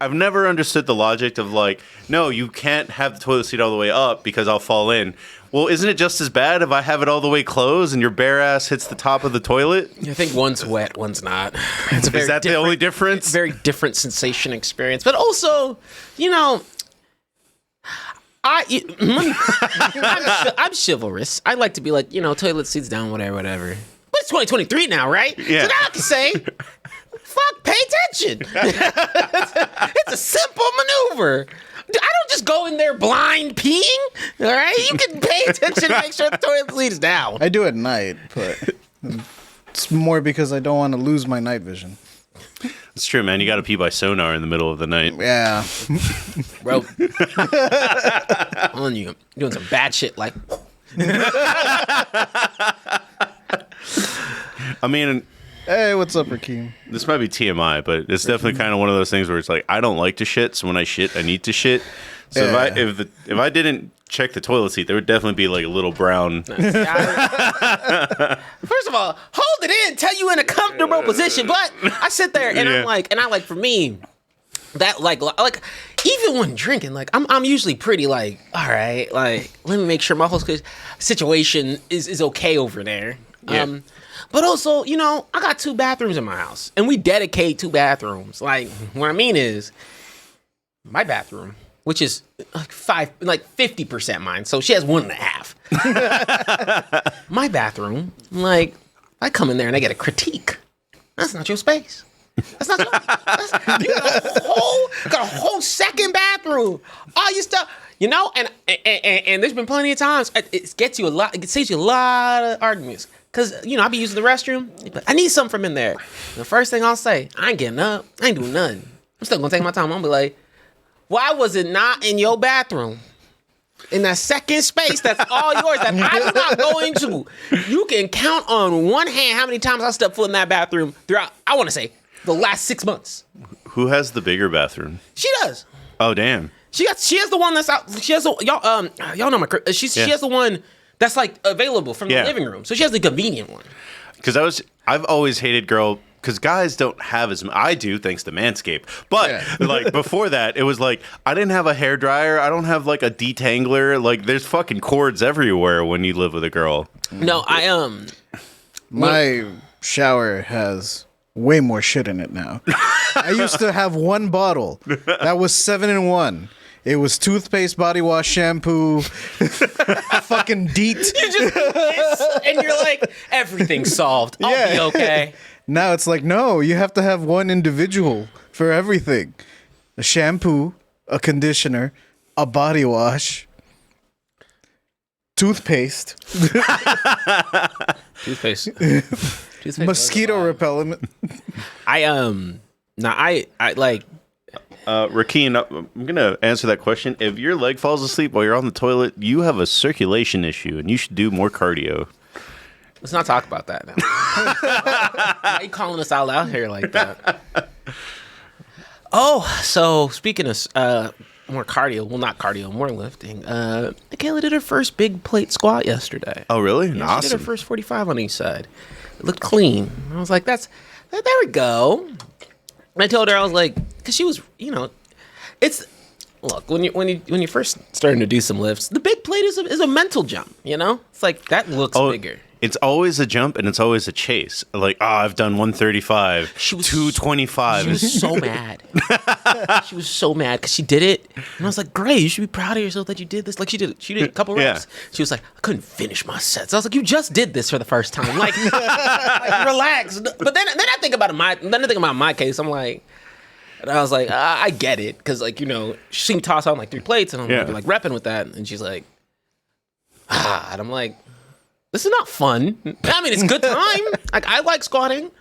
I've never understood the logic of like, no, you can't have the toilet seat all the way up because I'll fall in. Well, isn't it just as bad if I have it all the way closed and your bare ass hits the top of the toilet? I think one's wet, one's not. Is that the only difference? Very different sensation experience. But also, I'm chivalrous. I like to be like, toilet seats down, whatever. But it's 2023 now, right? Yeah. So now I can say, fuck, pay attention. It's a simple maneuver. I don't just go in there blind peeing, all right? You can pay attention to make sure the toilet seat is down. I do at night, but it's more because I don't want to lose my night vision. It's true, man. You got to pee by sonar in the middle of the night. Yeah. Bro. On you. Doing some bad shit like... I mean... Hey, what's up, Rakeem? This might be TMI, but it's definitely kind of one of those things where it's like, I don't like to shit, so when I shit, I need to shit. So if I didn't check the toilet seat, there would definitely be like a little brown... First of all, hold it in, tell you in a comfortable position, but I sit there and I'm like, for me, that like even when drinking, like I'm usually pretty like, all right, like let me make sure my whole situation is okay over there. Yeah. But also, I got 2 bathrooms in my house, and we dedicate 2 bathrooms. Like, what I mean is, my bathroom, which is like 50% mine, so she has 1.5. My bathroom, like, I come in there and I get a critique. That's not your space. That's not your. You got a whole second bathroom. All your stuff. And there's been plenty of times it gets you a lot. It saves you a lot of arguments. Because, I be using the restroom, but I need something from in there. The first thing I'll say, I ain't getting up. I ain't doing nothing. I'm still going to take my time. I'm going to be like, why was it not in your bathroom? In that second space that's all yours that I'm not going to. You can count on one hand how many times I stepped foot in that bathroom throughout, I want to say, the last 6 months. Who has the bigger bathroom? She does. Oh, damn. She has the one that's out. She has y'all know my. She has the one that's like available from the living room. So she has the convenient one. Because I've always hated because guys don't have I do thanks to Manscaped. But like before that, it was like I didn't have a hairdryer. I don't have like a detangler. Like there's fucking cords everywhere when you live with a girl. No, my shower has way more shit in it now. I used to have one bottle that was 7-in-1. It was toothpaste, body wash, shampoo, fucking DEET. You just and you're like, everything's solved. I'll be okay. Now it's like, no, you have to have one individual for everything. A shampoo, a conditioner, a body wash, toothpaste. Toothpaste mosquito repellent. Rakeen, I'm going to answer that question. If your leg falls asleep while you're on the toilet, you have a circulation issue and you should do more cardio. Let's not talk about that now. Why are you calling us out here like that? Oh, so speaking of more cardio, well, not cardio, more lifting. Michaela did her first big plate squat yesterday. Oh, really? Yeah, awesome. She did her first 45 on each side. It looked clean. I was like, there we go. And I told her, I was like, because she was, it's, look, when you first starting to do some lifts, the big plate is a mental jump, It's like, that looks bigger. It's always a jump and it's always a chase. Like, I've done 135, 225. She was so mad. She was so mad because she did it. And I was like, great, you should be proud of yourself that you did this. Like, she did a couple reps. She was like, I couldn't finish my sets. I was like, you just did this for the first time. Like, relax. But then I think about my case. I'm like, and I was like, I get it. Because, like, she seen me toss on like 3 plates and I'm like repping with that. And she's like, and I'm like, this is not fun. I mean, it's a good time. Like, I like squatting,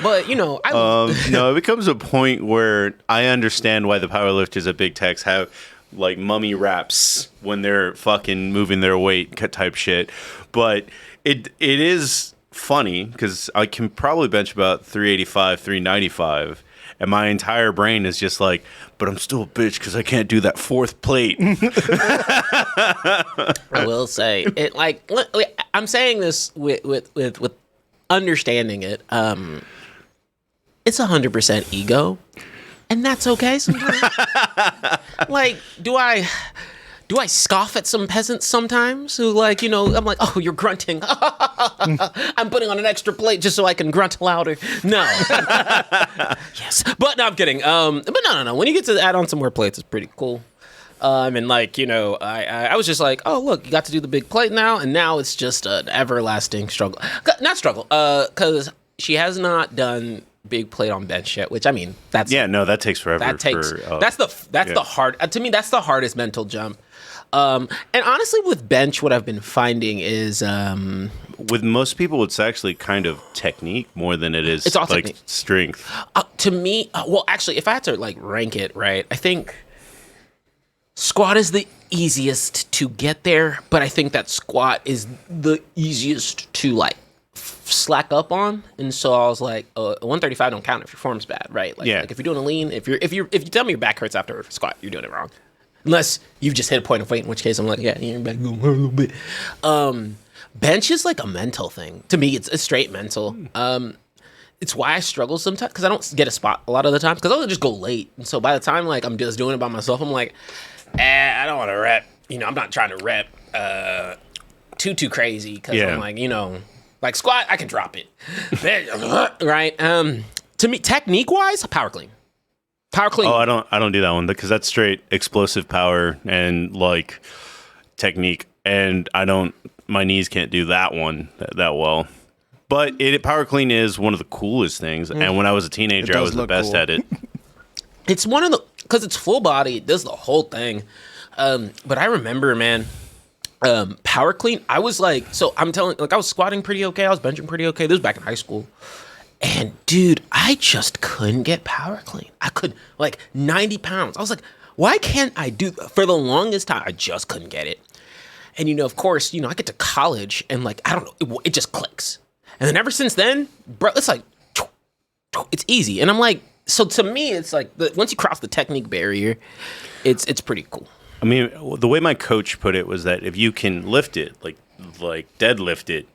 but no, it becomes a point where I understand why the powerlifters at Big Techs have like mummy wraps when they're fucking moving their weight type shit. But it is funny because I can probably bench about 385, 395. And my entire brain is just like, but I'm still a bitch because I can't do that 4th plate. I will say it. Like, I'm saying this with understanding it. It's 100% ego, and that's okay sometimes. Like, do I scoff at some peasants sometimes who, like, I'm like, oh, you're grunting. I'm putting on an extra plate just so I can grunt louder. No. Yes. But no, I'm kidding. But no. When you get to add on some more plates, it's pretty cool. And like, I was just like, oh, look, you got to do the big plate now. And now it's just an everlasting struggle. Not struggle, because she has not done big plate on bench yet, which, I mean, that takes forever. That's the hard, to me, that's the hardest mental jump. And honestly, with bench, what I've been finding is with most people, it's actually kind of technique more than it is all like technique. strength. To me, well, actually, if I had to like rank it, right, I think squat is the easiest to get there, but I think that squat is the easiest to like slack up on. And so I was like, 135 don't count if your form's bad, right? Like, like if you're doing a lean, if you tell me your back hurts after a squat, you're doing it wrong. Unless you've just hit a point of weight, in which case I'm like, yeah, your back going hurt a little bit. Bench is like a mental thing. To me, it's straight mental. It's why I struggle sometimes, because I don't get a spot a lot of the time, because I'll just go late. And so by the time like I'm just doing it by myself, I'm like, I don't want to rep. I'm not trying to rep too crazy, because I'm like, like squat, I can drop it. Right? To me, technique-wise, power clean. Power clean. Oh, I don't do that one, because that's straight explosive power and like technique, and my knees can't do that one that well. But power clean is one of the coolest things, and when I was a teenager, I was the best at it. It's one of the, because it's full body, it does the whole thing. But I remember, man, power clean, I was like, so I'm telling, like I was squatting pretty okay, I was benching pretty okay. This was back in high school. And dude, I just couldn't get power clean. I could, like 90 pounds. I was like, why can't I do, for the longest time, I just couldn't get it. And of course, I get to college and like, I don't know, it just clicks. And then ever since then, bro, it's like, it's easy. And I'm like, so to me, it's like, once you cross the technique barrier, it's pretty cool. I mean, the way my coach put it was that if you can lift it, like deadlift it,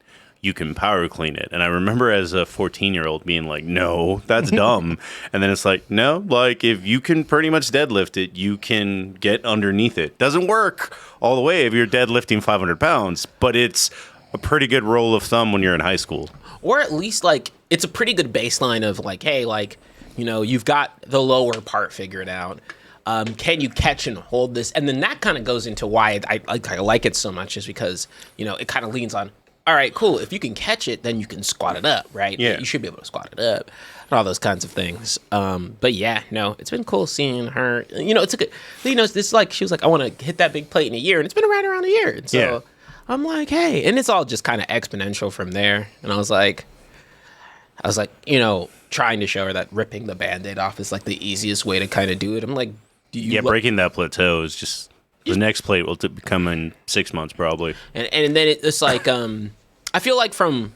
you can power clean it. And I remember as a 14-year-old being like, no, that's dumb. And then it's like, no, like if you can pretty much deadlift it, you can get underneath it. Doesn't work all the way if you're deadlifting 500 pounds, but it's a pretty good rule of thumb when you're in high school. Or at least like, it's a pretty good baseline of like, hey, like, you've got the lower part figured out. Can you catch and hold this? And then that kind of goes into why I like it so much, is because, it kind of leans on, all right, cool. If you can catch it, then you can squat it up, right? Yeah. You should be able to squat it up and all those kinds of things. But yeah, no, it's been cool seeing her. It's a good, this like, she was like, I want to hit that big plate in a year. And it's been right around a year. And so I'm like, hey, and it's all just kind of exponential from there. And I was like, trying to show her that ripping the Band-Aid off is like the easiest way to kind of do it. I'm like, breaking that plateau is just, the next plate will come in 6 months probably. And then it's like, I feel like from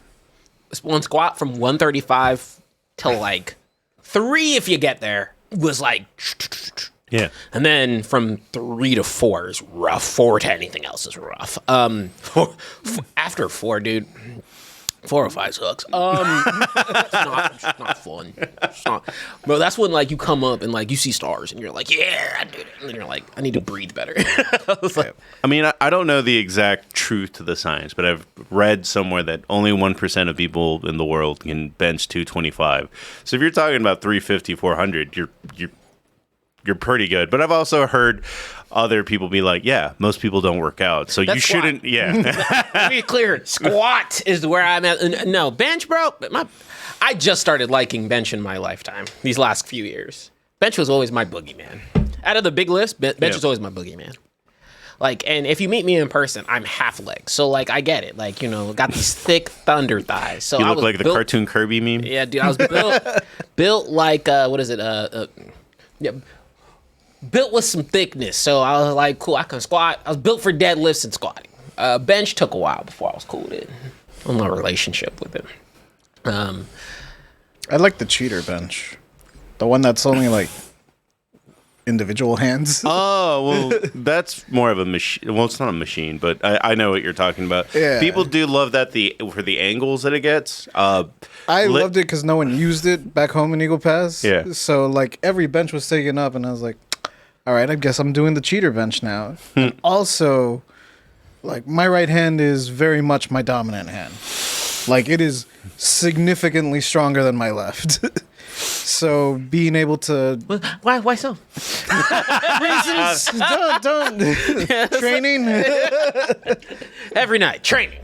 one squat from 135 to like 3, if you get there, was like, yeah. And then from 3 to 4 is rough. 4 to anything else is rough. After 4, dude, 4 or 5 sucks. It's not fun. It's not. Bro, that's when like you come up and like you see stars and you're like, yeah, I did it. And then you're like, I need to breathe better. I mean, I don't know the exact truth to the science, but I've read somewhere that only 1% of people in the world can bench 225. So if you're talking about 350, 400, you're pretty good. But I've also heard other people be like, yeah, most people don't work out, so you shouldn't. Yeah. Let me be clear. Squat is where I'm at. No, bench, bro. I just started liking bench in my lifetime. These last few years, bench was always my boogeyman. Out of the big lifts, bench was always my boogeyman. Like, and if you meet me in person, I'm half leg, so like I get it. Like, got these thick thunder thighs. So you look like the cartoon Kirby meme. Yeah, dude, I was built like what is it? Yeah. Built with some thickness, so I was like, cool, I can squat. I was built for deadlifts and squatting. Bench took a while before I was cool with it. On my relationship with it. I like the cheater bench, the one that's only like individual hands. Oh, well, that's more of a machine. Well, it's not a machine, but I know what you're talking about. Yeah. People do love that for the angles that it gets. I loved it because no one used it back home in Eagle Pass. Yeah. So like every bench was taken up, and I was like, all right, I guess I'm doing the cheater bench now. And also, like my right hand is very much my dominant hand. Like it is significantly stronger than my left. So being able to Why so? reasons don't training. Every night training.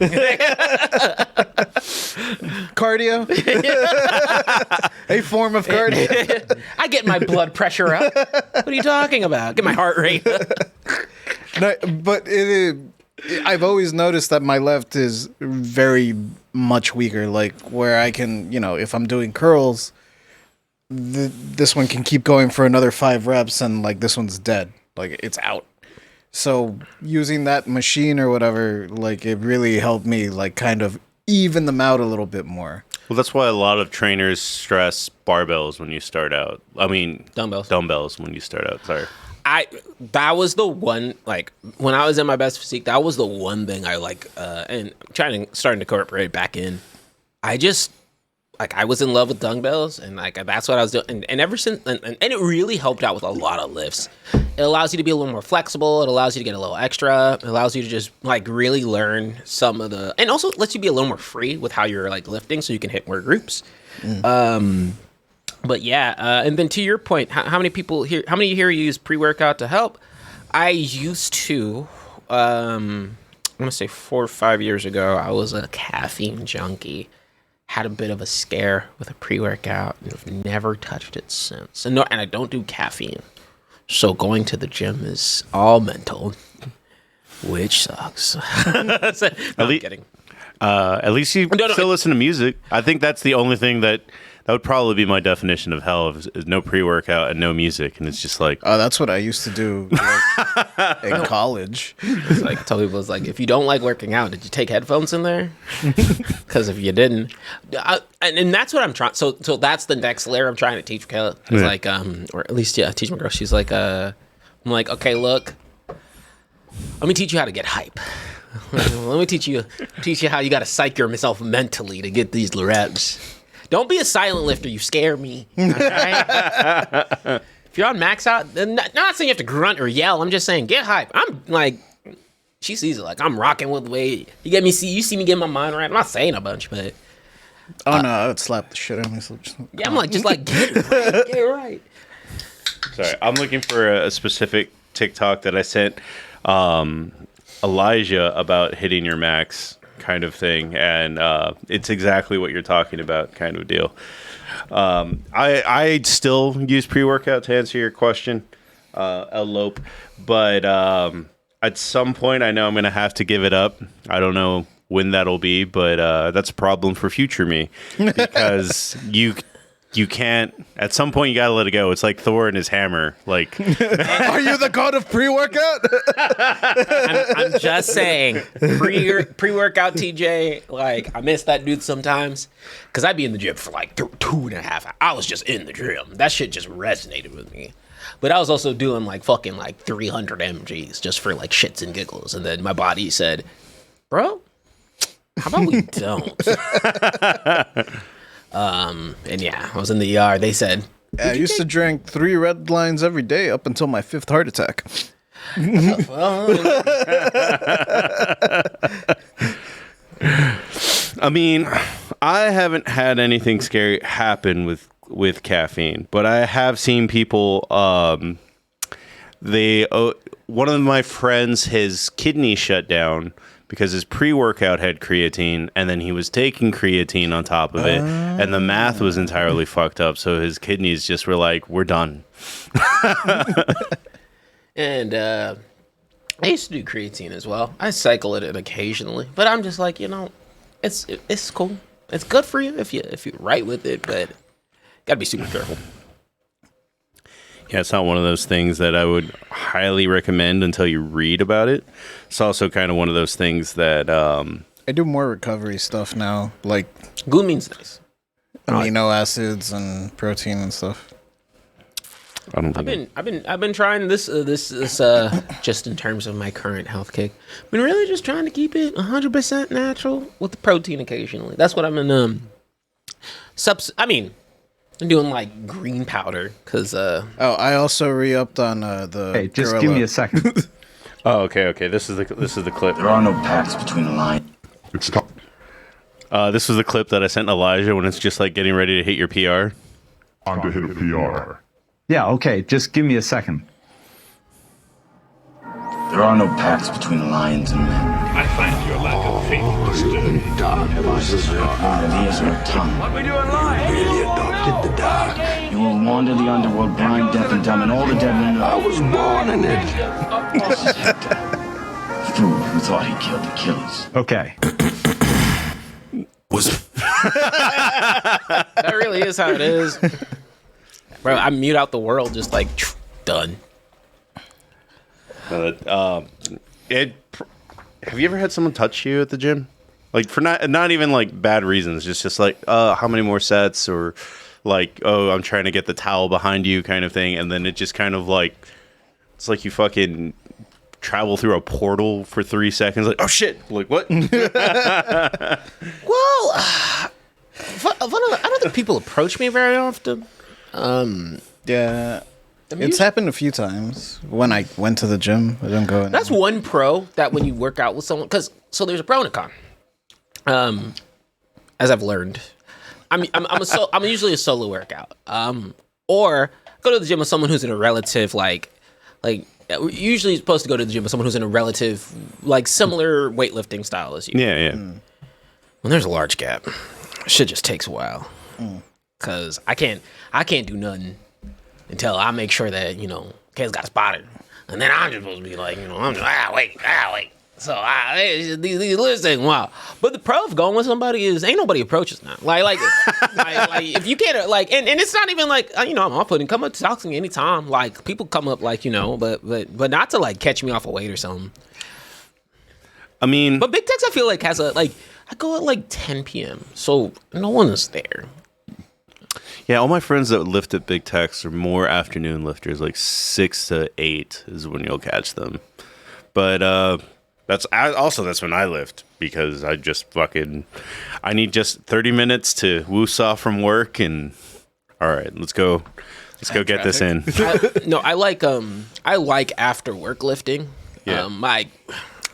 Cardio. A form of cardio. I get my blood pressure up. What are you talking about? Get my heart rate up. No, but I've always noticed that my left is very much weaker. Like where I can, if I'm doing curls, this one can keep going for another 5 reps, and like this one's dead. Like it's out. So using that machine or whatever, like it really helped me like kind of even them out a little bit more. Well, that's why a lot of trainers stress barbells when you start out. I mean, dumbbells when you start out. Sorry. That was the one, like when I was in my best physique, that was the one thing I like, and starting to incorporate back in. I was in love with dumbbells, and like that's what I was doing, and ever since, and it really helped out with a lot of lifts. It allows you to be a little more flexible. It allows you to get a little extra. It allows you to just like really learn some of the, and also lets you be a little more free with how you're like lifting, so you can hit more groups. But yeah, and then to your point, how many people here? How many here use pre-workout to help? I used to. I'm gonna say 4 or 5 years ago, I was a caffeine junkie. Had a bit of a scare with a pre-workout, and have never touched it since. And I don't do caffeine, so going to the gym is all mental, which sucks. I'm kidding. At least you still listen to music. I think that's the only thing that would probably be my definition of hell is no pre-workout and no music. And it's just like... Oh, that's what I used to do like, in college. It's like, tell people, it's like, if you don't like working out, did you take headphones in there? Because if you didn't... and that's what I'm trying... So that's the next layer I'm trying to teach Kayla. It's like, or at least, teach my girl. She's like, I'm like, okay, look, let me teach you how to get hype. Let me teach you how you got to psych yourself mentally to get these reps. Don't be a silent lifter. You scare me. Right? If you're on max out, then not saying you have to grunt or yell. I'm just saying get hype. I'm like, she sees it like I'm rocking with weight. You see me get my mind right. I'm not saying a bunch, but oh no, I would slap the shit out of myself. Yeah, I'm like just like get it right, get it right. Sorry, I'm looking for a specific TikTok that I sent Elijah about hitting your max kind of thing, and it's exactly what you're talking about kind of deal. I still use pre-workout to answer your question, Elope, but at some point I know I'm going to have to give it up. I don't know when that'll be, but that's a problem for future me, because you can't. At some point, you gotta let it go. It's like Thor and his hammer. Like, are you the god of pre-workout? I'm just saying, pre-workout TJ. Like, I miss that dude sometimes, because I'd be in the gym for like 2.5 hours. I was just in the gym. That shit just resonated with me. But I was also doing like fucking like 300 mgs just for like shits and giggles, and then my body said, "Bro, how about we don't?" And yeah, I was in the ER. They said, I used to drink 3 red lines every day up until my 5th heart attack. I mean, I haven't had anything scary happen with caffeine, but I have seen people. One of my friends, his kidney shut down because his pre-workout had creatine, and then he was taking creatine on top of it, and the math was entirely fucked up, so his kidneys just were like, we're done. And I used to do creatine as well. I cycle it in occasionally, but I'm just like, it's cool. It's good for you if you're right with it, but gotta be super careful. Yeah, it's not one of those things that I would highly recommend until you read about it. It's also kind of one of those things that... I do more recovery stuff now, like... Glumine's nice. Amino acids and protein and stuff. I don't think I've been trying this just in terms of my current health kick. Been really just trying to keep it 100% natural with the protein occasionally. That's what I'm in. I'm doing like green powder because. I also re-upped on the. Hey, just gorilla. give me a second. Oh, okay. This is the clip. There are no paths between the lines. It's tough. This was the clip that I sent Elijah when it's just like getting ready to hit your PR. Time to hit a PR. Yeah, okay, just give me a second. There are no paths between the lions and men. I find your lack of faith disturbing. Neither ears nor tongue. What we doing live? Really adopted the dark. You will wander the underworld, blind, deaf, and dumb, and all the devil in I was born in it. This is Hector, the fool who thought he killed Achilles. Okay. That really is how it is. Bro, I mute out the world just like done. Have you ever had someone touch you at the gym? Like for not even like bad reasons, just like how many more sets, or like, oh, I'm trying to get the towel behind you kind of thing, and then it just kind of like it's like you fucking travel through a portal for 3 seconds, like, oh shit, like what? Well, I don't think people approach me very often. Yeah. It's happened a few times when I went to the gym. I don't go. That's one pro that when you work out with someone, so there's a pro and a con. As I've learned, I'm usually a solo workout. Or go to the gym with someone who's in a relative like usually supposed to go to the gym with someone who's in a relative like similar weightlifting style as you. Yeah. When there's a large gap, shit just takes a while. Cause I can't do nothing until I make sure that, Kay's got spotted. And then I'm just supposed to be like, I'm just, wait. So these lifts take a while. But the pro of going with somebody is ain't nobody approaches now. Like if you can't and it's not even like I'm off-putting. Come up to talk to me anytime. Like people come up like, but not to like catch me off a weight or something. I mean, but Big Tex I feel like has I go at like 10 p.m. So no one is there. yeah, all my friends that lift at Big Tex are more afternoon lifters, like 6 to 8 is when you'll catch them. But that's when I lift, because I just I need just 30 minutes to woos off from work, and all right, let's go get this in. I like after work lifting. Yeah.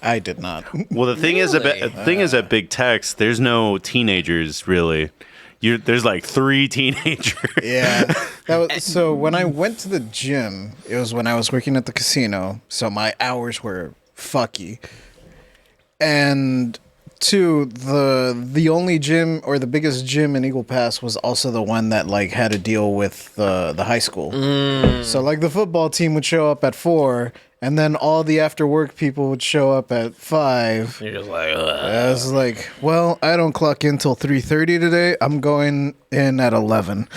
I did not. Well, the thing is at Big Tex, there's no teenagers really. There's like 3 teenagers. Yeah. So when I went to the gym, it was when I was working at the casino, so my hours were fucky. And 2, the only gym or the biggest gym in Eagle Pass was also the one that like had to deal with the high school. So like the football team would show up at 4, and then all the after work people would show up at 5. You're just like, ugh. I was like, well, I don't clock in till 3:30 today. I'm going in at 11.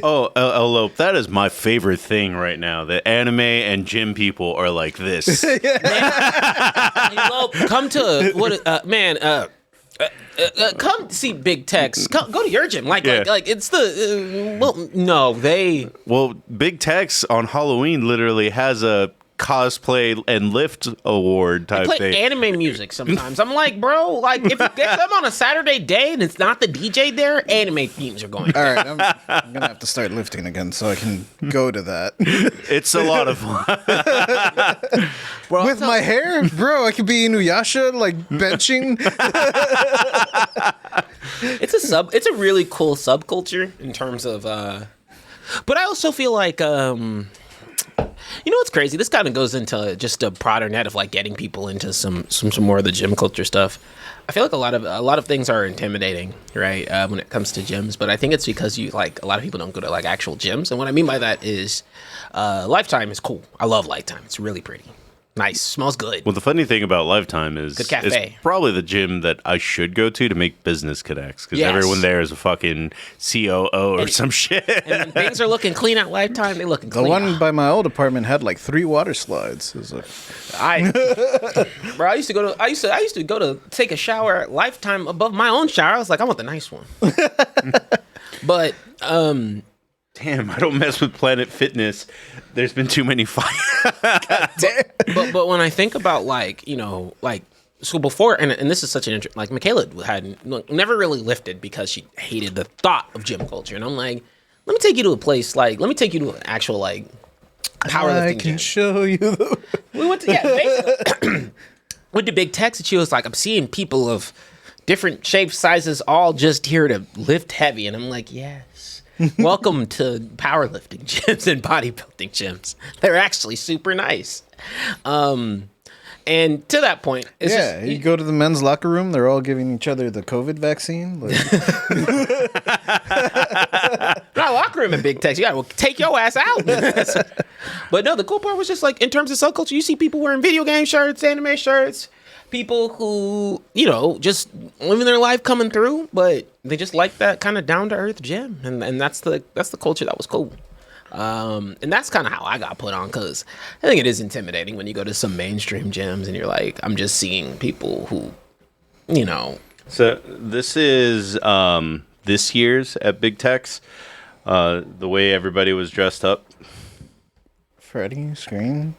Oh, Elope, that is my favorite thing right now. The anime and gym people are like this. Elope, come to come see Big Tex. Go to your gym. Like it's the Well, Big Tex on Halloween literally has a cosplay and lift award type play thing. anime music sometimes. I'm like, bro, like if you get them on a Saturday day and it's not the DJ there, anime themes are going. All right, I'm gonna have to start lifting again so I can go to that. It's a lot of fun. Bro, With my hair, bro, I could be Inuyasha, like benching. it's a really cool subculture in terms of but I also feel like what's crazy? This kind of goes into just a broader net of like getting people into some more of the gym culture stuff. I feel like a lot of things are intimidating, right? When it comes to gyms, but I think it's because a lot of people don't go to like actual gyms, and what I mean by that is, Lifetime is cool. I love Lifetime. It's really pretty. Nice. Smells good. Well, the funny thing about Lifetime is Good cafe. it's probably the gym that I should go to make business connects, because Yes. everyone there is a fucking COO or some shit. And when things are looking clean at Lifetime, they looking The clean. one by my old apartment had like 3 water slides. It was like, I used to go to take a shower at Lifetime above my own shower. I was like, I want the nice one. But Damn, I don't mess with Planet Fitness. There's been too many fights. But when I think about so before, and this is such an like Michaela had never really lifted because she hated the thought of gym culture, and I'm like, let me take you to a place let me take you to an actual powerlifting I can gym. show you. We went to basically went to Big Tex, and she was like, I'm seeing people of different shapes, sizes, all just here to lift heavy, and I'm like, yes. Welcome to powerlifting gyms and bodybuilding gyms. They're actually super nice. And to that point, You go to the men's locker room, they're all giving each other the COVID vaccine. Not locker room in Big Tex. You gotta take your ass out. But no, the cool part was just in terms of subculture, you see people wearing video game shirts, anime shirts, people who, just living their life coming through, but they just like that kind of down to earth gym. And that's the culture that was cool. And that's kind of how I got put on, because I think it is intimidating when you go to some mainstream gyms and you're like, I'm just seeing people who, So this is this year's at Big Tex. The way everybody was dressed up. Freddy, Scream,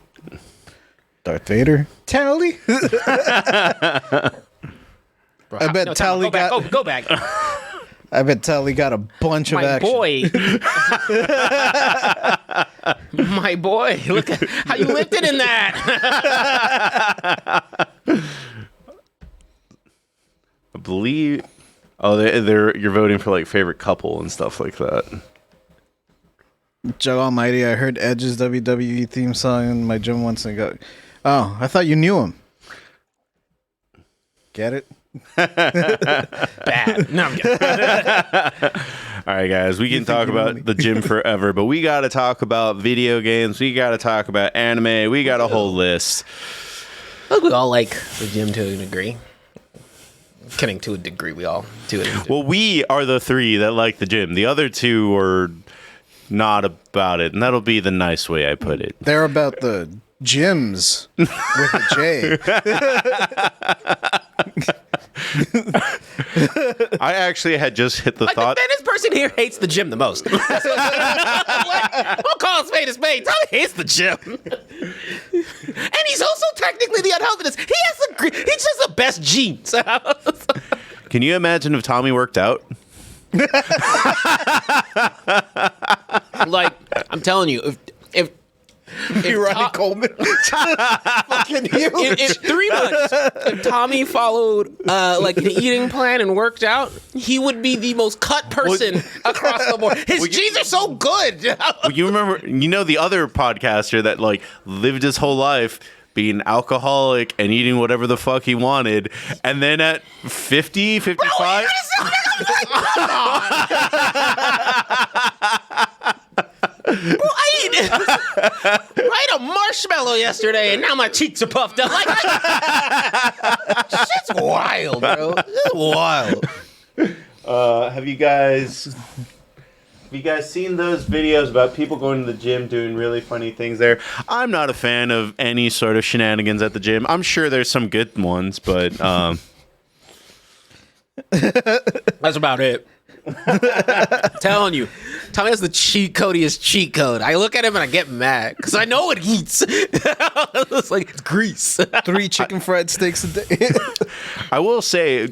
Darth Vader, Tally. I bet Tally got. Go back. I bet Tally got a bunch of action. My boy, look at how you lifted in that. I believe. Oh, you're voting for favorite couple and stuff like that. Joe Almighty, I heard Edge's WWE theme song in my gym once and go, oh, I thought you knew him. Get it? Bad. No, I'm kidding. All right, guys, we can talk about the gym forever, but we got to talk about video games. We got to talk about anime. We got a whole list. I think we all like the gym to a degree. Kidding, to a degree, we all do it. Well, we are the three that like the gym. The other two are not about it, and that'll be the nice way I put it. They're about the gyms with a J. I actually had just hit the thought. The fitness person here hates the gym the most. We'll call a spade a spade. Tommy hates the gym. And he's also technically the unhealthiest. He's just the best genes. Can you imagine if Tommy worked out? I'm telling you, if Ronnie Coleman. Fucking huge. in 3 months, if Tommy followed an eating plan and worked out, he would be the most cut person across the board. His genes are so good. Well, you remember, the other podcaster that lived his whole life being alcoholic and eating whatever the fuck he wanted, and then at 50, 55... Bro, I ate a marshmallow yesterday, and now my cheeks are puffed up. Shit's wild, bro. It's wild. Have you guys seen those videos about people going to the gym doing really funny things there? I'm not a fan of any sort of shenanigans at the gym. I'm sure there's some good ones, but that's about it. Telling you, Tommy has the cheat codiest cheat code. I look at him and I get mad because I know it eats. It's it's grease. 3 chicken fried steaks a day. I will say,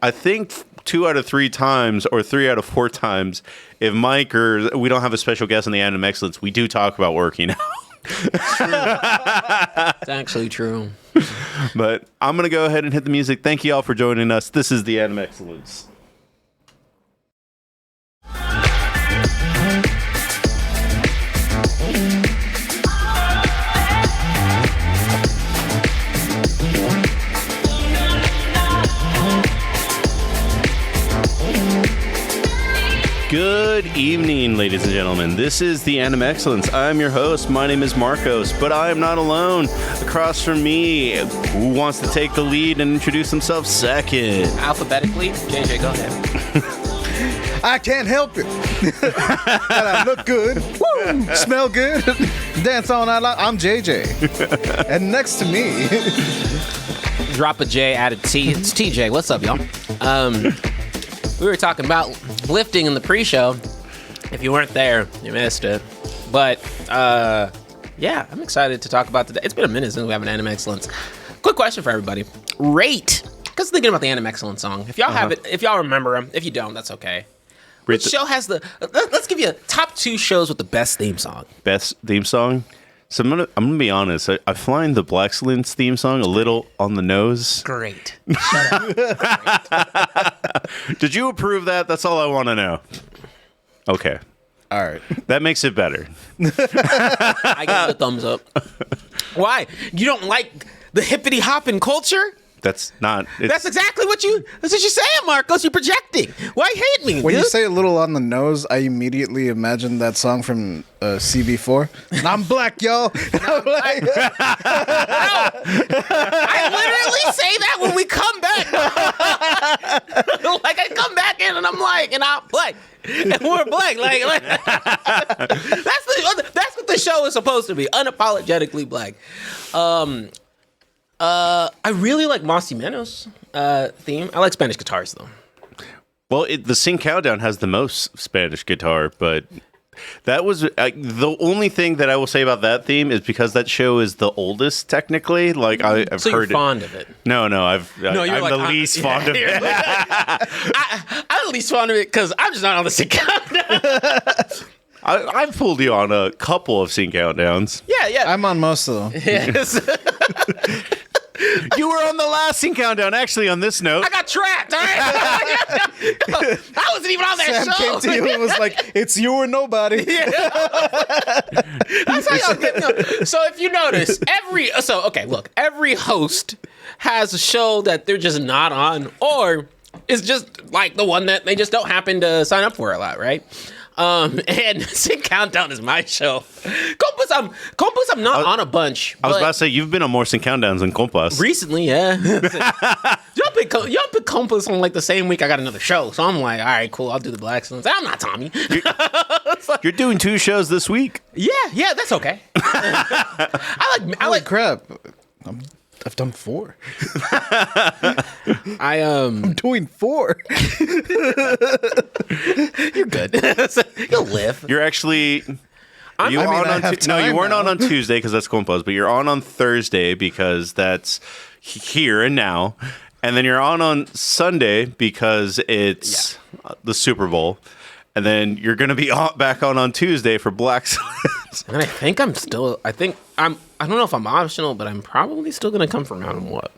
I think 2 out of 3 times or 3 out of 4 times, if Mike or we don't have a special guest on the Animexcellence, we do talk about working out. It's actually true. But I'm going to go ahead and hit the music. Thank you all for joining us. This is the Animexcellence. Good evening, ladies and gentlemen. This is the Animexcellence. I'm your host. My name is Marcos, but I am not alone. Across from me, who wants to take the lead and introduce himself second? Alphabetically, JJ, go ahead. I can't help it. But I look good, woo, smell good, dance all night long. I'm JJ. And next to me, Drop a J, add a T. It's TJ. What's up, y'all? We were talking about lifting in the pre-show, If you weren't there, you missed it. But yeah, I'm excited to talk about today. It's been a minute since we have an Animexcellence. Quick question for everybody: rate. Because thinking about the Animexcellence song. If y'all have it, if y'all remember them, if you don't, that's okay. Which show has the? Let's give you top 2 shows with the best theme song. Best theme song. So I'm gonna be honest. I find the Blackexcellence theme song a little on the nose. Great. Shut up. Did you approve that? That's all I want to know. Okay. All right. That makes it better. I give it a thumbs up. Why? You don't like the hippity hopping culture? That's not. That's exactly what you're saying, Marcos. You're projecting. Why hate me? When dude? you say a little on the nose, I immediately imagine that song from CB4. I'm black, y'all. I'm black. I literally say that when we come back. Like I come back in and I'm like, and I'm black. And we're black. Like that's what the show is supposed to be. Unapologetically black. I really like Mossy Menos theme. I like Spanish guitars though. Well, the Sing Countdown has the most Spanish guitar, but that was the only thing that I will say about that theme is because that show is the oldest technically. Like I've so heard you're fond of it. No, I'm you're the least fond of it. I'm the least fond of it because I'm just not on the Sing Countdown. I've pulled you on a couple of Sing Countdowns. Yeah. I'm on most of them. Yes. You were on the last Sing Countdown. Actually, on this note, I got trapped. All right? I wasn't even on that Sam show. came to you and was like, "It's you or nobody." That's how y'all get. No. So if you notice, every host has a show that they're just not on, or it's just like the one that they just don't happen to sign up for a lot, right? And Sing Countdown is my show. Compas, I'm not on a bunch. I was about to say you've been on more Sing Countdowns than Compas. Recently, yeah. Y'all pick Compas on like the same week I got another show, so I'm like, all right, cool. I'll do the Blackstones. I'm not Tommy. You're doing 2 shows this week. Yeah, that's okay. I like Crap. I've done 4. I'm doing 4. You're good. You'll live. You're actually. You weren't on Tuesday because that's Compas, but you're on Thursday because that's here and now, and then you're on Sunday because it's the Super Bowl, and then you're gonna be back on Tuesday for Blackstones. And I don't know if I'm optional, but I'm probably still gonna come from Madam Web.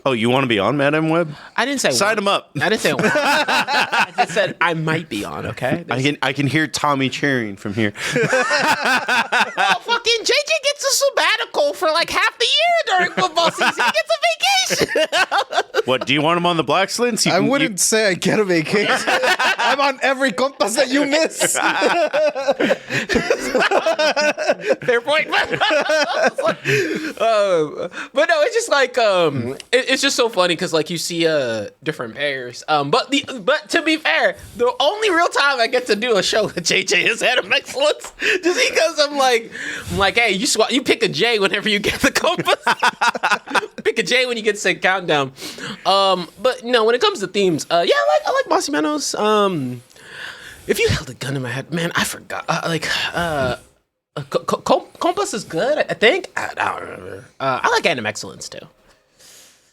Oh, you want to be on Madam Web? I didn't say sign him up. I didn't say I just said I might be on. Okay. I can hear Tommy cheering from here. Well, fucking JJ gets a sabbatical for like half the year during football season. He gets a vacation. What, do you want him on the Blackstones? I wouldn't say I get a vacation. I'm on every Compas that you miss. Fair point. But no, it's just like it's just so funny because like you see different pairs. But to be fair, the only real time I get to do a show with JJ is Animexcellence, just because I'm like, hey, you pick a J whenever you get the Compass. Pick a J when you get to say Countdown. But no, when it comes to themes, I like Mossy Menos. If you held a gun in my head, man, I forgot. Compass is good, I think. I don't remember. I like Animexcellence too.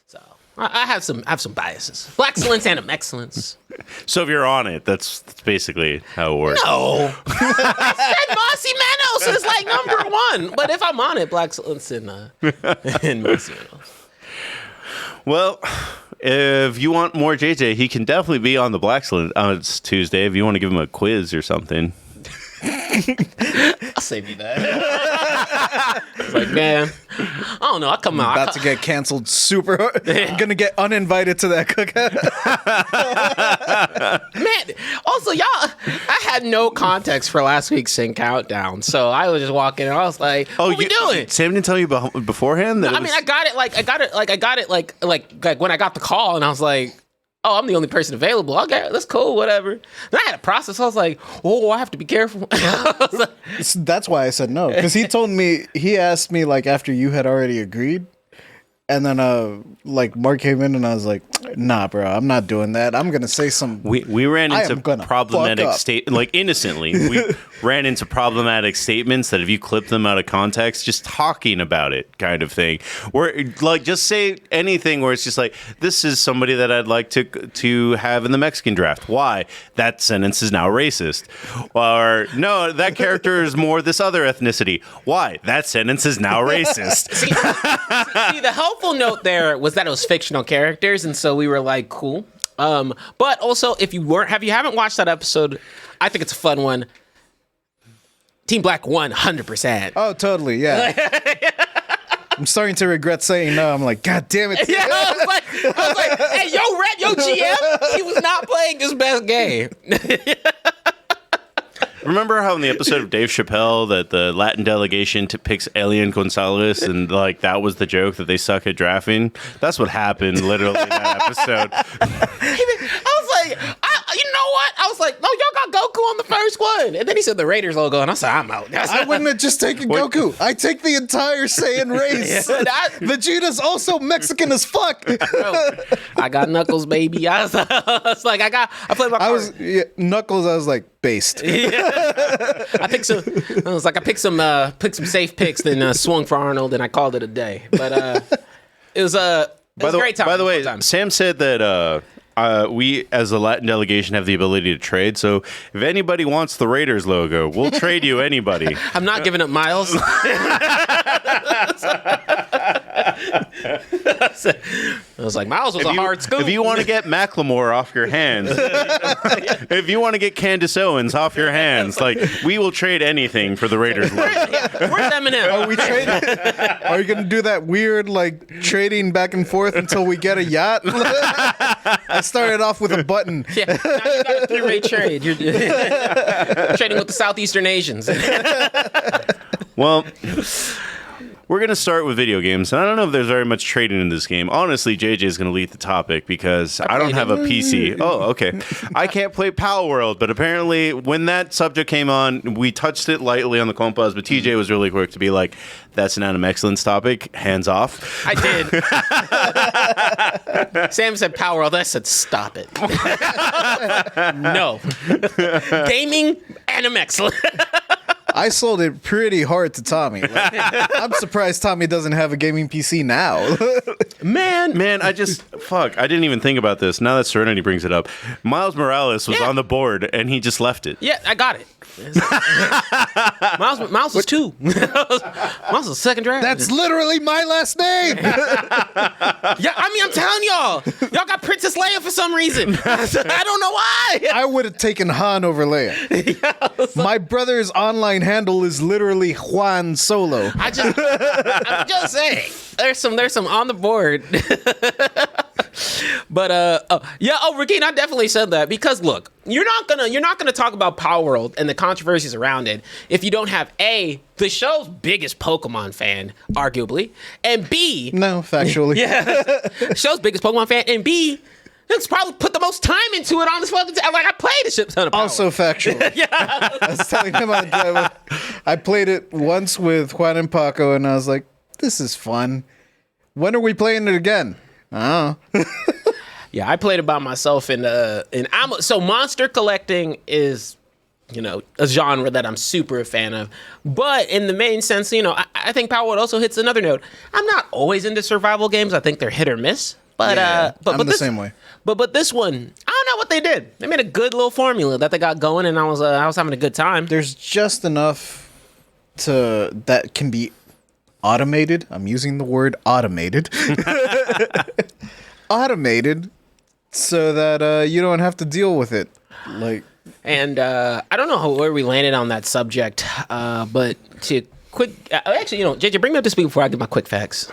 So I have some biases. Blackexcellence, Animexcellence. So if you're on it, that's basically how it works. No, I said Mossy Menos is like number 1. But if I'm on it, Blackexcellence and Mossy Menos. Well, if you want more JJ, he can definitely be on the Blackstones. It's Tuesday. If you want to give him a quiz or something. I'll save you that. It's like, man, I don't know. I come out. About to get canceled super hard. I'm going to get uninvited to that cookout. Man, also, y'all, I had no context for last week's Sing Countdown. So I was just walking and I was like, what we doing? Sam didn't tell you beforehand? I got it when I got the call and I was like, oh, I'm the only person available. Okay, that's cool, whatever. Then I had a process. I was like, oh, I have to be careful. That's why I said no. Because he asked me like after you had already agreed. And then like Mark came in and I was like, Nah, bro, I'm not doing that. I'm gonna say some. We ran I into am gonna problematic fuck up. like innocently. We ran into problematic statements that if you clip them out of context, just talking about it kind of thing. Where like just say anything where it's just like, this is somebody that I'd like to have in the Mexican draft. Why? That sentence is now racist. Or no, that character is more this other ethnicity. Why? That sentence is now racist. See, the helpful note there was that it was fictional characters, and so we were like, cool. But also, if you haven't watched that episode, I think it's a fun one. Team Black 100%. Oh, totally. Yeah. I'm starting to regret saying no. I'm like, God damn it. Yeah, I was like, hey, yo, GM, he was not playing his best game. Remember how in the episode of Dave Chappelle that the Latin delegation picks Elian Gonzalez and like that was the joke that they suck at drafting? That's what happened literally in that episode. I was like, you know what? I was like, no, y'all got Goku on the first one. And then he said the Raiders logo, and I said, I'm out. I wouldn't have just taken Goku. I take the entire Saiyan race. Vegeta's also Mexican as fuck. I got Knuckles, baby. I was like, I played my card. Knuckles, I was like, based. I picked some safe picks, then swung for Arnold, and I called it a day. But it was a great time. By the way, Sam said that we, as a Latin delegation, have the ability to trade. So if anybody wants the Raiders logo, we'll trade you anybody. I'm not giving up Miles. I was like, Miles was a hard scoop. If you want to get Macklemore off your hands, if you want to get Candace Owens off your hands, like we will trade anything for the Raiders logo. Where's Eminem? Are we trading? Are you gonna do that weird like trading back and forth until we get a yacht? I started off with a button. Yeah, now you got a three-way trade. You're trading with the Southeastern Asians. Well, we're going to start with video games, and I don't know if there's very much trading in this game. Honestly, JJ is going to lead the topic because I don't have a PC. Oh, okay. I can't play Palworld, but apparently when that subject came on, we touched it lightly on the compas, but TJ was really quick to be like, that's an Animexcellence topic, hands off. I did. Sam said Palworld, I said stop it. No. Gaming, Animexcellence. I sold it pretty hard to Tommy. Like, I'm surprised Tommy doesn't have a gaming PC now. Man, I didn't even think about this. Now that Serenity brings it up, Miles Morales was on the board and he just left it. Yeah, I got it. Miles was 2. Miles was second draft. That's literally my last name. Yeah, I mean, I'm telling y'all got Princess Leia for some reason. I don't know why. I would have taken Han over Leia. My brother's online handle is literally Juan Solo. I'm just saying. There's some on the board. But Rakeen, I definitely said that because look, you're not gonna talk about Palworld and the controversies around it if you don't have A, the show's biggest Pokemon fan, arguably, and B, no, factually, show's biggest Pokemon fan, and B, it's probably put the most time into it on this fucking like I played a shit ton of Palworld. Also factual. Yeah, I was telling him I played it once with Juan and Paco, and I was like, this is fun. When are we playing it again? Oh. Yeah, I played it by myself, so monster collecting is, a genre that I'm super a fan of. But in the main sense, I think Palworld also hits another note. I'm not always into survival games. I think they're hit or miss. But I'm the same way. But this one, I don't know what they did. They made a good little formula that they got going, and I was having a good time. There's just enough that can be automated. I'm using the word automated. Automated so that you don't have to deal with it. And I don't know where we landed on that subject, but to quick, actually, JJ, bring me up to speed before I give my quick facts,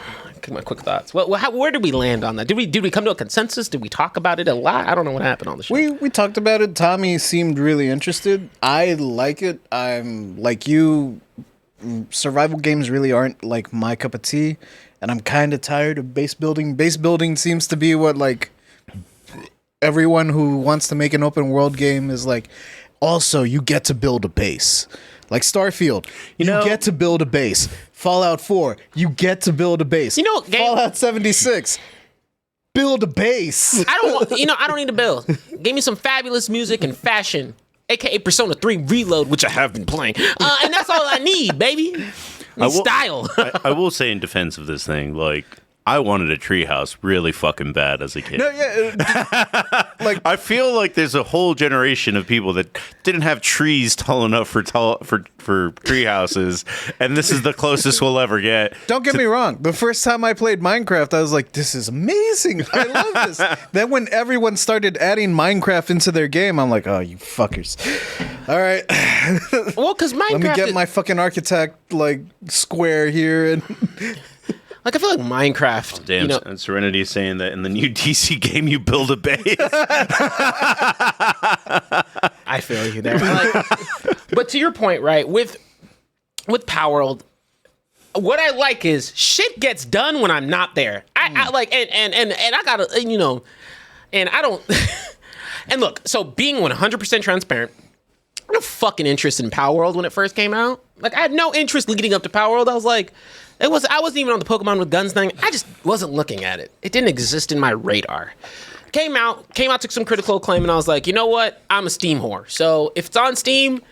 my quick thoughts. Well, where did we land on that? Did we come to a consensus? Did we talk about it a lot? I don't know what happened on the show. We talked about it. Tommy seemed really interested. I like it. I'm like you. Survival games really aren't like my cup of tea, and I'm kind of tired of base building. Base building seems to be what like everyone who wants to make an open world game is like. Also, you get to build a base. Like Starfield, you get to build a base. Fallout 4, you get to build a base. Fallout 76, build a base. I don't need a bill. Give me some fabulous music and fashion, aka Persona 3 Reload, which I have been playing, and that's all I need, baby. Style. I will say in defense of this thing, like, I wanted a treehouse really fucking bad as a kid. No, yeah, like I feel like there's a whole generation of people that didn't have trees tall enough for tree houses, and this is the closest we'll ever get. don't get me wrong. The first time I played Minecraft, I was like, "This is amazing. I love this." Then when everyone started adding Minecraft into their game, I'm like, "Oh, you fuckers! All right, Well, because Minecraft. let me get my fucking architect like square here." And Like, I feel like Minecraft. Damn, and Serenity is saying that in the new DC game you build a base. I feel you there. Like, but to your point, right? With Palworld, what I like is shit gets done when I'm not there. I like, and I gotta, and I don't. And look, so being 100% transparent, I had no fucking interest in Palworld when it first came out. Like, I had no interest leading up to Palworld. I was like, I wasn't even on the Pokemon with guns thing. I just wasn't looking at it. It didn't exist in my radar. Came out, took some critical acclaim, and I was like, you know what? I'm a Steam whore. So if it's on Steam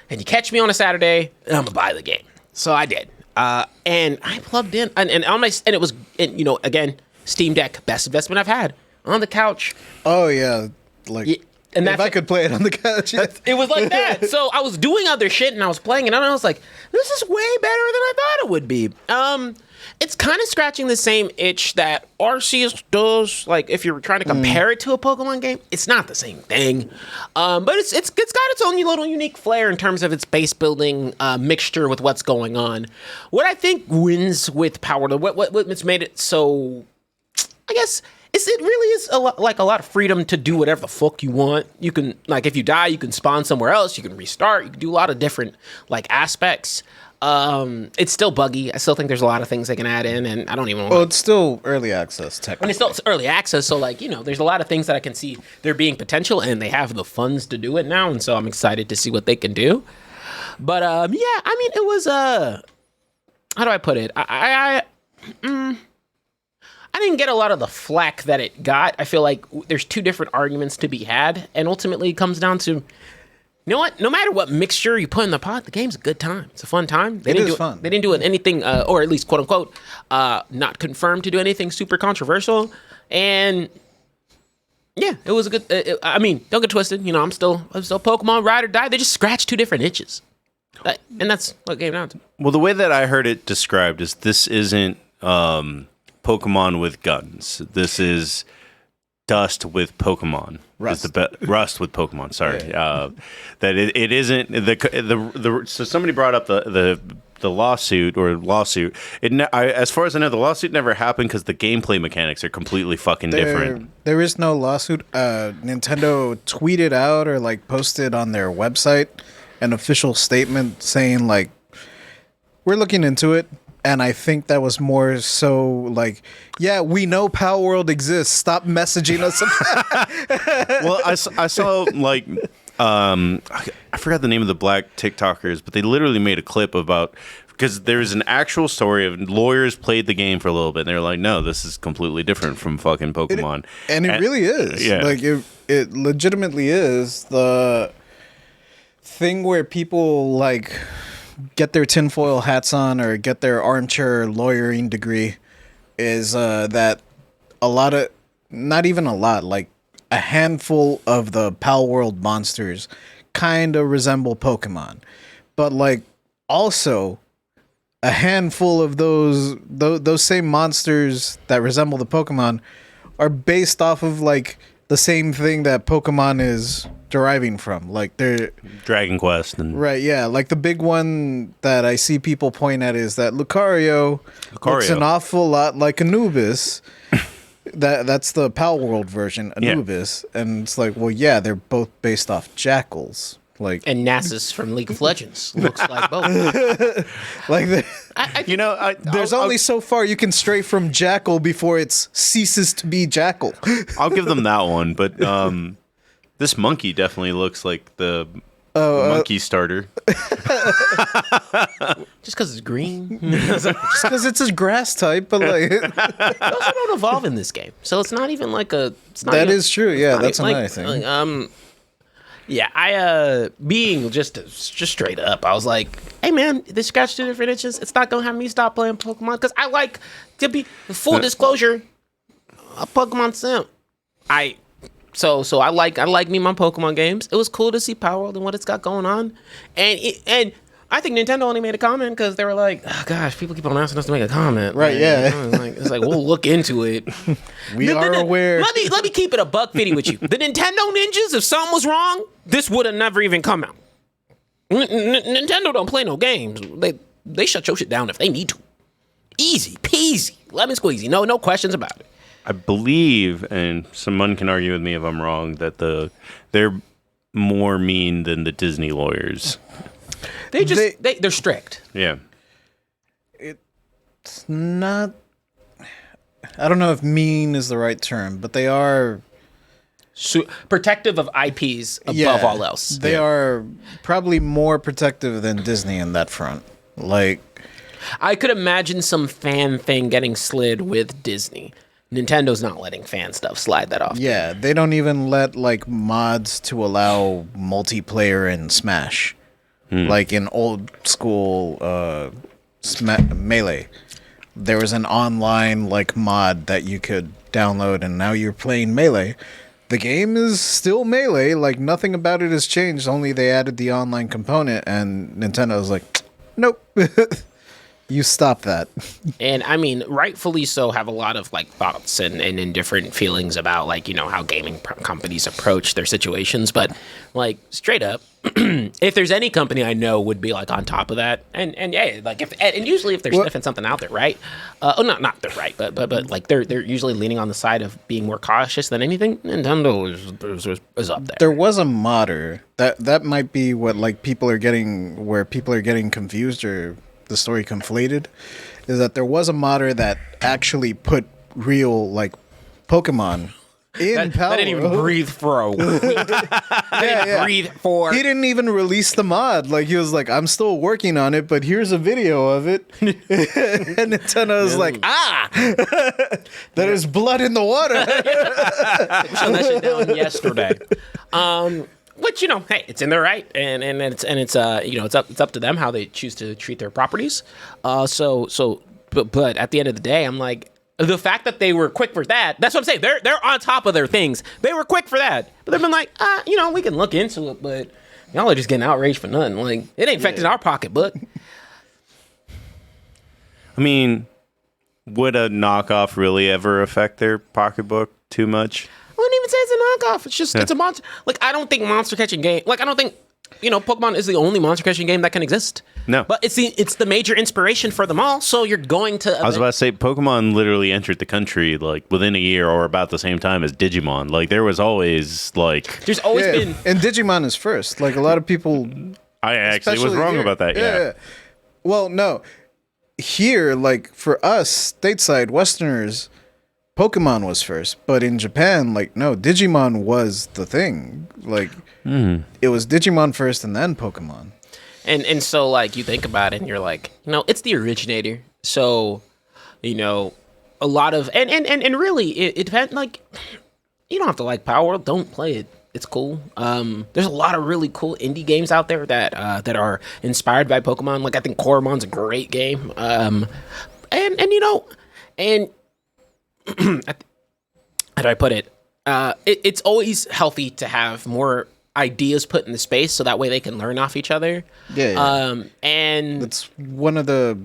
and you catch me on a Saturday, I'm gonna buy the game. So I did. And I plugged in, and it was, again, Steam Deck, best investment I've had. On the couch. oh yeah, like And if I could play it on the couch, yeah. It was like that. So I was doing other shit and I was playing it and I was like, this is way better than I thought it would be. It's kind of scratching the same itch that Arceus does. Like, if you're trying to compare it to a Pokemon game, it's not the same thing. But it's got its own little unique flair in terms of its base building mixture with what's going on. What I think wins with Power, what's made it so, I guess, it really is a lot of freedom to do whatever the fuck you want. You can, like, if you die, you can spawn somewhere else. You can restart. You can do a lot of different, like, aspects. It's still buggy. I still think there's a lot of things they can add in, and I don't even. Well, it's still early access, technically. And it's still early access, so like, there's a lot of things that I can see there being potential, and they have the funds to do it now, and so I'm excited to see what they can do. But yeah, I mean, it was how do I put it? I didn't get a lot of the flack that it got. I feel like there's two different arguments to be had, and ultimately it comes down to, you know what? No matter what mixture you put in the pot, the game's a good time. It's a fun time. They didn't do anything, or at least quote unquote, not confirmed to do anything super controversial. And yeah, it was a good. I mean, don't get twisted. I'm still Pokemon ride or die. They just scratch two different itches, and that's what came down to. Well, the way that I heard it described is this isn't Pokemon with guns. This is Dust with Pokemon. Rust. Rust with Pokemon. Sorry, that it isn't the. So somebody brought up the lawsuit. As far as I know, the lawsuit never happened because the gameplay mechanics are completely fucking different. There is no lawsuit. Nintendo tweeted out or like posted on their website an official statement saying like, we're looking into it. And I think that was more so like, yeah, we know Palworld exists. Stop messaging us. Well, I saw like, I forgot the name of the black TikTokers, but they literally made a clip about, because there's an actual story of lawyers played the game for a little bit. And they're like, no, this is completely different from fucking Pokemon. And it really is. Yeah. Like it legitimately is. The thing where people like get their tinfoil hats on or get their armchair lawyering degree is that a lot of, not even a lot, like a handful of the Palworld monsters kind of resemble Pokemon. But like also a handful of those same monsters that resemble the Pokemon are based off of like the same thing that Pokemon is deriving from. Like they're Dragon Quest and right, yeah. Like the big one that I see people point at is that Lucario looks an awful lot like Anubis. That's the Palworld version, Anubis, and it's like, well, yeah, they're both based off jackals. Like, and Nasus from League of Legends looks like both. like there's I'll only so far you can stray from jackal before it ceases to be jackal. I'll give them that one, but this monkey definitely looks like the Monkey starter. Just because it's green. Just because it's a grass type, but like Those don't evolve in this game, so it's not even like a. It's not that even, is true. Yeah, that's like, another thing. Yeah, I being just straight up, I was like, "Hey man, this scratch 2 different itches. It's not gonna have me stop playing Pokemon because I like to be full disclosure, a Pokemon simp. So I like me my Pokemon games. It was cool to see Palworld and what it's got going on, and I think Nintendo only made a comment because they were like, oh, gosh, people keep on asking us to make a comment. Right, yeah. It's like, we'll look into it. We are aware. Let me keep it $1.50 with you. The Nintendo ninjas, if something was wrong, this would have never even come out. Nintendo don't play no games. They shut your shit down if they need to. Easy peasy, lemon squeezy. No questions about it. I believe, and someone can argue with me if I'm wrong, that they're more mean than the Disney lawyers. They're strict. Yeah. It's not. I don't know if mean is the right term, but they are Protective of IPs above all else. They are probably more protective than Disney in that front. Like, I could imagine some fan thing getting slid with Disney. Nintendo's not letting fan stuff slide that often. yeah, they don't even let like mods to allow multiplayer in Smash. Like in old school Melee, there was an online like mod that you could download, and now you're playing Melee. The game is still Melee, like nothing about it has changed. Only they added the online component, and Nintendo was like, "Nope, you stop that." And I mean, rightfully so, have a lot of like thoughts and different feelings about like, you know, how gaming companies approach their situations. But like straight up, if there's any company I know would be like on top of that, and yeah, like and usually if they're sniffing something out there, right? Not they're right, but like they're usually leaning on the side of being more cautious than anything. Nintendo is up there. There was a modder that might be what like people are getting confused or the story conflated, is that there was a modder that actually put real like Pokemon in Palworld. That didn't even breathe for a week. Breathe for. He didn't even release the mod. Like he was like, "I'm still working on it, but here's a video of it." And Nintendo was like, "There's blood in the water." We shut that shit down yesterday. Which, you know, hey, it's in their right, and it's you know, it's up to them how they choose to treat their properties. But at the end of the day, I'm like, the fact that they were quick for that—that's what I'm saying. They're on top of their things. They were quick for that, but they've been like, you know, we can look into it, but y'all are just getting outraged for nothing. Like, it ain't affecting our pocketbook. I mean, would a knockoff really ever affect their pocketbook too much? I wouldn't even say it's a knockoff. It's just it's a monster. Like, I don't think monster catching game. Like, I don't think, you know, Pokemon is the only monster catching game that can exist. No, but it's the major inspiration for them all. So you're going to. I was about to say, Pokemon literally entered the country like within a year or about the same time as Digimon. Like there was always like there's always been, and Digimon is first. Like a lot of people. I actually was wrong about that. Yeah. Well, no, here like for us stateside Westerners, Pokemon was first, but in Japan, like, no, Digimon was the thing. Like, it was Digimon first and then Pokemon. And so, like, you think about it and you're like, you know, it's the originator. So, you know, a lot of, and really, it depends, like, you don't have to like Palworld. Don't play it. It's cool. There's a lot of really cool indie games out there that are inspired by Pokemon. Like, I think Coramon's a great game. And you know, and how do I put it? It's always healthy to have more ideas put in the space so that way they can learn off each other. Yeah. And that's one of the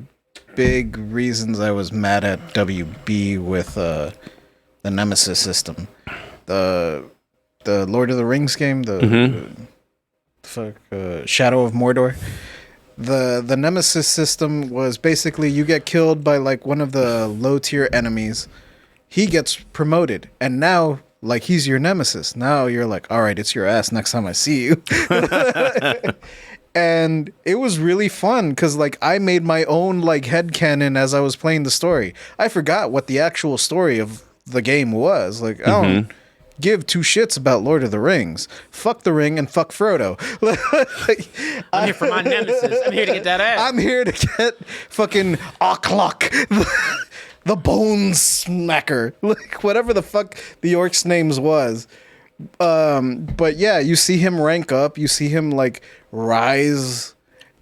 big reasons I was mad at WB with the Nemesis system. The Lord of the Rings game, Shadow of Mordor. The Nemesis system was basically you get killed by like one of the low tier enemies. He gets promoted, and now, like, he's your nemesis. Now you're like, all right, it's your ass next time I see you. And it was really fun, because, like, I made my own, like, headcanon as I was playing the story. I forgot what the actual story of the game was. Like, I don't give two shits about Lord of the Rings. Fuck the ring and fuck Frodo. I'm here for my nemesis. I'm here to get that ass. I'm here to get fucking Oklok, the bone smacker, like whatever the fuck the orc's names was. But yeah, you see him rank up. You see him like rise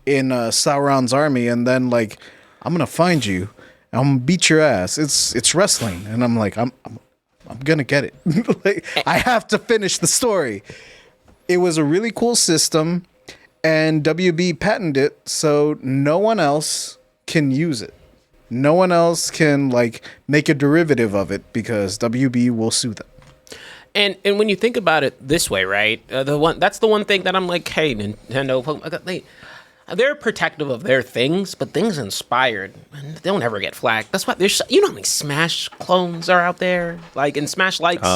in Sauron's army, and then like, I'm gonna find you. I'm gonna beat your ass. It's wrestling, and I'm like, I'm gonna get it. Like, I have to finish the story. It was a really cool system, and WB patented it, so no one else can use it. No one else can like make a derivative of it because WB will sue them. And when you think about it this way, right? That's the one thing that I'm like, hey, Nintendo, they're protective of their things, but things inspired, they don't ever get flagged. That's why there's, you know how many Smash clones are out there, like in Smash likes.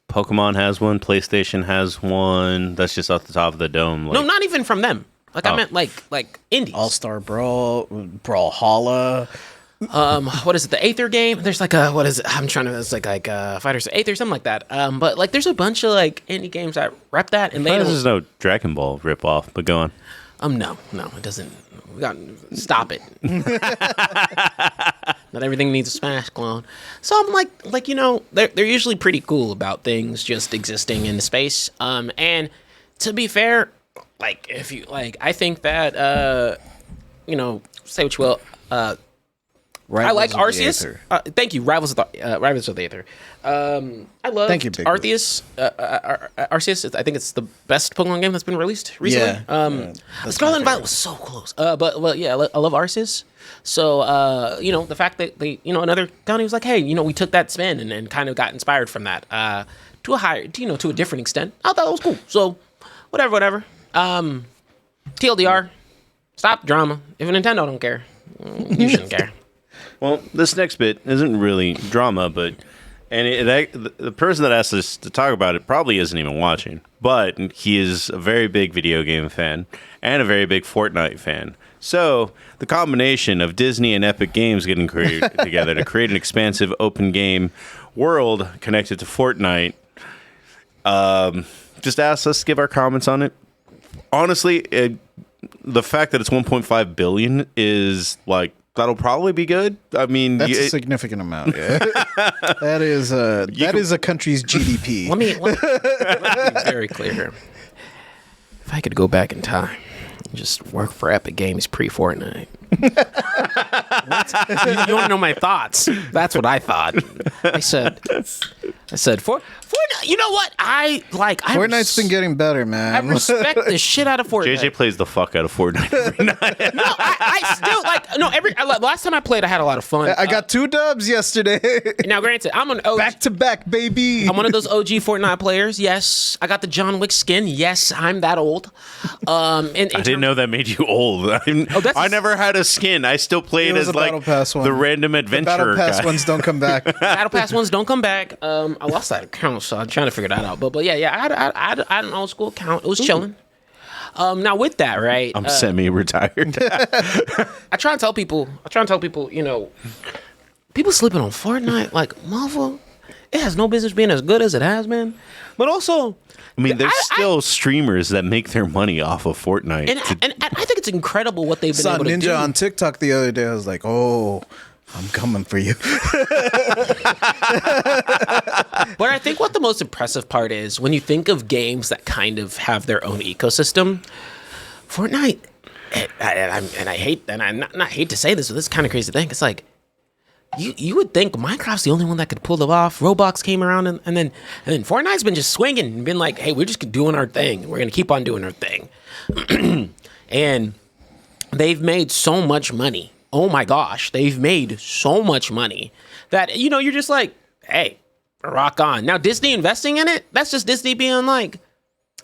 Pokemon has one. PlayStation has one. That's just off the top of the dome. Like, no, not even from them. Like I meant like indies. All-Star Brawl, Brawlhalla. What is it? The Aether game? There's like a, what is it? I'm trying to, it's like Fighters Aether, something like that. But like there's a bunch of like indie games that rep that, and they don't. There's no Dragon Ball ripoff, but go on. No, it doesn't. Stop it. Not everything needs a Smash clone. So I'm like you know, they're usually pretty cool about things just existing in the space. And to be fair, like if you like, I think that you know, say what you will. I like Arceus. Thank you, Rivals of the Aether. I love Arceus. Arceus. I think it's the best Pokemon game that's been released recently. Yeah. Scarlet and Violet was so close. But yeah, I love Arceus. So you know, the fact that they, you know, another company was like, hey, you know, we took that spin and kind of got inspired from that to a higher, you know, to a different extent. I thought it was cool. So whatever. TLDR. Stop drama. If Nintendo don't care, you shouldn't care. Well, this next bit isn't really drama, but the person that asked us to talk about it probably isn't even watching, but he is a very big video game fan and a very big Fortnite fan. So the combination of Disney and Epic Games getting created together to create an expansive open game world connected to Fortnite, just asked us to give our comments on it. Honestly, the fact that it's 1.5 billion is like, that'll probably be good. I mean, that's a significant amount. Yeah. that is a country's GDP. Let me be very clear here. If I could go back in time and just work for Epic Games pre-Fortnite. You want to know my thoughts? That's what I thought. I said Fortnite. You know what? Fortnite's been getting better, man. I respect the shit out of Fortnite. JJ plays the fuck out of Fortnite every night. No, I still like. Last time I played, I had a lot of fun. I got 2 dubs yesterday. Now, granted, I'm an OG, back to back, baby. I'm one of those OG Fortnite players. Yes, I got the John Wick skin. Yes, I'm that old. I didn't know that made you old. I never had a skin. I still played as like the random adventure. Battle Pass guy. ones don't come back. Battle Pass ones don't come back. I lost that account, so I'm trying to figure that out. But yeah, I had an old school account. It was chilling. Now with that, right? I'm semi-retired. I try and tell people, you know, people sleeping on Fortnite, like, motherfucker, it has no business being as good as it has been. But also, I mean, there's still streamers that make their money off of Fortnite. And I think it's incredible what they've been able to do. Ninja on TikTok the other day. I was like, oh, I'm coming for you. But I think what the most impressive part is when you think of games that kind of have their own ecosystem, Fortnite, and I hate to say this, but this is kind of crazy thing. It's like, you would think Minecraft's the only one that could pull it off. Roblox came around, and then Fortnite's been just swinging and been like, hey, we're just doing our thing. We're going to keep on doing our thing. And they've made so much money. Oh my gosh, they've made so much money that, you know, you're just like, hey, rock on. Now, Disney investing in it, that's just Disney being like,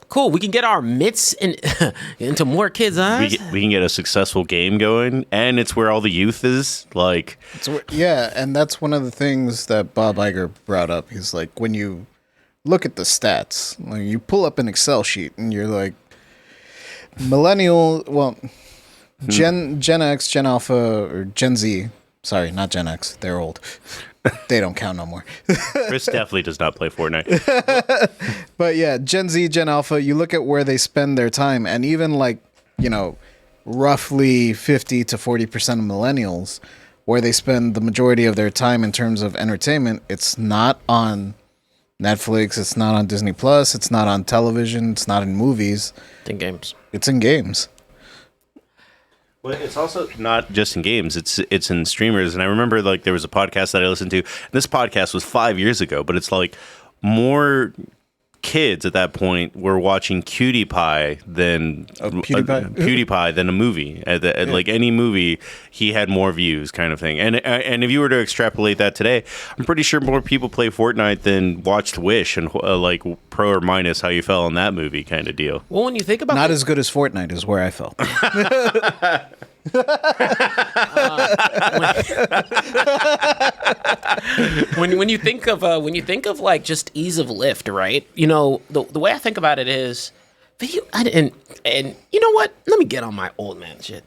cool, we can get our mitts into more kids' eyes. We can get a successful game going, and it's where all the youth is. Like, yeah, and that's one of the things that Bob Iger brought up. He's like, when you look at the stats, like you pull up an Excel sheet, and you're like, Gen X, Gen Alpha, or Gen Z Sorry, not Gen X. They're old. They don't count no more. Chris definitely does not play Fortnite. But yeah, Gen Z, Gen Alpha, you look at where they spend their time, and even like, roughly 50 to 40% of millennials, where they spend the majority of their time in terms of entertainment, it's not on Netflix, it's not on Disney Plus, it's not on television, it's not in movies. It's in games. It's in games. Well, it's also not just in games. It's in streamers. And I remember like there was a podcast that I listened to. And this podcast was 5 years ago, but it's like more kids at that point were watching PewDiePie than PewDiePie than a movie. Like any movie, he had more views, kind of thing. And if you were to extrapolate that today, I'm pretty sure more people play Fortnite than watched Wish and like pro or minus how you fell on that movie kind of deal. Well, when you think about not as good as Fortnite is where I felt. when you think of like just ease of lift, right? The way I think about it is and you know what? Let me get on my old man shit.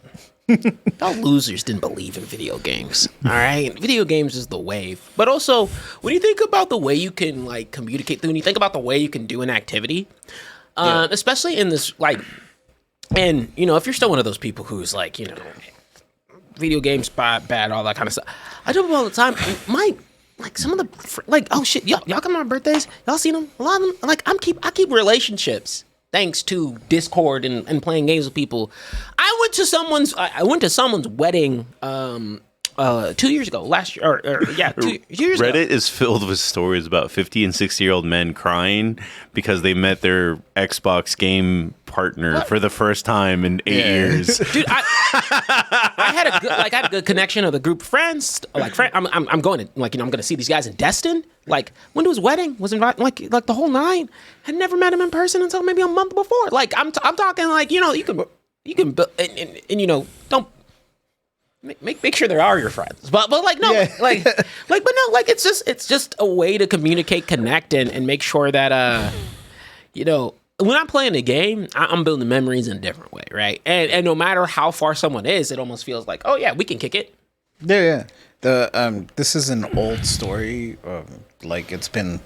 Y'all losers didn't believe in video games. All right, video games is the wave. But also, when you think about the way you can like communicate, when you think about the way you can do an activity, especially in this like, and if you're still one of those people who's like, video games bad, all that kind of stuff. I do it all the time. Some of the oh shit, y'all come to my birthdays. Y'all seen them? A lot of them. Like I keep relationships thanks to Discord and playing games with people. I went to someone's wedding 2 years ago, last year, or 2 years ago. Reddit is filled with stories about 50 and 60-year-old men crying because they met their Xbox game partner for the first time in 8 years. Dude, I had a good connection of the group of friends. I'm going to I'm going to see these guys in Destin. Like went to his wedding, was invited like the whole nine. Had never met him in person until maybe a month before. Like I'm talking like you can and don't. Make sure they are your friends, but like no, like it's just a way to communicate, connect, and make sure that when I'm playing a game, I'm building memories in a different way, right? And no matter how far someone is, it almost feels like, oh yeah, we can kick it. Yeah. This is an old story. Like it's been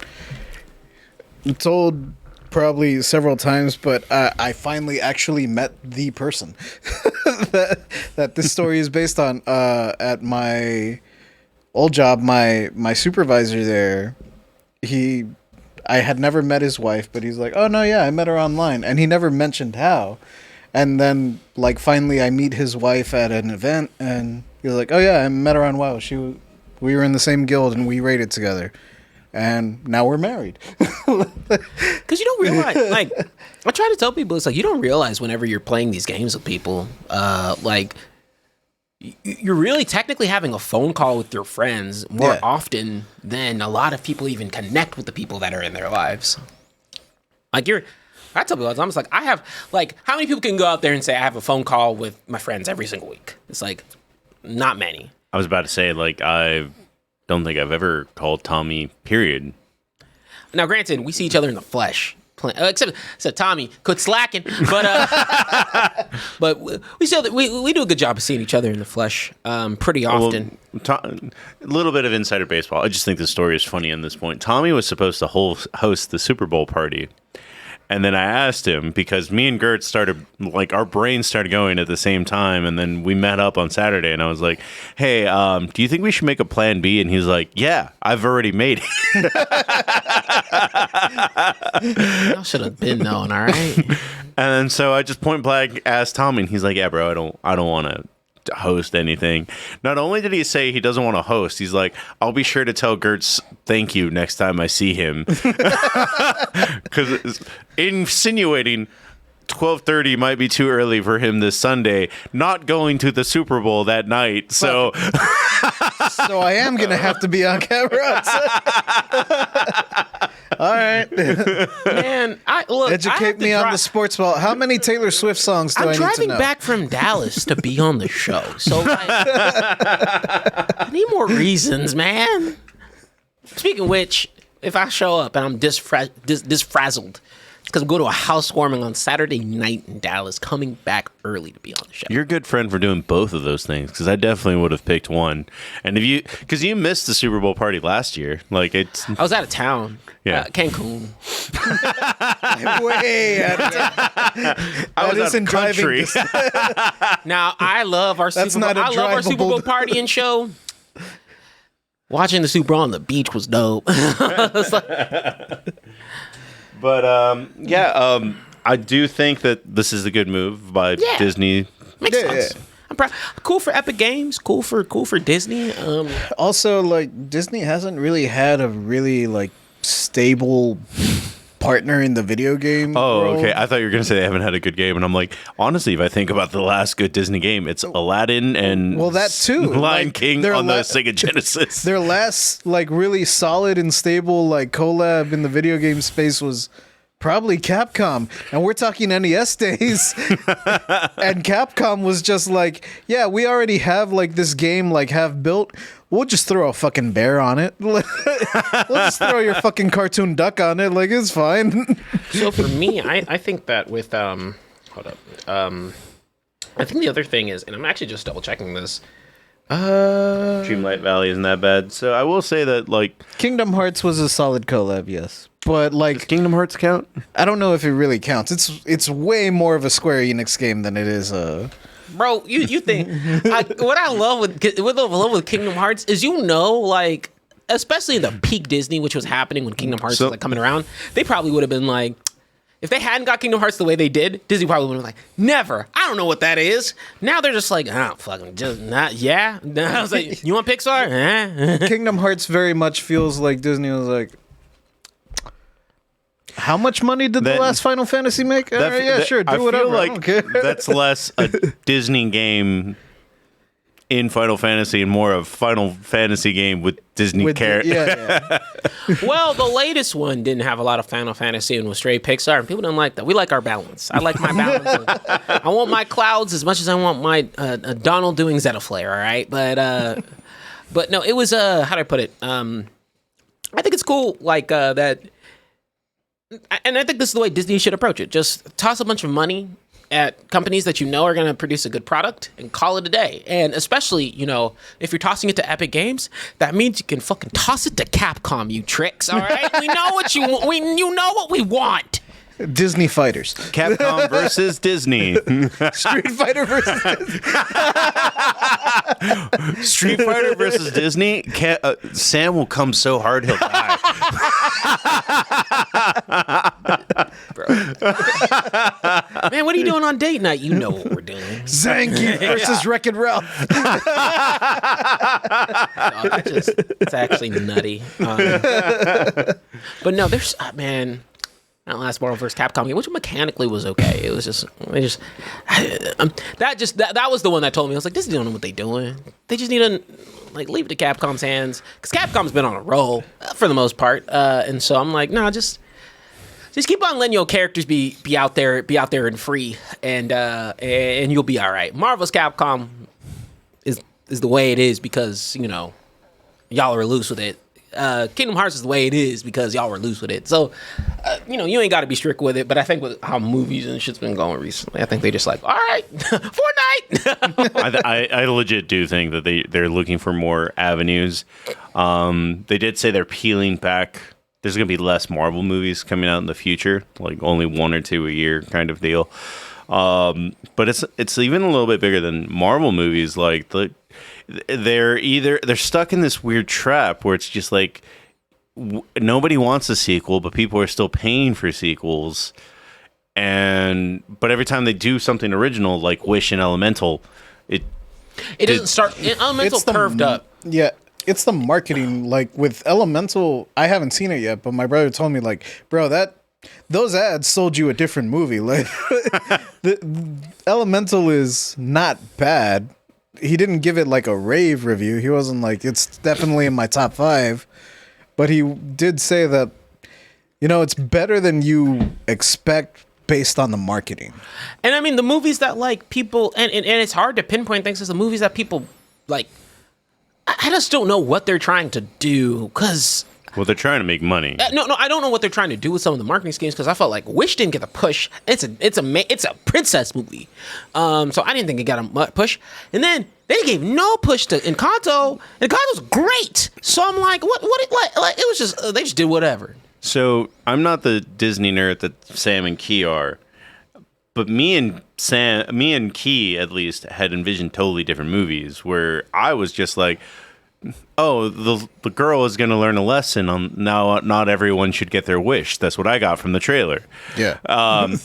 told probably several times, but I finally actually met the person that this story is based on. At my old job, my supervisor there, I had never met his wife, but he's like, oh no, yeah, I met her online, and he never mentioned how. And then like finally I meet his wife at an event, and he was like, oh yeah, I met her on WoW. We were in the same guild and we raided together. And now we're married. Because you don't realize, like, I try to tell people, it's like, you don't realize whenever you're playing these games with people, like, you're really technically having a phone call with your friends more often than a lot of people even connect with the people that are in their lives. Like, I tell people all the time, it's like, I have, like, how many people can go out there and say, I have a phone call with my friends every single week? It's like, not many. I was about to say, like, I don't think I've ever called Tommy, period. Now, granted, we see each other in the flesh. Except Tommy quit slacking, but we still we do a good job of seeing each other in the flesh pretty often. Well, a little bit of insider baseball. I just think the story is funny on this point. Tommy was supposed to host the Super Bowl party. And then I asked him, because me and Gert started, like, our brains started going at the same time. And then we met up on Saturday, and I was like, hey, do you think we should make a plan B? And he's like, yeah, I've already made it. I should have been known, all right? And then so I just point blank asked Tommy, and he's like, yeah, bro, I don't want to host anything. Not only did he say he doesn't want to host, he's like, I'll be sure to tell Gertz thank you next time I see him. Because insinuating 12:30 might be too early for him this Sunday, not going to the Super Bowl that night. So so I am gonna have to be on camera. All right, man. Educate me on the sports ball. How many Taylor Swift songs do I need to know? I'm driving back from Dallas to be on the show, so like, I need more reasons, man. Speaking of which, if I show up and I'm disfrazzled, because I'm going to a housewarming on Saturday night in Dallas, coming back early to be on the show. You're a good friend for doing both of those things because I definitely would have picked one. And if you, because you missed the Super Bowl party last year, like it's. I was out of town. Yeah. Cancun. Way out of town. I was isn't out of country. Now I love our That's Super Bowl. not a I love our Super Bowl drivable- party and show. Watching the Super Bowl on the beach was dope. It's like, But I do think that this is a good move by Yeah. Disney. makes Yeah, sense. yeah. I'm proud. Cool for Epic Games. Cool for Disney. Also, like Disney hasn't really had a really like stable partner in the video game. Oh, world. okay. I thought you were gonna say they haven't had a good game, and I'm like, honestly, if I think about the last good Disney game, it's Aladdin and Well, that too. Lion Like, King their on the la- Sega Genesis. Their last like really solid and stable like collab in the video game space was probably Capcom, and we're talking NES days. And Capcom was just like, yeah, we already have like this game like half built. We'll just throw a fucking bear on it. We'll just throw your fucking cartoon duck on it. Like, it's fine. So for me, I think that with hold up, I think the other thing is, and I'm actually just double checking this. Dreamlight Valley isn't that bad. So I will say that, like, Kingdom Hearts was a solid collab, yes. But like, Kingdom Hearts count? I don't know if it really counts. It's way more of a Square Enix game than it is a. Bro, you think what I love with Kingdom Hearts is, like, especially in the peak Disney, which was happening when Kingdom Hearts was like coming around, they probably would have been like, if they hadn't got Kingdom Hearts the way they did, Disney probably would have been like, never. I don't know what that is. Now they're just like, oh, fucking just not. Yeah. I was like, you want Pixar? Kingdom Hearts very much feels like Disney was like, how much money did the last Final Fantasy make? Sure, do whatever. I don't care. That's less a Disney game in Final Fantasy and more of Final Fantasy game with Disney characters. Yeah. Well, the latest one didn't have a lot of Final Fantasy and was straight Pixar, and people don't like that. We like our balance. I like my balance. I want my Clouds as much as I want my Donald doing Zetaflare, all right? But no, it was, how do I put it? I think it's cool, like, that, and I think this is the way Disney should approach it. Just toss a bunch of money at companies that you know are going to produce a good product and call it a day. And especially, if you're tossing it to Epic Games, that means you can fucking toss it to Capcom, you tricks, all right? We know what you want. You know what we want. Disney fighters. Capcom versus Disney. Street Fighter versus Street Fighter versus Disney. Sam will come so hard he'll die. Man, what are you doing on date night? You know what we're doing. Zangief versus Wreck-It Ralph. It's actually nutty. But no, there's, man... That last Marvel vs. Capcom game, which mechanically was okay. It was just, that was the one that told me, I was like, this don't know what they're doing. They just need to, like, leave it to Capcom's hands, because Capcom's been on a roll for the most part, and so I'm like, no, just keep on letting your characters be out there and free, and you'll be all right. Marvel's Capcom is the way it is because y'all are loose with it. Kingdom Hearts is the way it is because y'all were loose with it. So, you ain't got to be strict with it. But I think with how movies and shit's been going recently, I think they just like, all right, Fortnite. I legit do think that they're looking for more avenues. They did say they're peeling back. There's going to be less Marvel movies coming out in the future, like only 1 or 2 a year kind of deal. But it's even a little bit bigger than Marvel movies. Like they're stuck in this weird trap where it's just like nobody wants a sequel, but people are still paying for sequels. But every time they do something original, like Wish and Elemental, it doesn't start. Elemental curved up. Yeah, it's the marketing. Like with Elemental, I haven't seen it yet, but my brother told me, like, bro, those ads sold you a different movie. Like, the Elemental is not bad. He didn't give it like a rave review. He wasn't like, it's definitely in my top 5. But he did say that, it's better than you expect based on the marketing. And I mean, the movies that like people, and it's hard to pinpoint things as the movies that people like, I just don't know what they're trying to do. Because Well, they're trying to make money. No, I don't know what they're trying to do with some of the marketing schemes because I felt like Wish didn't get the push. It's a princess movie, so I didn't think it got a push. And then they gave no push to Encanto. Encanto's great, so I'm like, what? It was just they just did whatever. So I'm not the Disney nerd that Sam and Key are, but me and Key at least had envisioned totally different movies where I was just like, oh, the girl is going to learn a lesson on now. Not everyone should get their wish. That's what I got from the trailer. Yeah.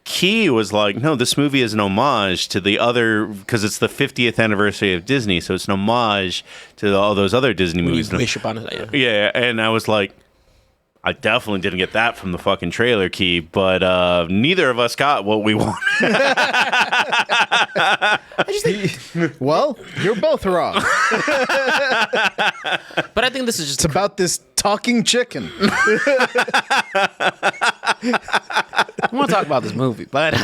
Key was like, no, this movie is an homage to the other, because it's the 50th anniversary of Disney, so it's an homage to all those other Disney movies. Wish upon it. Yeah, and I was like, I definitely didn't get that from the fucking trailer, Key, but neither of us got what we wanted. Well, you're both wrong. But I think this is just It's about this talking chicken. I want to talk about this movie, but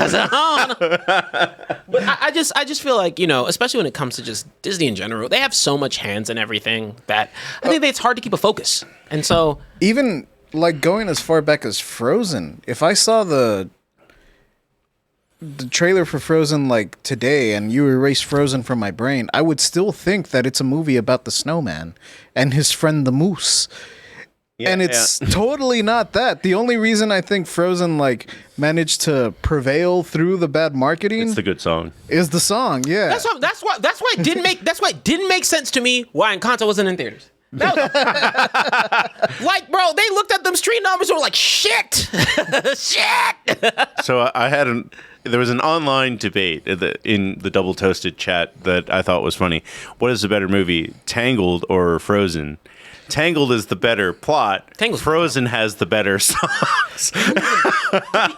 I just feel like, especially when it comes to just Disney in general, they have so much hands in everything that I think that it's hard to keep a focus. And so Even like going as far back as Frozen, if I saw the trailer for Frozen like today and you erase Frozen from my brain, I would still think that it's a movie about the snowman and his friend the moose. Yeah, and it's totally not that. The only reason I think Frozen like managed to prevail through the bad marketing It's the good song. is the song. Yeah. that's why it didn't make sense to me why Encanto wasn't in theaters. That was, like, bro, they looked at them street numbers and were like, shit. So there was an online debate in the Double Toasted chat that I thought was funny. What is the better movie, Tangled or Frozen? Tangled is the better plot. Frozen has the better songs.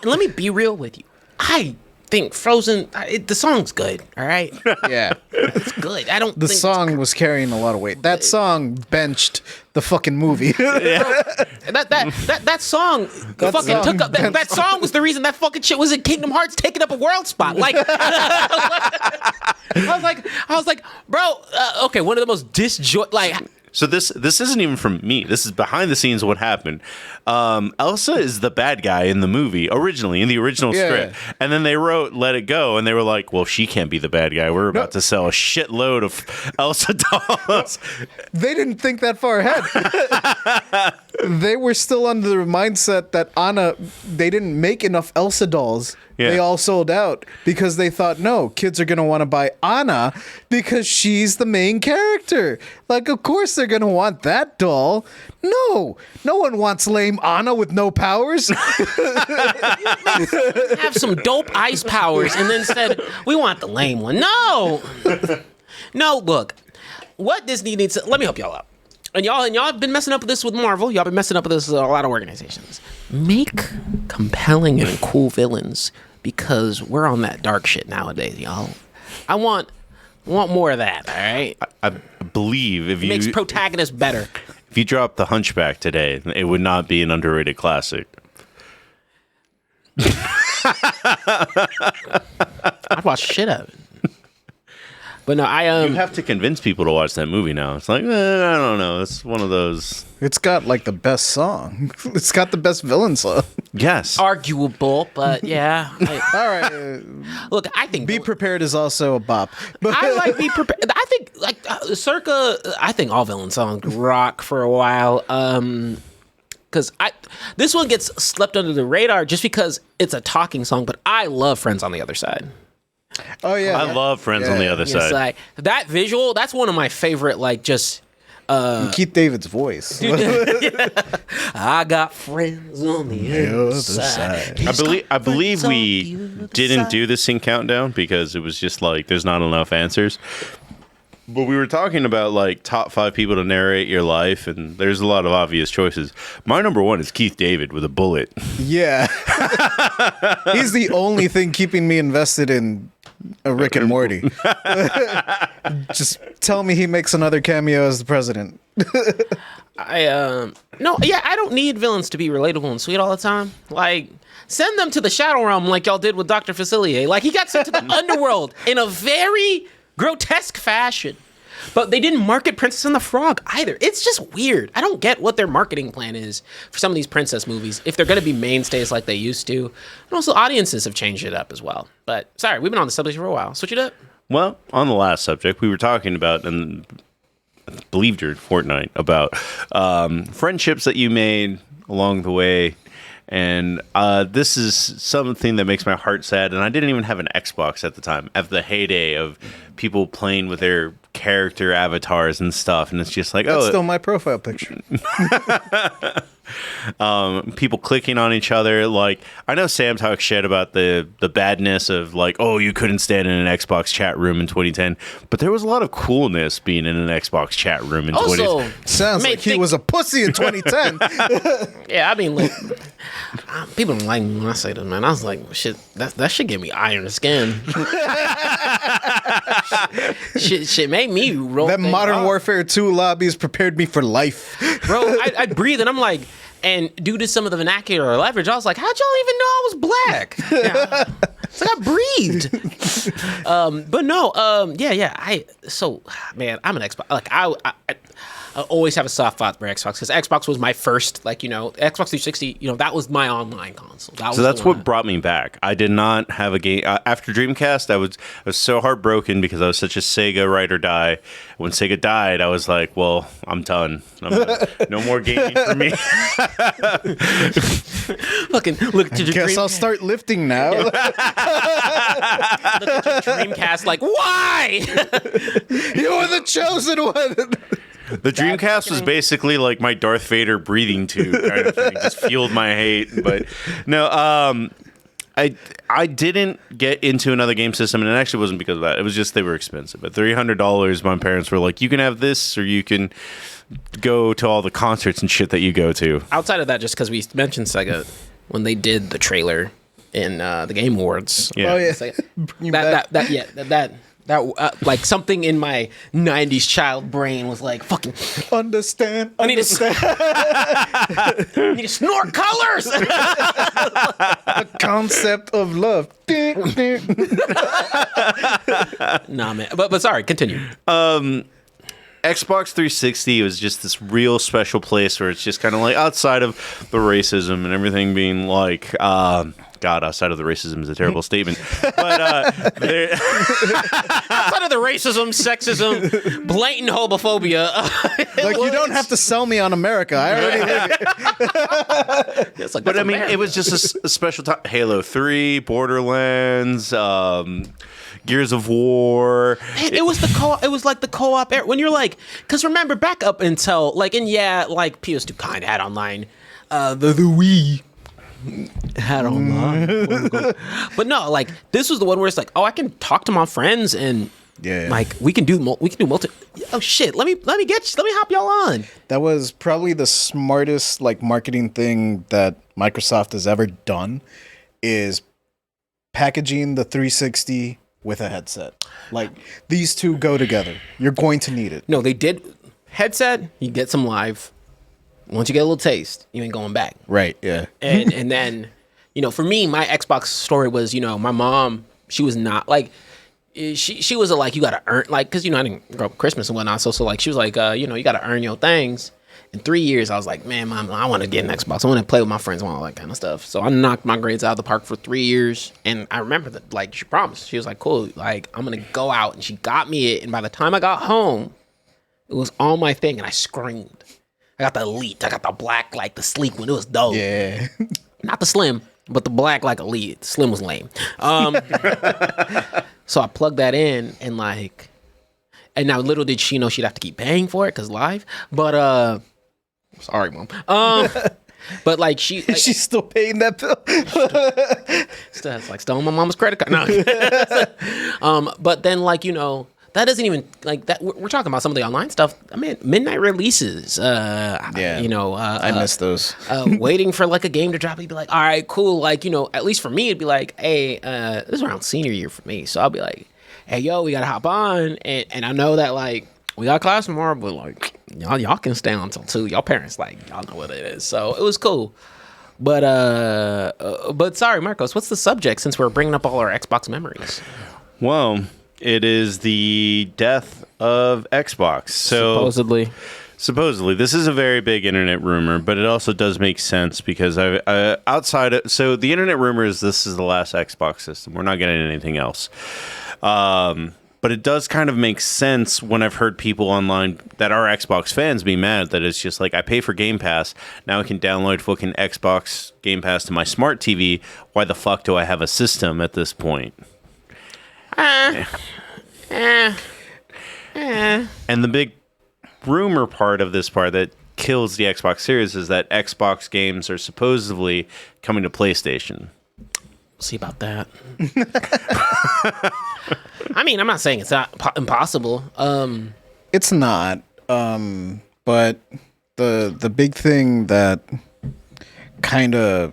Let me be real with you. I think Frozen, the song's good, all right? Yeah. It's good. I don't The think song was carrying a lot of weight. That song benched the fucking movie. that song fucking took up. That song was the reason that fucking shit was in Kingdom Hearts taking up a world spot. Like, I was like, bro, okay, one of the most So this isn't even from me. This is behind the scenes what happened. Elsa is the bad guy in the movie, originally, in the original script. And then they wrote Let It Go, and they were like, well, she can't be the bad guy. We're about to sell a shitload of Elsa dolls. They didn't think that far ahead. They were still under the mindset that Anna, they didn't make enough Elsa dolls. Yeah. They all sold out because they thought, no, kids are going to want to buy Anna because she's the main character. Like, of course they're going to want that doll. No one wants lame Anna with no powers. have some dope ice powers, and then said, we want the lame one. No, look, what Disney needs to, let me help y'all out. And y'all have been messing up with this with Marvel. Y'all been messing up with this with a lot of organizations. Make compelling and cool villains because we're on that dark shit nowadays, y'all. I want more of that, all right? I believe if It makes you protagonists better. if you dropped The Hunchback today, it would not be an underrated classic. I'd watch shit out of it. But no, You have to convince people to watch that movie now. It's like, I don't know. It's one of those. It's got like the best song. It's got the best villain song. Yes. arguable, but yeah. All right. Look, I think Be Prepared is also a bop. But I like Be Prepared. I think I think all villain songs rock for a while. Because this one gets slept under the radar just because it's a talking song, but I love Friends on the Other Side. oh yeah. I love Friends on the Other It's Side. like that visual, that's one of my favorite, like, just Keith David's voice. I got friends on the other side. I believe we didn't do this in Countdown because it was just like there's not enough answers. But we were talking about like top 5 people to narrate your life, and there's a lot of obvious choices. My number 1 is Keith David with a bullet. Yeah. He's the only thing keeping me invested in a Rick and Morty. Just tell me he makes another cameo as the president. I don't need villains to be relatable and sweet all the time. Like, send them to the Shadow Realm like y'all did with Dr. Facilier. Like, he got sent to the underworld in a very grotesque fashion. But they didn't market Princess and the Frog either. It's just weird. I don't get what their marketing plan is for some of these princess movies if they're going to be mainstays like they used to. And also, audiences have changed it up as well. But sorry, we've been on the subject for a while. Switch it up. Well, on the last subject, we were talking about, and I believe during Fortnite, about friendships that you made along the way. And this is something that makes my heart sad. And I didn't even have an Xbox at the time, at the heyday of people playing with their character avatars and stuff. And it's just like, That's still my profile picture. people clicking on each other. Like, I know Sam talks shit about the badness of like, oh, you couldn't stand in an Xbox chat room in 2010, but there was a lot of coolness being in an Xbox chat room in 2010. Also, Sounds like he was a pussy in 2010. yeah, I mean, like, people don't like me when I say this, man. I was like, shit, that should give me iron skin. shit made me roll. That Modern Warfare 2 lobbies prepared me for life. Bro, I'd breathe and I'm like, and due to some of the vernacular leverage, I was like, how'd y'all even know I was black? Yeah. It's like I breathed. But no, man, I'm an Xbox. Like, I always have a soft spot for Xbox because Xbox was my first, like, Xbox 360, that was my online console. So that's what brought me back. I did not have a game. After Dreamcast, I was so heartbroken because I was such a Sega ride or die. When Sega died, I was like, well, I'm done. No more gaming for me. Fucking look at your Guess I'll start lifting now. Look at your Dreamcast like, why? You were the chosen one. The Dreamcast was basically like my Darth Vader breathing tube kind of thing. Just fueled my hate. But no, I didn't get into another game system, and it actually wasn't because of that. It was just they were expensive. At $300, my parents were like, you can have this, or you can go to all the concerts and shit that you go to. Outside of that, just because we mentioned Sega when they did the trailer in the Game Awards. Yeah. Oh, yeah. That like something in my 90s child brain was like, fucking Understand. I need to snort colors. The concept of love. Nah, man. But sorry, continue. Xbox 360 was just this real special place where it's just kind of like outside of the racism and everything being like, God, outside of the racism is a terrible statement. But outside of the racism, sexism, blatant homophobia. Like, you don't have to sell me on America. I already live it. It's like, but I mean, it was just a special time. Halo 3, Borderlands, Gears of War. It was the co-op. It was like the co-op era when you're like, because remember back up until like, and yeah, like PS2 kind of had online, the Wii had online, but no, like this was the one where it's like, oh, I can talk to my friends and like we can do multi. Oh shit, let me hop y'all on. That was probably the smartest like marketing thing that Microsoft has ever done, is packaging the 360 with a headset. Like, these two go together. You're going to need it. No, they did headset. You get some live. Once you get a little taste, you ain't going back. Right. Yeah. And then, for me, my Xbox story was, my mom. She was not like, she was like, you gotta earn, like, because I didn't grow up Christmas and whatnot. So like she was like, you gotta earn your things. In 3 years, I was like, man, Mom, I want to get an Xbox. I want to play with my friends and all that kind of stuff. So I knocked my grades out of the park for 3 years. And I remember that, like, she promised. She was like, cool, like, I'm going to go out. And she got me it. And by the time I got home, it was on my thing. And I screamed. I got the Elite. I got the black, like, the sleek one. It was dope. Yeah. Not the slim, but the black, like, Elite. The slim was lame. So I plugged that in and, like, and now little did she know she'd have to keep paying for it because live. But, sorry, Mom. But like she's still paying that bill. Still has like stolen my mama's credit card. No. But then like that doesn't even like that. We're talking about some of the online stuff. I mean, midnight releases. I miss those. Waiting for like a game to drop. You'd be like, all right, cool. Like at least for me, it'd be like, hey, this is around senior year for me, so I'll be like, hey, yo, we gotta hop on, and I know that like. We got class tomorrow, but like y'all can stay on until 2. Y'all parents like y'all know what it is, so it was cool. But sorry, Marcos, what's the subject since we're bringing up all our Xbox memories? Well, It is the death of Xbox. So supposedly, this is a very big internet rumor, but it also does make sense because so the internet rumor is this is the last Xbox system. We're not getting anything else. But it does kind of make sense when I've heard people online that are Xbox fans be mad that it's just like, I pay for Game Pass. Now I can download fucking Xbox Game Pass to my smart TV. Why the fuck do I have a system at this point? And the big rumor part of this part that kills the Xbox Series is that Xbox games are supposedly coming to PlayStation. See about that. I mean, I'm not saying it's not impossible. It's not. But the big thing that kind of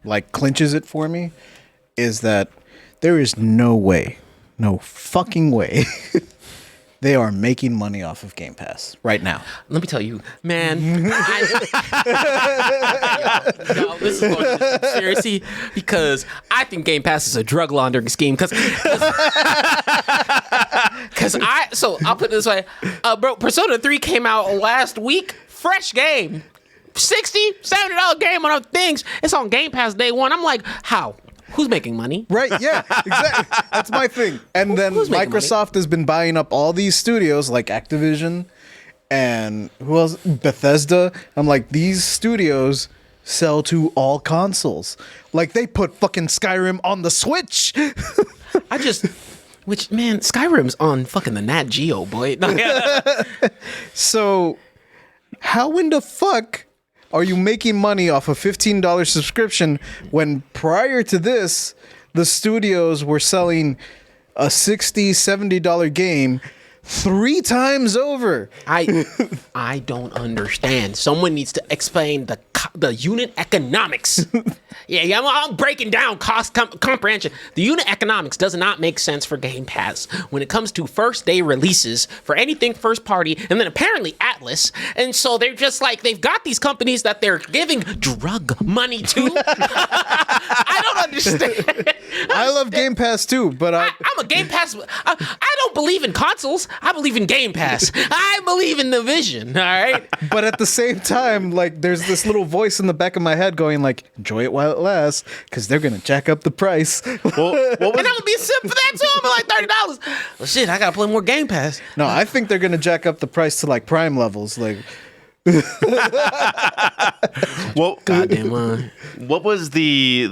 like clinches it for me is that there is no fucking way they are making money off of Game Pass right now. Let me tell you, man. Yo, this is going to conspiracy because I think Game Pass is a drug laundering scheme. Because I'll put it this way, bro. Persona 3 came out last week, fresh game, $60-$70 game on other things. It's on Game Pass day one. I'm like, how? Who's making money? Right, yeah, exactly. That's my thing. And then Microsoft has been buying up all these studios like Activision and who else? Bethesda. I'm like, these studios sell to all consoles. Like, they put fucking Skyrim on the Switch. Skyrim's on fucking the Nat Geo, boy. So, how in the fuck are you making money off a $15 subscription when prior to this, the studios were selling a $60-$70 game 3 times over? I don't understand. Someone needs to explain the unit economics. Yeah, I'm breaking down cost comprehension. The unit economics does not make sense for Game Pass when it comes to first day releases for anything first party, and then apparently Atlas. And so they're just like, they've got these companies that they're giving drug money to. I don't understand. I love Game Pass too, but I'm a Game Pass. I don't believe in consoles. I believe in Game Pass. I believe in the vision. All right. But at the same time, like, there's this little voice in the back of my head going like, enjoy it while it lasts, because they're gonna jack up the price. And I'm gonna be a simp for that too. I'm like $30. Well, shit, I gotta play more Game Pass. No, I think they're gonna jack up the price to like Prime levels, like. Well, goddamn line. What was the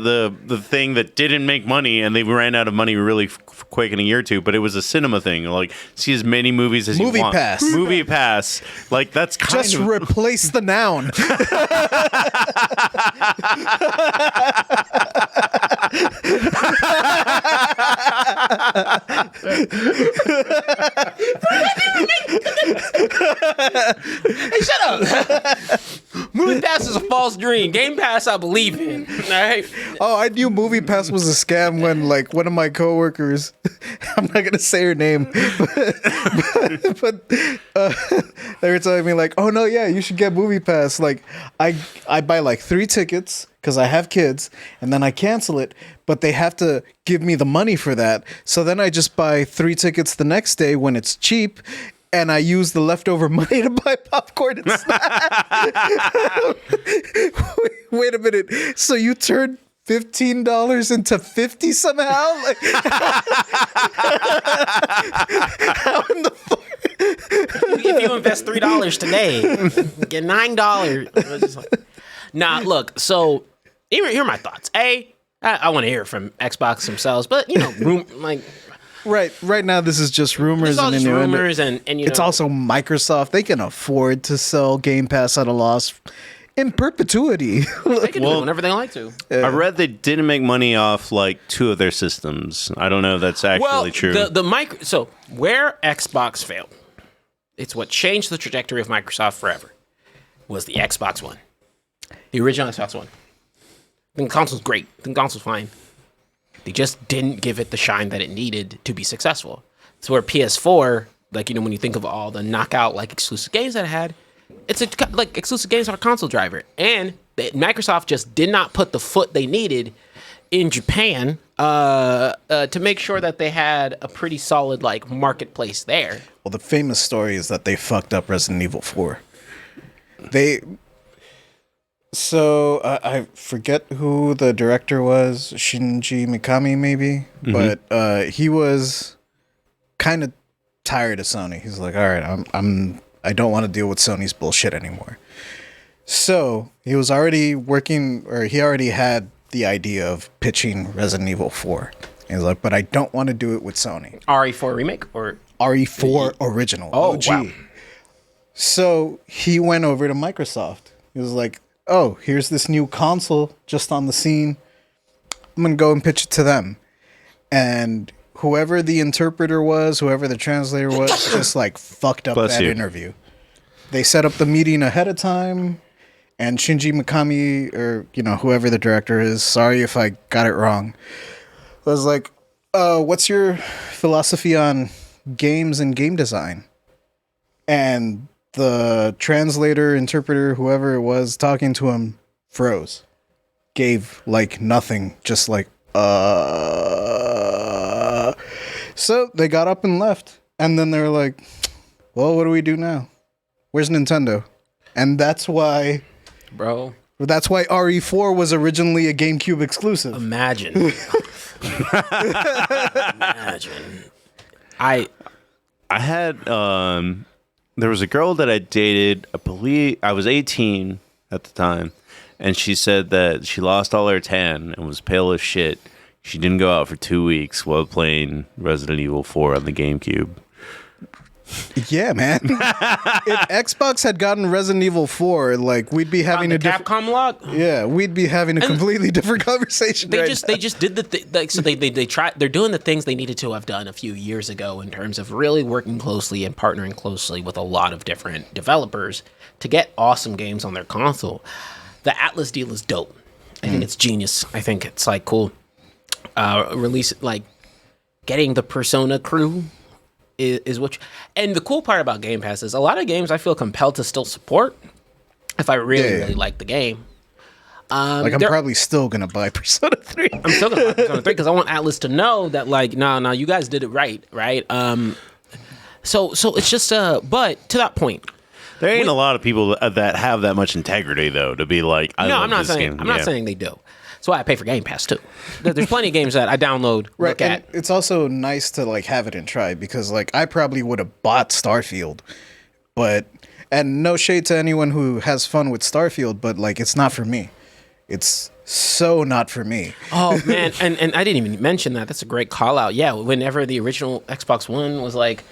thing that didn't make money and they ran out of money really quick in a year or two? But it was a cinema thing, like see as many movies as you want. Movie Pass. Like that's kind just of replace the noun. Hey, shut up. Movie Pass is a false dream. Game Pass, I believe in. All right. Oh, I knew Movie Pass was a scam when, like, one of my coworkers, I'm not gonna say her name, but they were telling me like, oh no, yeah, you should get Movie Pass. Like, I buy like 3 tickets because I have kids, and then I cancel it, but they have to give me the money for that. So then I just buy 3 tickets the next day when it's cheap. And I use the leftover money to buy popcorn and snacks. Wait a minute. So you turned $15 into $50 somehow? Like, how in the fuck? If you invest $3 today, get $9. Nah, look. So here are my thoughts. I want to hear from Xbox themselves, but you know, Right now, this is just rumors and rumors, and you know, it's also Microsoft. They can afford to sell Game Pass at a loss in perpetuity. They can do it whenever they like to. I read they didn't make money off like 2 of their systems. I don't know if that's actually true. So where Xbox failed, it's what changed the trajectory of Microsoft forever, was the Xbox One, the original Xbox One. I think the console's great. I think the console's fine. They just didn't give it the shine that it needed to be successful. It's where PS4, like, you know, when you think of all the knockout, like, exclusive games that it had, it's like exclusive games are a console driver. And Microsoft just did not put the foot they needed in Japan to make sure that they had a pretty solid like marketplace there. Well, the famous story is that they fucked up Resident Evil 4. I forget who the director was, Shinji Mikami maybe, but he was kind of tired of Sony. He's like, all right, I don't want to deal with Sony's bullshit anymore. So he was already working, or he already had the idea of pitching Resident Evil 4. And he's like, but I don't want to do it with Sony. RE4 remake or RE4 original. Oh, OG. wow. So he went over to Microsoft. He was like, oh, here's this new console just on the scene. I'm going to go and pitch it to them. And whoever the interpreter was, whoever the translator was, just like fucked up that interview. They set up the meeting ahead of time. And Shinji Mikami, or, whoever the director is, sorry if I got it wrong, was like, what's your philosophy on games and game design? And the translator, interpreter, whoever it was talking to him, froze. Gave, like, nothing. Just like, So they got up and left. And then they were like, well, what do we do now? Where's Nintendo? And that's why... Bro. That's why RE4 was originally a GameCube exclusive. Imagine. Imagine. I had there was a girl that I dated, I believe I was 18 at the time, and she said that she lost all her tan and was pale as shit. She didn't go out for 2 weeks while playing Resident Evil 4 on the GameCube. Yeah, man. If Xbox had gotten Resident Evil 4, like we'd be having a different Capcom lot. Yeah, we'd be having a completely different conversation. They just did the thing. So they tried. They're doing the things they needed to have done a few years ago in terms of really working closely and partnering closely with a lot of different developers to get awesome games on their console. The Atlas deal is dope. I think it's genius. I think it's like cool. Release like getting the Persona crew. Is which, and the cool part about Game Pass is a lot of games I feel compelled to still support if I really like the game. I'm probably still gonna buy Persona 3. I'm still gonna buy Persona 3 because I want Atlas to know that like, no, you guys did it right. So it's just but to that point, there ain't a lot of people that have that much integrity though to be like, I'm not saying they do. That's why I pay for Game Pass too. There's plenty of games that I download, look at. And it's also nice to like have it and try because like I probably would have bought Starfield, and no shade to anyone who has fun with Starfield, but like it's not for me. It's so not for me. Oh man, and I didn't even mention that. That's a great call out. Yeah, whenever the original Xbox One was like,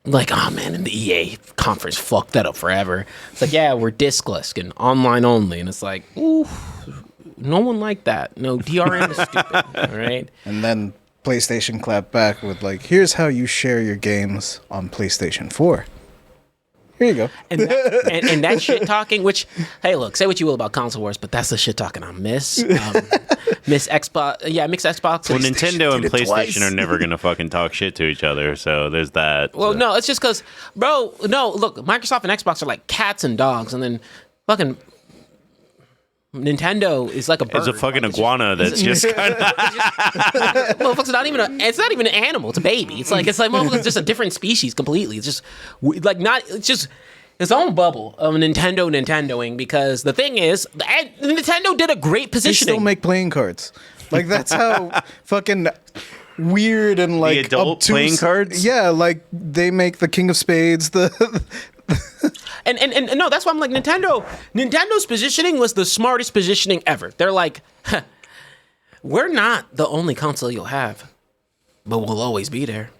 oh man, and the EA conference fucked that up forever. It's like, yeah, we're discless and online only, and it's like, ooh. No one liked that. No, DRM is stupid. All right. And then PlayStation clapped back with like, here's how you share your games on PlayStation 4. Here you go. And that shit talking, which, hey, look, say what you will about console wars, but that's the shit talking I miss. Miss Xbox. Yeah, mix Xbox. Well, Nintendo and PlayStation are never going to fucking talk shit to each other. So there's that. Well, no, it's just because, bro, no, look, Microsoft and Xbox are like cats and dogs. And then fucking Nintendo is like a bird. It's a fucking iguana that's just kind of... Motherfucker's not even it's not even an animal. It's a baby. It's like motherfucker's just a different species completely. It's just like not. It's just its own bubble of Nintendoing because the thing is, Nintendo did a great positioning. They still make playing cards. Like that's how fucking weird and like the adult obtuse, playing cards. Yeah, like they make the King of Spades. And no, that's why I'm like Nintendo's positioning was the smartest positioning ever. They're like, we're not the only console you'll have, but we'll always be there.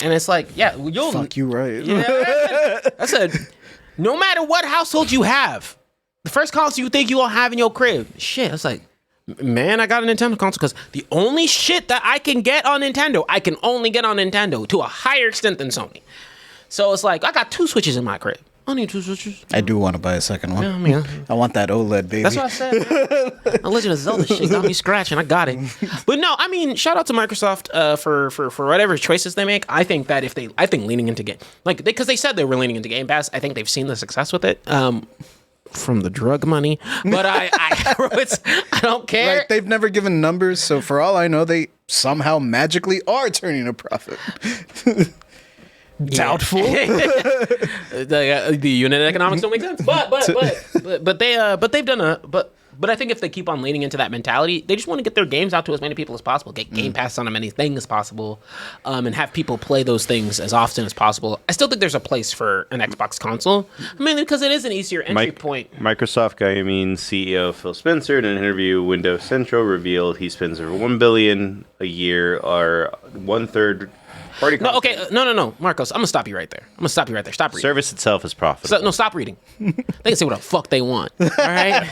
And it's like, yeah, you'll fuck you right. Yeah, I said, no matter what household you have, the first console you think you will have in your crib, shit. I was like, man, I got a Nintendo console because the only shit that I can get on Nintendo, I can only get on Nintendo to a higher extent than Sony. So it's like, I got 2 Switches in my crib. I need 2 Switches. I do want to buy a second one. Yeah, I mean, I want that OLED, baby. That's what I said, man. A Legend of Zelda shit got me scratching. I got it. But no, I mean, shout out to Microsoft for whatever choices they make. I think that leaning into game, like, because they said they were leaning into Game Pass. I think they've seen the success with it. from the drug money, but I don't care. Right, they've never given numbers, so for all I know, they somehow magically are turning a profit. Doubtful. The unit economics don't make sense, but they've done But I think if they keep on leaning into that mentality, they just want to get their games out to as many people as possible, get Game Pass on as many things as possible, and have people play those things as often as possible. I still think there's a place for an Xbox console. I mean, because it is an easier entry point. Microsoft gaming CEO Phil Spencer, in an interview Windows Central, revealed he spends over $1 billion a year, or 1/3 party. No, okay, no, Marcos, I'm gonna stop you right there. Stop reading. Service itself is profitable. Stop reading. They can say what the fuck they want. All right.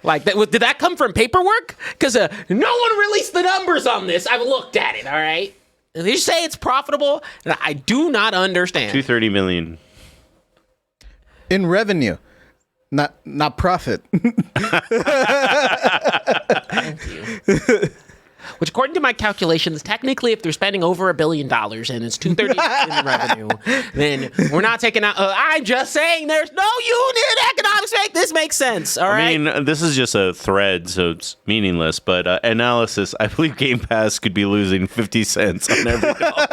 Like, did that come from paperwork? Because no one released the numbers on this. I've looked at it, all right? And they just say it's profitable, and I do not understand. $230 million. In revenue, not profit. Thank you. Which, according to my calculations, technically, if they're spending over $1 billion and it's $230 in revenue, then we're not taking out. I'm just saying, there's no unit economics make this make sense. All right. I mean, this is just a thread, so it's meaningless. But analysis, I believe Game Pass could be losing 50 cents on every dollar.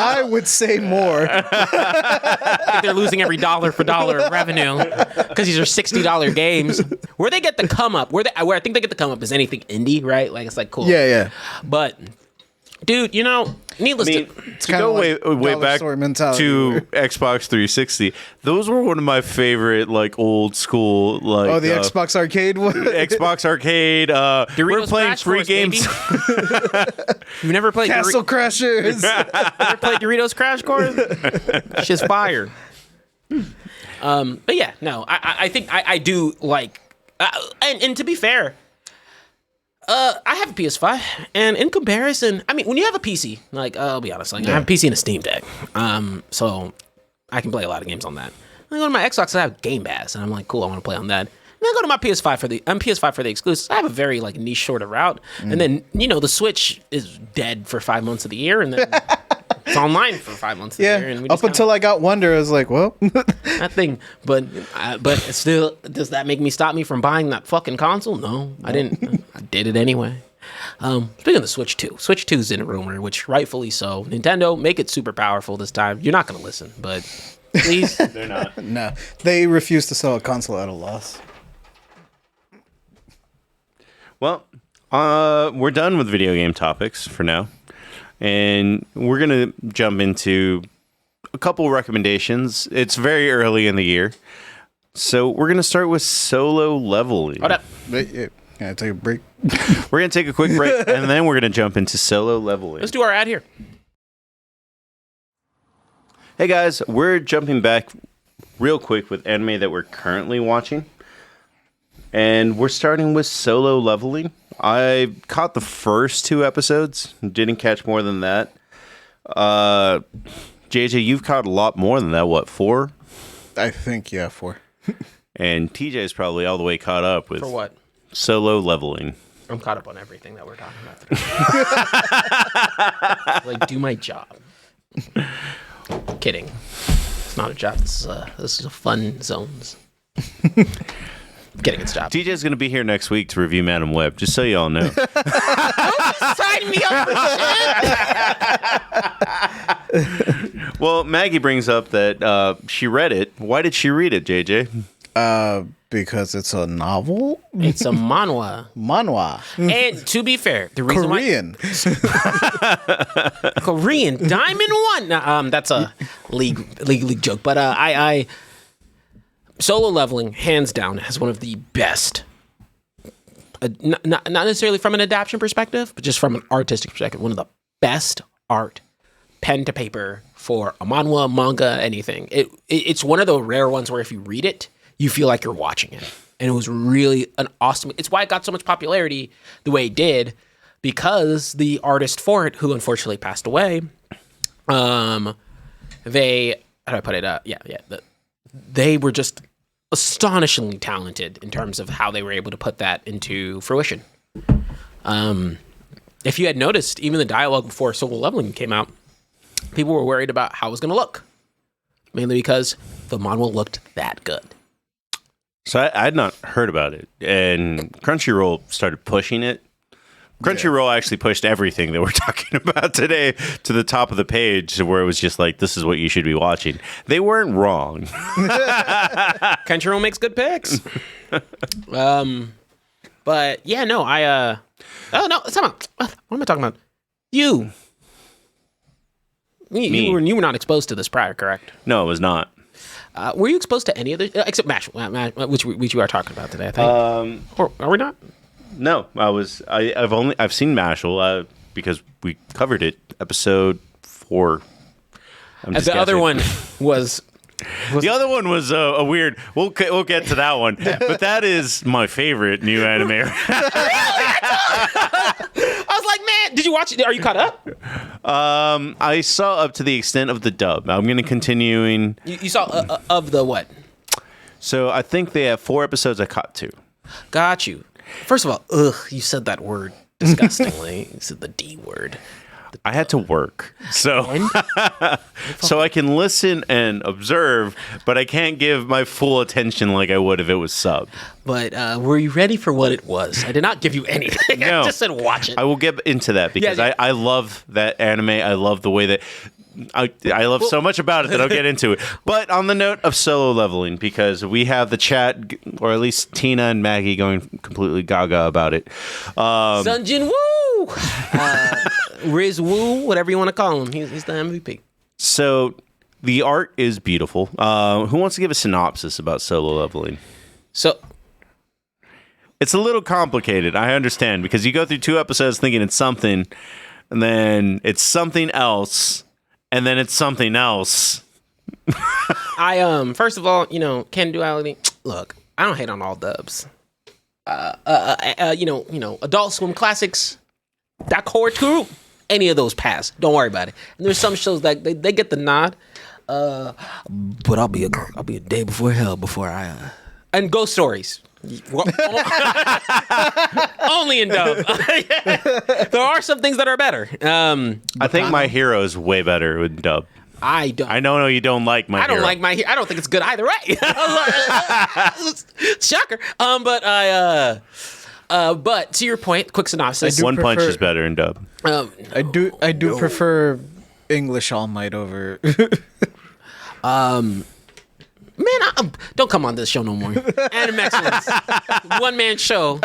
I would say more. I think they're losing every dollar for dollar of revenue because these are $60 games. Where they get the come up, where I think they get the come up is anything indie, right? Like, it's like cool. Yeah. But, dude, needless to go like way dollar back store mentality. to Xbox 360, those were one of my favorite, like, old school, like... Oh, the Xbox Arcade one? Xbox Arcade. We're playing Crash free Course, games. You've never played Castle Crashers. Ever played Doritos Crash Course? Shit's fire. But yeah, no, I think I do like, and to be fair, I have a PS5, and in comparison, I mean, when you have a PC, like, I'll be honest, like, I have a PC and a Steam Deck, so I can play a lot of games on that. I go to my Xbox, I have Game Pass, and I'm like, cool, I want to play on that. And then I go to my PS5 for the exclusives. I have a very, like, niche sort of route, and then, the Switch is dead for 5 months of the year, and then it's online for 5 months of the year. And we up until I got Wonder, I was like, well, that thing. But still, does that make me stop me from buying that fucking console? No, I didn't. I did it anyway. Speaking of the Switch 2, Switch 2's in a rumor, which rightfully so. Nintendo, make it super powerful this time. You're not going to listen, but please. They're not. no, they refuse to sell a console at a loss. Well, we're done with video game topics for now. And we're going to jump into a couple recommendations. It's very early in the year. So we're going to start with solo leveling. Hold up. Can I take a break? We're going to take a quick break, and then we're going to jump into solo leveling. Let's do our ad here. Hey guys, we're jumping back real quick with anime that we're currently watching. And we're starting with solo leveling. I caught the first 2 episodes. Didn't catch more than that. JJ, you've caught a lot more than that. What, 4? I think, yeah, 4. And TJ's probably all the way caught up with For what? solo leveling. I'm caught up on everything that we're talking about. Like, do my job. Kidding. It's not a job. This is a fun zones. Kidding, it's job. TJ's going to be here next week to review Madam Web, just so you all know. Sign me up for shit. Well, Maggie brings up that she read it. Why did she read it, JJ? Because it's a novel? It's a manhwa. Manhwa. And to be fair, the reason Korean. Korean Diamond One. That's a league joke, but I solo leveling, hands down, has one of the best. Not necessarily from an adaptation perspective, but just from an artistic perspective, one of the best art, pen to paper for a manhwa, manga, anything. It's one of the rare ones where if you read it, you feel like you're watching it. And it was really an awesome... It's why it got so much popularity the way it did, because the artist for it, who unfortunately passed away, they... How do I put it? They were just astonishingly talented in terms of how they were able to put that into fruition. If you had noticed, even the dialogue before solo leveling came out, people were worried about how it was going to look. mainly because the manhwa looked that good. So I had not heard about it, and Crunchyroll started pushing it. Crunchyroll actually pushed everything that we're talking about today to the top of the page, where it was just like, this is what you should be watching. They weren't wrong. Crunchyroll makes good picks. But yeah, no, oh no, what am I talking about? You were not exposed to this prior, correct? No, it was not. Were you exposed to any of the except Mashle, which we are talking about today? I think. Or are we not? No, I've seen Mashle because we covered it, episode 4. The other one was. The other one was a weird. We'll get to that one, but that is my favorite new anime. I was like, man, did you watch it? Are you caught up? I saw up to the extent of the dub. I'm going to continuing. You saw of the what? So I think they have 4 episodes I caught to. Got you. First of all, you said that word disgustingly. You said the D word. I had to work, so I can listen and observe, but I can't give my full attention like I would if it was sub. But were you ready for what it was? I did not give you anything. No. I just said watch it. I will get into that because Yeah. I love that anime. I love the way that I love so much about it that I'll get into it. But on the note of solo leveling, because we have the chat, or at least Tina and Maggie, going completely gaga about it. Sunjin Woo! Riz Woo, whatever you want to call him. He's the MVP. So the art is beautiful. Who wants to give a synopsis about solo leveling? So It's a little complicated, I understand, because you go through 2 episodes thinking it's something, and then it's something else, and then it's something else. I first of all, can duality. Look, I don't hate on all dubs. Adult Swim classics, Dakoru, any of those pass. Don't worry about it. And there's some shows that they get the nod. But I'll be a day before hell before I and Ghost Stories. Only in dub. There are some things that are better. I think My Hero is way better with dub. I don't. I know you don't like My Hero. I don't like My Hero. I don't think it's good either way. Shocker. But to your point, quick synopsis. One Punch is better in dub. I do prefer English All Might over. Man, don't come on this show no more. Animexcellence, one-man show.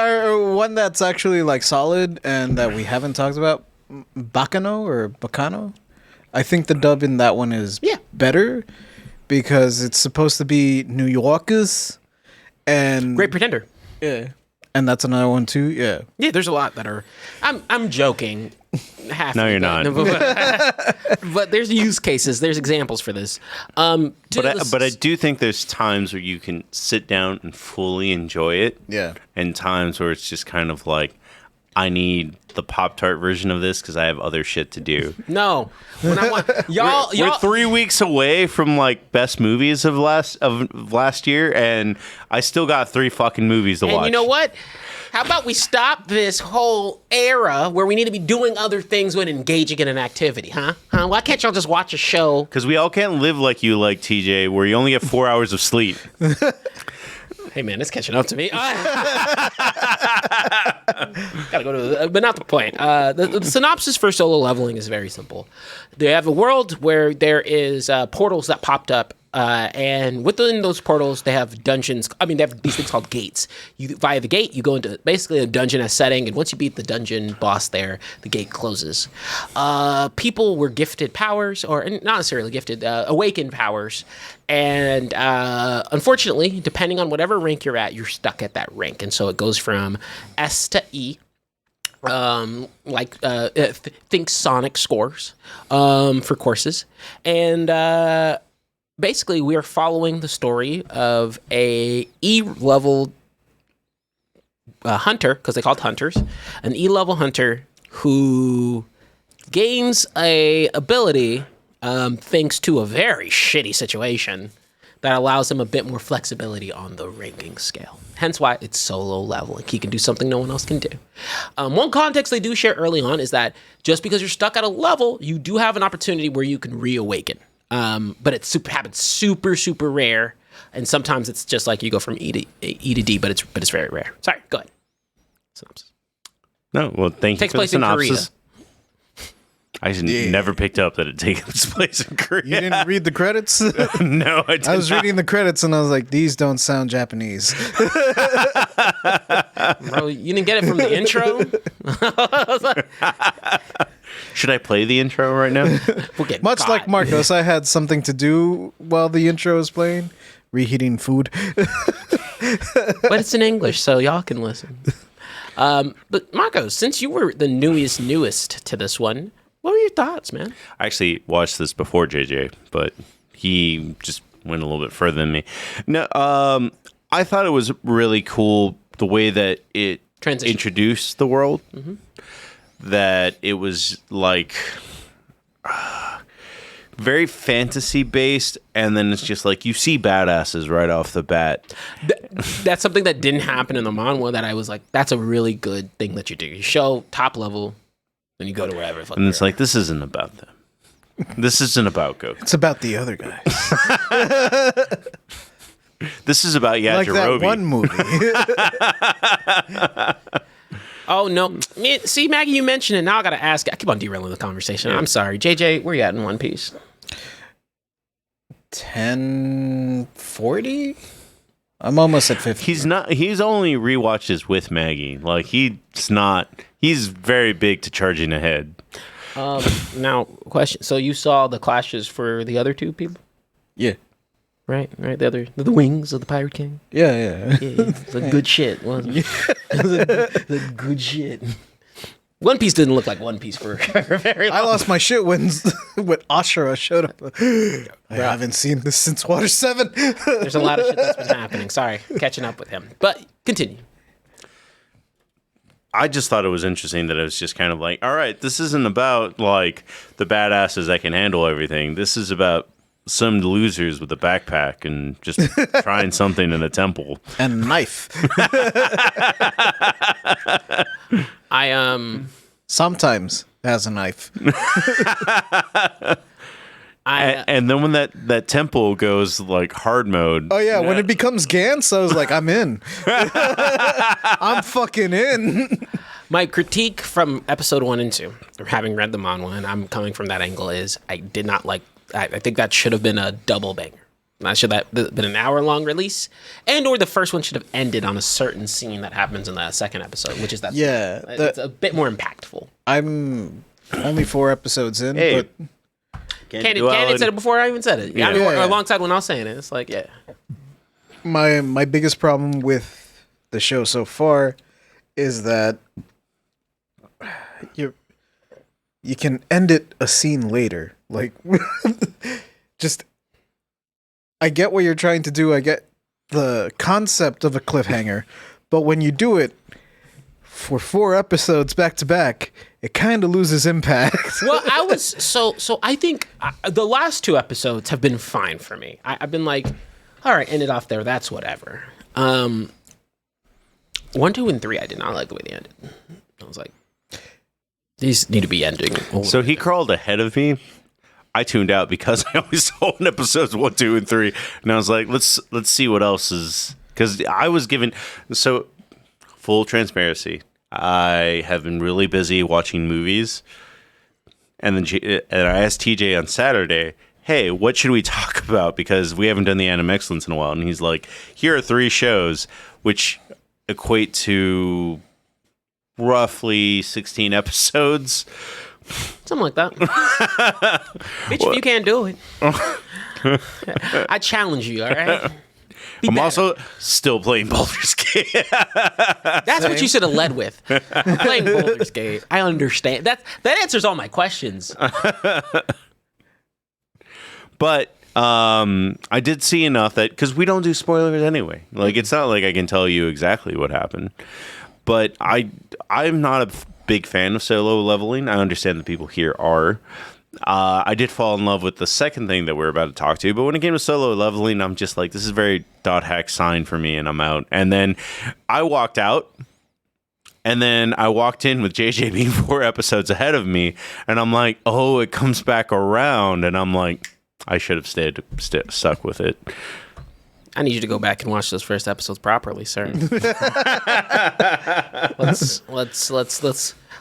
One that's actually like solid and that we haven't talked about, Bacano. I think the dub in that one is better because it's supposed to be New Yorkers and Great Pretender. Yeah, and that's another one too. Yeah, there's a lot that are. I'm joking. No, you're not. But there's use cases. There's examples for this. But I do think there's times where you can sit down and fully enjoy it. Yeah. And times where it's just kind of like, I need the Pop-Tart version of this because I have other shit to do. No. When I want, y'all, we're 3 weeks away from like best movies of last year, and I still got 3 fucking movies to watch. And you know what? How about we stop this whole era where we need to be doing other things when engaging in an activity, huh? Why can't y'all just watch a show? Because we all can't live like you, like TJ, where you only get 4 hours of sleep. Hey man, it's catching up to me. Gotta go to, but not the point. The synopsis for solo leveling is very simple. They have a world where there is portals that popped up. And within those portals, they have dungeons. I mean, they have these things called gates. Via the gate, you go into basically a dungeon setting, and once you beat the dungeon boss there, the gate closes. People were gifted powers, or not necessarily gifted, awakened powers. And unfortunately, depending on whatever rank you're at, you're stuck at that rank. And so it goes from S to E. Think Sonic scores for courses. And basically, we are following the story of a E-level hunter, because they call it hunters, an E-level hunter who gains a ability thanks to a very shitty situation that allows him a bit more flexibility on the ranking scale. Hence why it's solo leveling. He can do something no one else can do. One context they do share early on is that just because you're stuck at a level, you do have an opportunity where you can reawaken. But it happens super rare, and sometimes it's just like you go from E to D, but it's very rare. Sorry, go ahead. Synopsis. No, well, thank you Takes for the place in synopsis. I never picked up that it takes place in Korea. You didn't read the credits? No, I did I was not. reading the credits and I was like, these don't sound Japanese. Bro, you didn't get it from the intro? Should I play the intro right now? We'll get Much caught. like Marcos, I had something to do while the intro was playing. Reheating food. But it's in English, so y'all can listen. But Marcos, since you were the newest to this one, what were your thoughts, man? I actually watched this before JJ, but he just went a little bit further than me. No, I thought it was really cool the way that it Transition. introduced the world. That it was like very fantasy based, and then it's just like you see badasses right off the bat. That's something that didn't happen in the manhwa that I was like, that's a really good thing that you do. You show top level, then you go to wherever. And it's like, this isn't about them. This isn't about Goku. It's about the other guys. This is about Like that Yajirobe. one movie. Oh, no. Man, see, Maggie, you mentioned it. Now I got to ask. I keep on derailing the conversation. I'm sorry. JJ, where you at in One Piece? 1040? I'm almost at 50. He's only rewatches with Maggie. Like he's very big to charging ahead. Now, question. So you saw the clashes for the other two people? Yeah. Right? The wings of the Pirate King? Yeah. Yeah, it's a good shit, wasn't it? It was a good shit. One Piece didn't look like One Piece for very long. I lost my shit when Ashura showed up. I haven't seen this since Water 7. There's a lot of shit that's been happening. Sorry, catching up with him. But continue. I just thought it was interesting that it was just kind of like, all right, this isn't about like the badasses that can handle everything. This is about some losers with a backpack and just trying something in a temple. And a knife. Sometimes has a knife. And then when that temple goes like hard mode. Oh yeah, when it becomes Gantz, I was like, I'm in. I'm fucking in. My critique from episode 1 and 2, or having read the manhwa, and I'm coming from that angle, is I did not like. I think that should have been a double banger. That should have been an hour-long release, or the first one should have ended on a certain scene that happens in the second episode, which is that. Yeah, it's a bit more impactful. I'm only 4 episodes in, Hey. but Candy said it before I even said it. Yeah. I mean, Yeah. alongside when I was saying it, it's like, yeah. my biggest problem with the show so far is that you can end it a scene later. Like, just, I get what you're trying to do. I get the concept of a cliffhanger, but when you do it for 4 episodes back to back, it kind of loses impact. Well, I was so I think the last 2 episodes have been fine for me. I've been like, all right, end it off there. That's whatever. 1, 2, and 3, I did not like the way they ended. I was like, these need to be ending. So he crawled ahead of me. I tuned out because I always saw in episodes 1, 2, and 3, and I was like, let's see what else is, because I was given full transparency. I have been really busy watching movies, and then I asked TJ on Saturday, hey, what should we talk about? Because we haven't done the Animexcellence in a while. And he's like, here are 3 shows, which equate to roughly 16 episodes. Something like that. Bitch, if you can't do it, I challenge you, all right? I'm also still playing Baldur's Gate. That's what you should have led with. I'm playing Baldur's Gate. I understand. That answers all my questions. But I did see enough that, because we don't do spoilers anyway. Like, it's not like I can tell you exactly what happened. But I'm not a big fan of solo leveling. I understand that people here are. I did fall in love with the second thing that we're about to talk to, but when it came to solo leveling, I'm just like, this is very dot hack sign for me, and I'm out. And then I walked out, and then I walked in with JJ being 4 episodes ahead of me, and I'm like, oh, it comes back around, and I'm like, I should have stuck with it. I need you to go back and watch those first episodes properly, sir.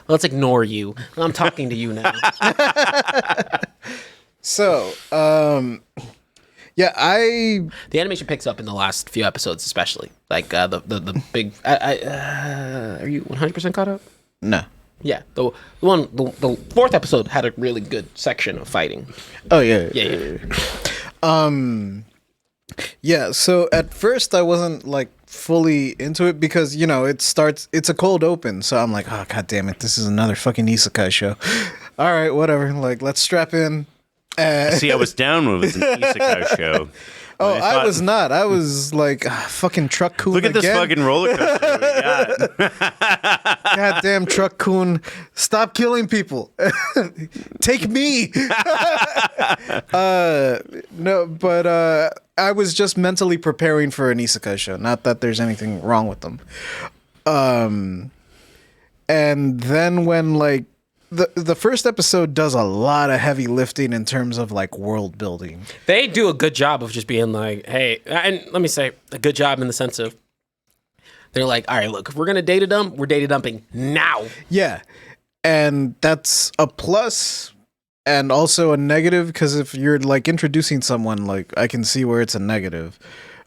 let's ignore you. I'm talking to you now. So, The animation picks up in the last few episodes, especially like the big. Are you 100% caught up? no. Yeah, the fourth episode had a really good section of fighting. Oh, yeah. Yeah. Yeah, so at first I wasn't like fully into it because, you know, it's a cold open. So I'm like, oh, god damn it, this is another fucking isekai show. All right, whatever. Like, let's strap in. See, I was down with an isekai show. Oh, I was not. I was like, fucking Truck Coon. Look at this fucking roller coaster we got. Goddamn Truck Coon. Stop killing people. Take me. No, but I was just mentally preparing for an isekai show. Not that there's anything wrong with them. And then when like the first episode does a lot of heavy lifting in terms of like world building. They do a good job of just being like, hey, and let me say a good job in the sense of they're like, all right, look, if we're gonna data dump, we're data dumping now. Yeah, and that's a plus and also a negative because if you're like introducing someone, like I can see where it's a negative.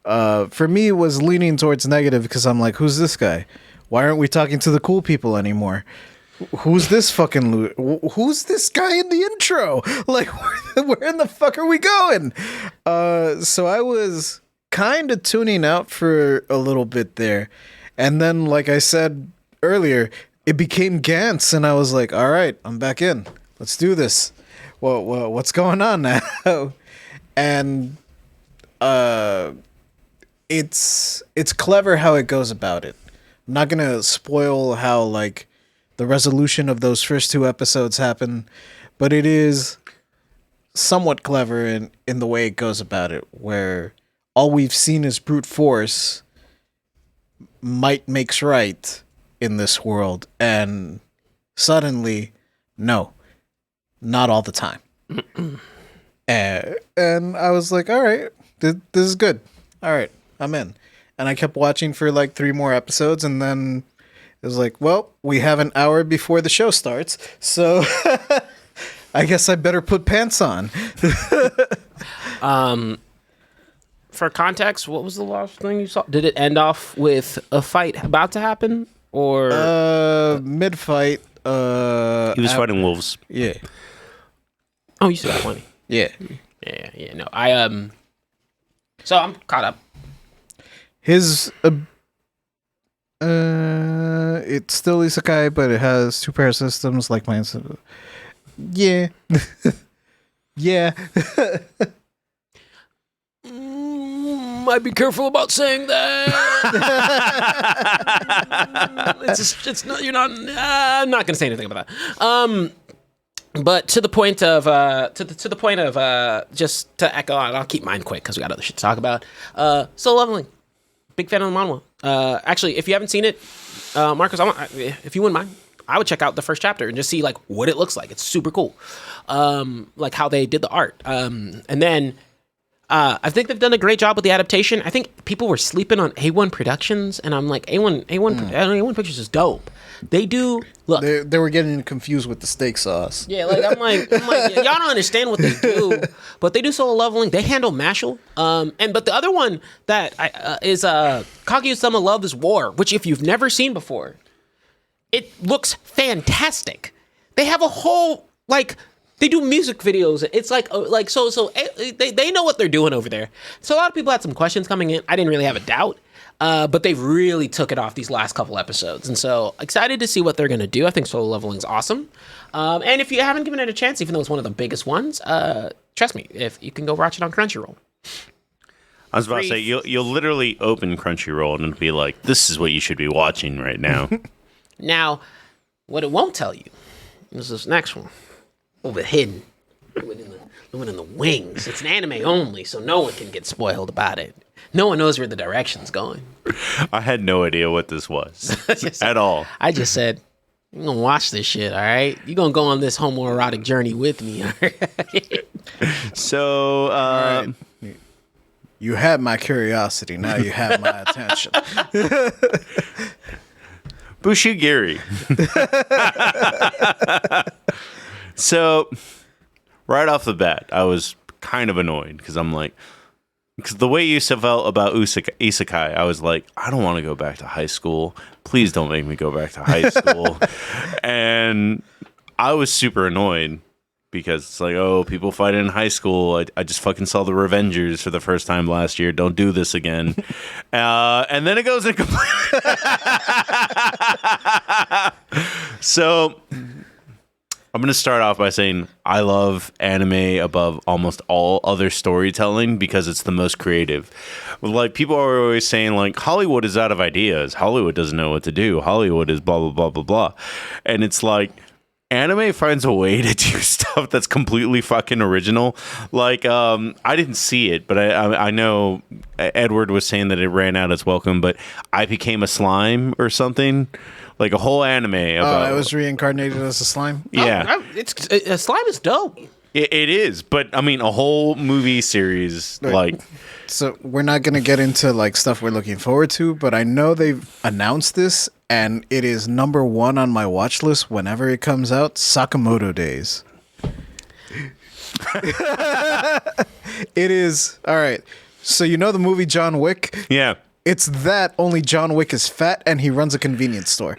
For me, it was leaning towards negative because I'm like, who's this guy? Why aren't we talking to the cool people anymore? Who's this fucking who's this guy in the intro? Like, where in the fuck are we going? So I was kind of tuning out for a little bit there. And then, like I said earlier, it became Gantz, and I was like, all right, I'm back in. Let's do this. Well, what's going on now? And it's clever how it goes about it. I'm not going to spoil how, like, the resolution of those first two episodes happen, but it is somewhat clever in the way it goes about it, where all we've seen is brute force. Might makes right in this world, and suddenly, no, not all the time. And I was like, all right, this is good. All right, I'm in. And I kept watching for like 3 more episodes, and then it was like, well, we have an hour before the show starts, so I guess I better put pants on. For context, what was the last thing you saw? Did it end off with a fight about to happen, or mid-fight? He was fighting wolves. Yeah. Oh, you said that funny. Yeah. Yeah. No, so I'm caught up. His it's still isekai, but it has 2 pair systems like mine. Yeah. Yeah. Might be careful about saying that. it's not. You're not. I'm not gonna say anything about that. But to the point of to the point of just to echo on, I'll keep mine quick because we got other shit to talk about. Solo Leveling, big fan of the manhwa. Actually, if you haven't seen it, Marcus, if you wouldn't mind, I would check out the first chapter and just see like what it looks like. It's super cool, like how they did the art, and then. I think they've done a great job with the adaptation. I think people were sleeping on A1 Productions, and I'm like, A1 Pictures is dope. They do look. They were getting confused with the steak sauce. Yeah, like I'm like y'all don't understand what they do, but they do Solo Leveling. They handle Mashle. But the other one that is Kaguya-sama Love is War, which if you've never seen before, it looks fantastic. They have a whole like. They do music videos. It's like so they know what they're doing over there. So a lot of people had some questions coming in. I didn't really have a doubt, but they really took it off these last couple episodes. And so excited to see what they're gonna do. I think Solo Leveling's awesome. And if you haven't given it a chance, even though it's one of the biggest ones, trust me, if you can go watch it on Crunchyroll. I was about to say you'll literally open Crunchyroll and it'll be like, this is what you should be watching right now. Now, what it won't tell you is this next one. Over hidden, living in the wings. It's an anime only, so no one can get spoiled about it. No one knows where the direction's going. I had no idea what this was at all. I just said, You're gonna watch this shit, all right? You're gonna go on this homoerotic journey with me, all right? So, You had my curiosity. Now you have my attention. Bushigiri. So, right off the bat, I was kind of annoyed because I'm like, because the way you felt about isekai, I was like, I don't want to go back to high school. Please don't make me go back to high school. And I was super annoyed because it's like, oh, people fight in high school. I just fucking saw the Revengers for the first time last year. Don't do this again. And then it goes in complete. So I'm going to start off by saying I love anime above almost all other storytelling because it's the most creative. Like, people are always saying, like, Hollywood is out of ideas. Hollywood doesn't know what to do. Hollywood is blah, blah, blah, blah, blah. And it's like, anime finds a way to do stuff that's completely fucking original. Like, I didn't see it, but I know Edward was saying that it ran out its welcome, but I Became a Slime or something. Like a whole anime about. I was reincarnated as a slime. Yeah, Slime is dope. it is. But I mean, a whole movie series, like. So we're not gonna get into like stuff we're looking forward to, but I know they've announced this, and it is number 1 on my watch list whenever it comes out. Sakamoto Days. It is all right. So you know the movie John Wick? Yeah. It's that, only John Wick is fat and he runs a convenience store.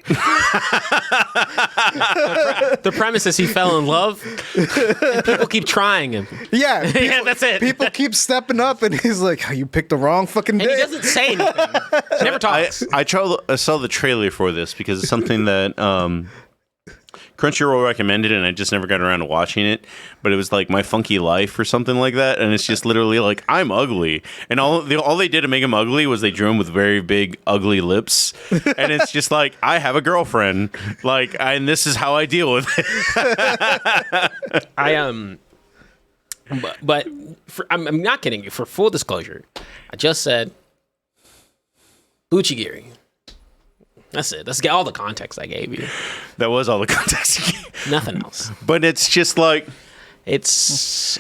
The premise is he fell in love, and people keep trying him. Yeah, people, Yeah, that's it. People keep stepping up, and he's like, "Oh, you picked the wrong fucking And day." he doesn't say anything. He never talks. I saw the trailer for this because it's something that Crunchyroll recommended, and I just never got around to watching it. But it was like My Funky Life or something like that, and it's just literally like, I'm ugly, and all they did to make him ugly was they drew him with very big ugly lips, and it's just like, I have a girlfriend, like, and this is how I deal with it. I'm not kidding you. For full disclosure, I just said Buchigiri. That's it. That's all the context I gave you. That was all the context you gave. Nothing else. But it's just like, It's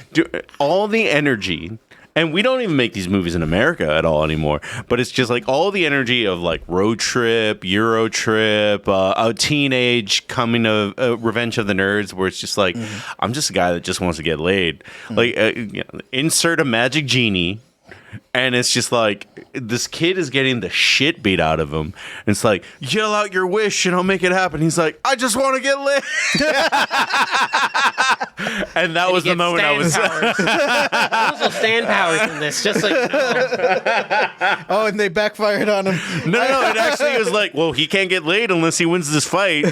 all the energy, and we don't even make these movies in America at all anymore, but it's just like all the energy of like Road Trip, Euro Trip, a teenage coming of Revenge of the Nerds, where it's just like, I'm just a guy that just wants to get laid. Like, insert a magic genie. And it's just like, this kid is getting the shit beat out of him. And it's like, yell out your wish and I'll make it happen. He's like, I just want to get lit. And that was the moment I was. There's no stand powers in this. Just like, Oh, and they backfired on him. No, it actually was like, well, he can't get laid unless he wins this fight.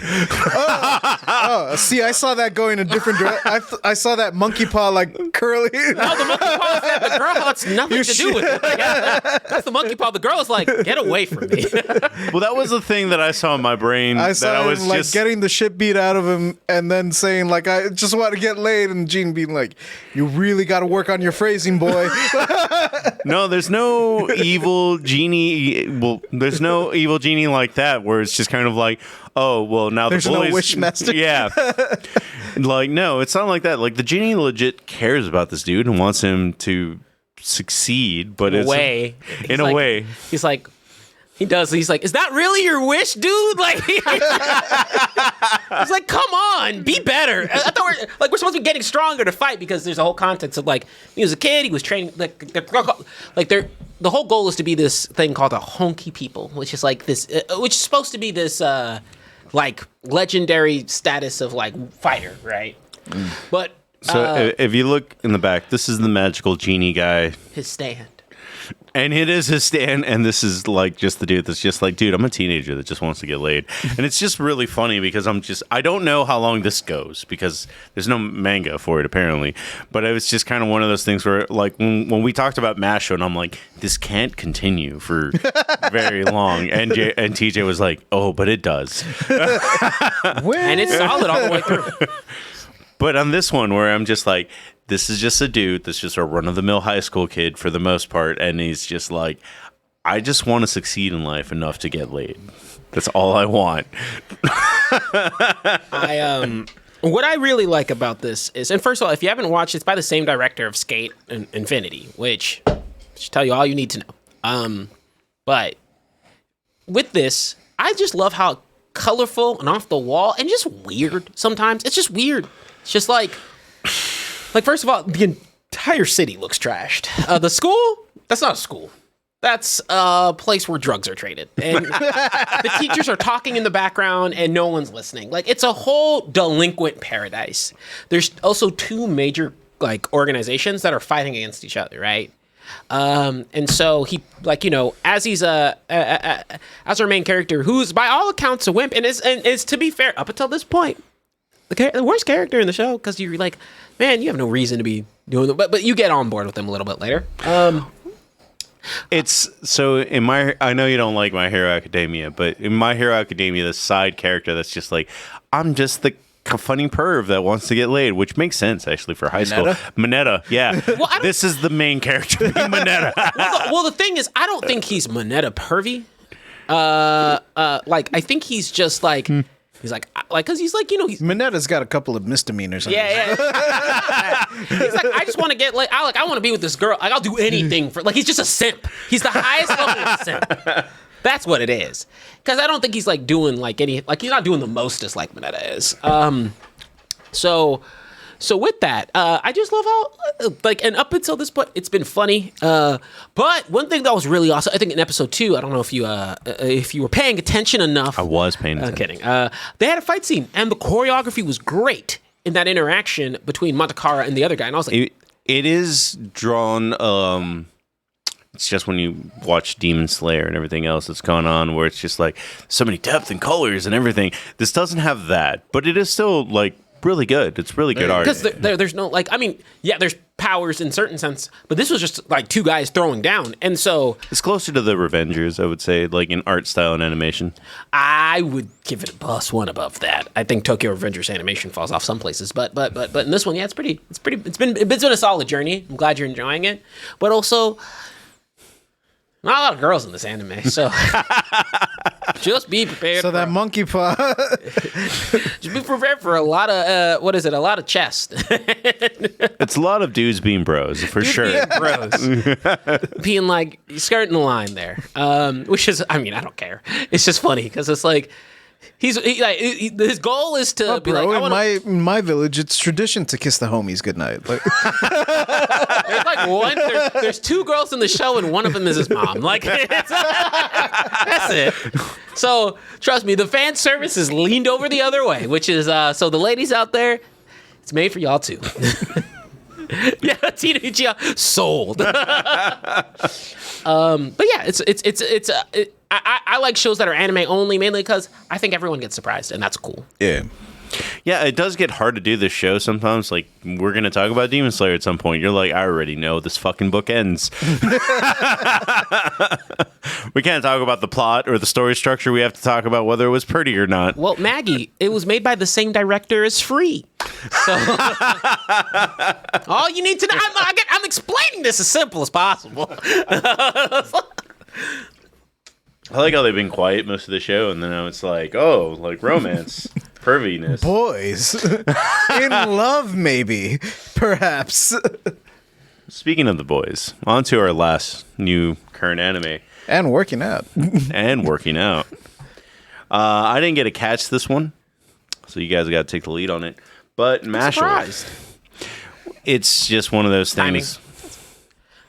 See, I saw that going a different direction. I saw that monkey paw like curly. no, the monkey paw is that the girl wants nothing to do with it. Like, that's the monkey paw. The girl is like, get away from me. Well, that was the thing that I saw in my brain. I saw that I him was like just getting the shit beat out of him, and then saying like, "I just want to get laid," and Gene being like, "You really got to work on your phrasing, boy." No, there's no evil genie. Well, there's no evil genie like that where it's just kind of like, oh, well, now There's the no boys. Wishmaster. Yeah. Like, no, it's not like that. Like, the genie legit cares about this dude and wants him to succeed, but In it's a way. in a way. He's like, he does. He's like, is that really your wish, dude? Like, he's like, come on, be better. I thought we're supposed to be getting stronger to fight because there's a whole context of like, he was a kid, he was training, the whole goal is to be this thing called a honky people, which is like this, which is supposed to be this like legendary status of like fighter, right? But So if you look in the back, this is the magical genie guy. his stand. And it is his stand, and this is like just the dude that's just like, dude, I'm a teenager that just wants to get laid. And it's just really funny because I don't know how long this goes because there's no manga for it apparently. But it was just kind of one of those things where like when we talked about Mashle, and I'm like, this can't continue for very long. And TJ was like, oh, but it does. And it's solid all the way through. But on this one where I'm just like, this is just a dude that's just a run-of-the-mill high school kid for the most part, and he's just like, I just want to succeed in life enough to get laid. That's all I want. What I really like about this is, and first of all, if you haven't watched, it's by the same director of Skate and Infinity, which should tell you all you need to know. But with this, I just love how colorful and off the wall and just weird sometimes. It's just weird. It's just like first of all, the entire city looks trashed. The school, that's not a school. That's a place where drugs are traded. And the teachers are talking in the background and no one's listening. Like, it's a whole delinquent paradise. There's also two major, like, organizations that are fighting against each other, right? And so he, like, you know, as he's as our main character, who's by all accounts a wimp, and is to be fair, up until this point, the worst character in the show, because you're like, man, you have no reason to be doing it, but you get on board with him a little bit later. It's so I know you don't like My Hero Academia, but in My Hero Academia, the side character that's just like, I'm just the funny perv that wants to get laid, which makes sense actually for high school. Mineta, yeah. Well, this is the main character, Mineta. well, the thing is, I don't think he's Mineta pervy. Like, I think he's just like. He's like, because he's like, you know, Mineta's got a couple of misdemeanors. Yeah. He's like, I just want to get like, I want to be with this girl. Like, I'll do anything for. Like, he's just a simp. He's the highest level of simp. That's what it is. Because I don't think he's like doing like any, like he's not doing the mostest like Mineta is. So with that, I just love how, like, and up until this point, it's been funny. But one thing that was really awesome, I think in episode 2, I don't know if you were paying attention enough. I was paying attention. I'm kidding. They had a fight scene, and the choreography was great in that interaction between Montekara and the other guy. And I was like, it is drawn. It's just when you watch Demon Slayer and everything else that's going on, where it's just like so many depth and colors and everything. This doesn't have that, but it is still like really good. It's really good art. Because there's no, like, I mean, yeah, there's powers in certain sense, but this was just like two guys throwing down. And so it's closer to the Revengers, I would say, like in art style and animation. I would give it a +1 above that. I think Tokyo Revengers animation falls off some places, but in this one, yeah, it's been a solid journey. I'm glad you're enjoying it, but also not a lot of girls in this anime, so just be prepared. So that monkey paw. Just be prepared for a lot of a lot of chest. It's a lot of dudes being bros, for sure. Being bros, being like skirting the line there, which is, I mean, I don't care. It's just funny because it's like his goal is to be bro, like, in my village, it's tradition to kiss the homies goodnight. Like, there's like there's two girls in the show and one of them is his mom. Like, that's it. So trust me, the fan service is leaned over the other way, which is so the ladies out there, it's made for y'all too. Yeah, Tina Uchiha sold. But yeah, I like shows that are anime only, mainly because I think everyone gets surprised, and that's cool. Yeah, it does get hard to do this show sometimes. Like, we're going to talk about Demon Slayer at some point. You're like, I already know this fucking book ends. We can't talk about the plot or the story structure. We have to talk about whether it was pretty or not. Well, Maggie, it was made by the same director as Free. So all you need to know, I'm explaining this as simple as possible. I like how they've been quiet most of the show, and then now it's like, oh, like romance, perviness. boys in love, maybe, perhaps. Speaking of the boys, on to our last new current anime. And working out. I didn't get to catch this one, so you guys got to take the lead on it. But Mashle, it's just one of those things.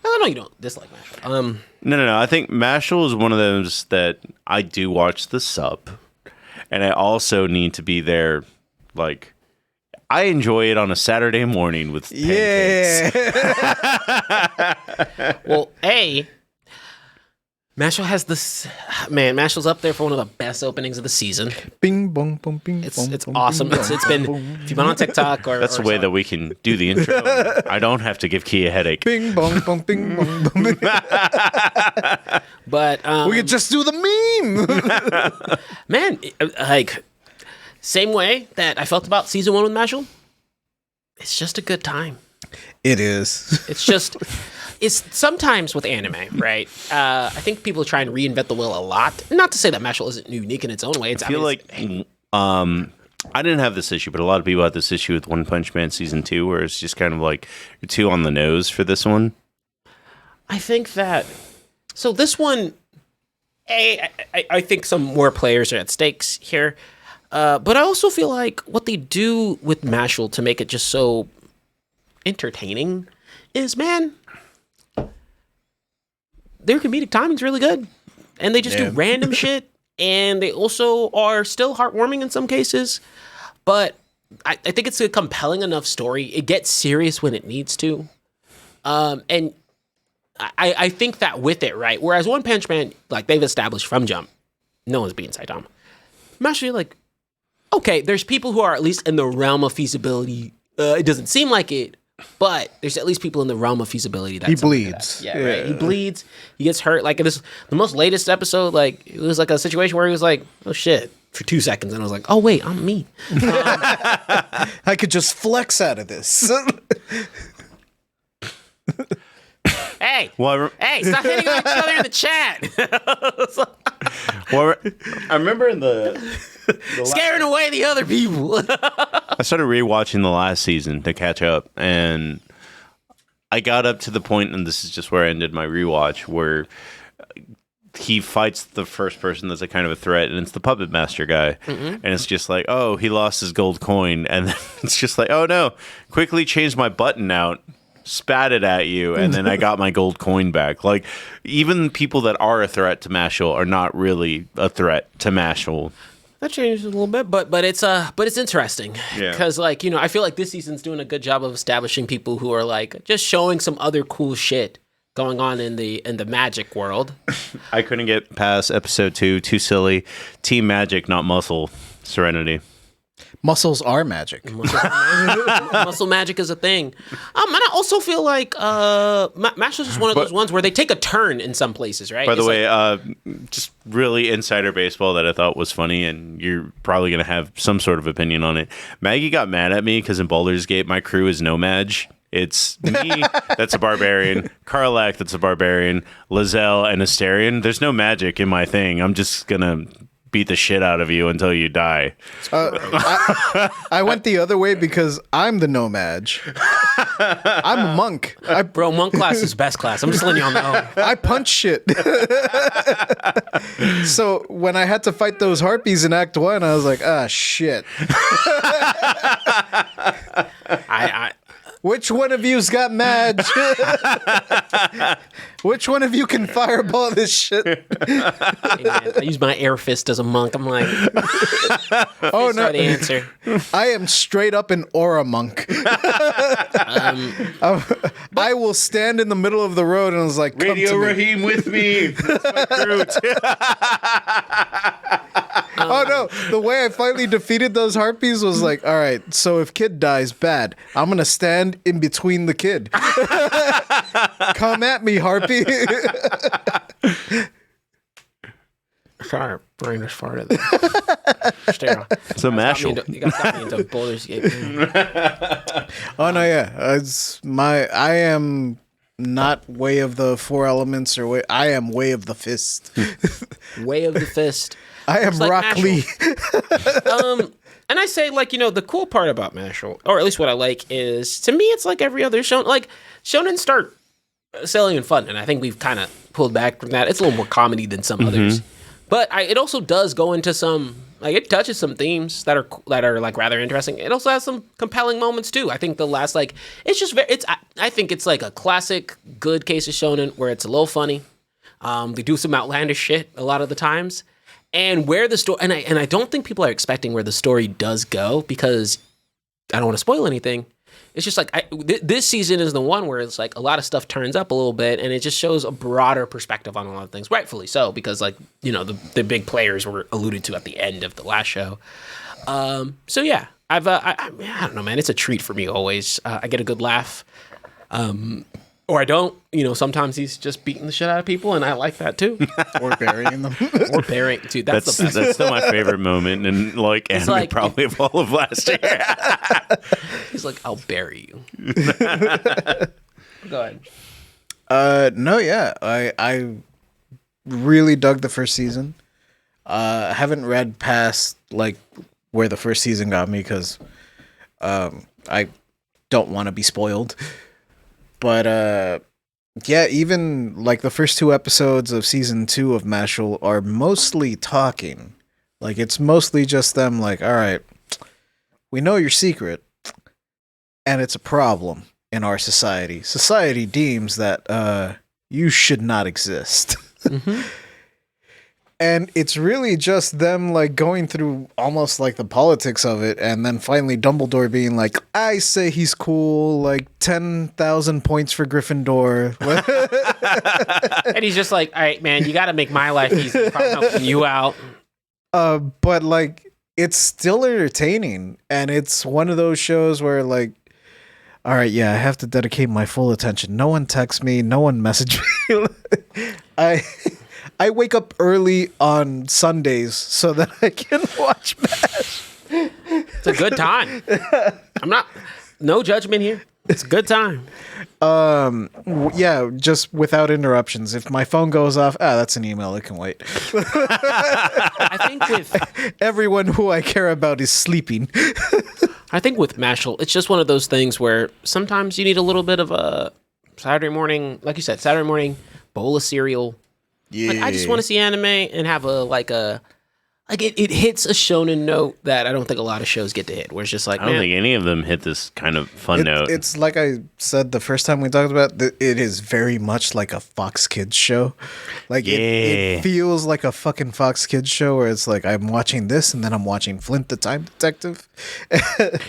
I know you don't dislike Mashle. No. I think Mashle is one of those that I do watch the sub, and I also need to be there. Like, I enjoy it on a Saturday morning with pancakes. Yeah. Well, Mashle has this, man, Mashle's up there for one of the best openings of the season. Bing bong bong bing. It's bong, awesome. bing, It's been, if you've been on TikTok or That's the way that we can do the intro. I don't have to give Key a headache. Bing bong bong bing bong bong. But We could just do the meme. man, like, same way that I felt about season 1 with Mashle. It's just a good time. It is. It's just is sometimes with anime, right? I think people try and reinvent the wheel a lot. Not to say that Mashle isn't unique in its own way. I feel I didn't have this issue, but a lot of people had this issue with One Punch Man season 2, where it's just kind of like you're too on the nose for this one. I think that so this one, I think some more players are at stakes here, but I also feel like what they do with Mashle to make it just so entertaining is, man, their comedic timing's really good, and they just do random shit, and they also are still heartwarming in some cases, but I think it's a compelling enough story. It gets serious when it needs to, and I think that with it, right? Whereas One Punch Man, like they've established from jump, no one's being Saitama. Mashle, like, okay, there's people who are at least in the realm of feasibility. It doesn't seem like it, but there's at least people in the realm of feasibility. That he bleeds. Yeah, right. He bleeds. He gets hurt. Like the most latest episode, like it was like a situation where he was like, "Oh shit," for 2 seconds, and I was like, "Oh wait, I'm me." I could just flex out of this. Hey, Well, hey, stop hitting on each other in the chat. I remember in the Scaring away the other people. I started rewatching the last season to catch up, and I got up to the point, and this is just where I ended my rewatch, where he fights the first person that's a kind of a threat, and it's the puppet master guy, and it's just like, oh, he lost his gold coin, and then it's just like, oh no, quickly changed my button out, spat it at you, and then I got my gold coin back. Like, even people that are a threat to Mashle are not really a threat to Mashle. That changes a little bit, but it's interesting because like, you know, I feel like this season's doing a good job of establishing people who are like just showing some other cool shit going on in the magic world. I couldn't get past episode 2. Too silly. Team Magic, not Muscle Serenity. Muscles are magic. Muscle magic is a thing. And I also feel like Mashle is just one of those ones where they take a turn in some places, right? By the way, just really insider baseball that I thought was funny, and you're probably going to have some sort of opinion on it. Maggie got mad at me because in Baldur's Gate, my crew is no Maj. It's me, that's a barbarian, Karlak, that's a barbarian, Lizelle, and Asterion. There's no magic in my thing. I'm just going to beat the shit out of you until you die. I went the other way because I'm the nomad. I'm a monk. Bro, monk class is best class. I'm just letting y'all know. I punch shit. So when I had to fight those harpies in Act 1, I was like, ah, shit. Which one of you's got mad? Which one of you can fireball this shit? Hey, man, I use my air fist as a monk. I'm like, oh no, the answer. I am straight up an aura monk. I will stand in the middle of the road and I was like, Radio Raheem with me. That's my crew. Oh no, the way I finally defeated those harpies was like, all right, so if kid dies, bad. I'm going to stand in between the kid. Come at me, harpy. Sorry, brain was farted. So Mashle. You got me into Baldur's Gate. Oh no, yeah. I am not way of the four elements or way. I am way of the fist. Way of the fist. I am like Rock Lee. And I say, like, you know, the cool part about Mashle, or at least what I like, is to me it's like every other shonen. Like, shonen start silly and fun, and I think we've kind of pulled back from that. It's a little more comedy than some others, but it also does go into some, like, it touches some themes that are like rather interesting. It also has some compelling moments too. I think the last, like, it's just I think it's like a classic good case of shonen where it's a little funny. They do some outlandish shit a lot of the times. And where the story, and I don't think people are expecting where the story does go, because I don't want to spoil anything. It's just like this season is the one where it's like a lot of stuff turns up a little bit, and it just shows a broader perspective on a lot of things, rightfully so, because, like, you know, the big players were alluded to at the end of the last show. So yeah, I don't know, man, it's a treat for me always. I get a good laugh. Or I don't, you know, sometimes he's just beating the shit out of people, and I like that too. Or burying them. Or burying, dude, that's the best. That's still my favorite moment in, like, anime, like, probably of all of last year. He's like, I'll bury you. Go ahead. No, yeah. I really dug the first season. Haven't read past like where the first season got me because I don't want to be spoiled. But yeah, even like the first 2 episodes of season 2 of Mashle are mostly talking. Like it's mostly just them like, all right, we know your secret, and it's a problem in our society. Society deems that you should not exist. Mm-hmm. And it's really just them like going through almost like the politics of it, and then finally Dumbledore being like, I say he's cool, like 10,000 points for Gryffindor. And he's just like, all right, man, you got to make my life easy. I'm helping you out. But like it's still entertaining, and it's one of those shows where like, all right, yeah, I have to dedicate my full attention. No one texts me, no one message me. I wake up early on Sundays so that I can watch MASH. It's a good time. No judgment here. It's a good time. Yeah, just without interruptions. If my phone goes off, that's an email. It can wait. I think with Everyone who I care about is sleeping. I think with Mashle, it's just one of those things where sometimes you need a little bit of a Saturday morning, like you said, Saturday morning bowl of cereal. Yeah. Like, I just want to see anime and have it hits a shonen note that I don't think a lot of shows get to hit, where it's just like, I don't man, think any of them hit this kind of fun note. It's like I said the first time we talked about it, it is very much like a Fox Kids show. Like it feels like a fucking Fox Kids show where it's like I'm watching this and then I'm watching Flint the Time Detective. and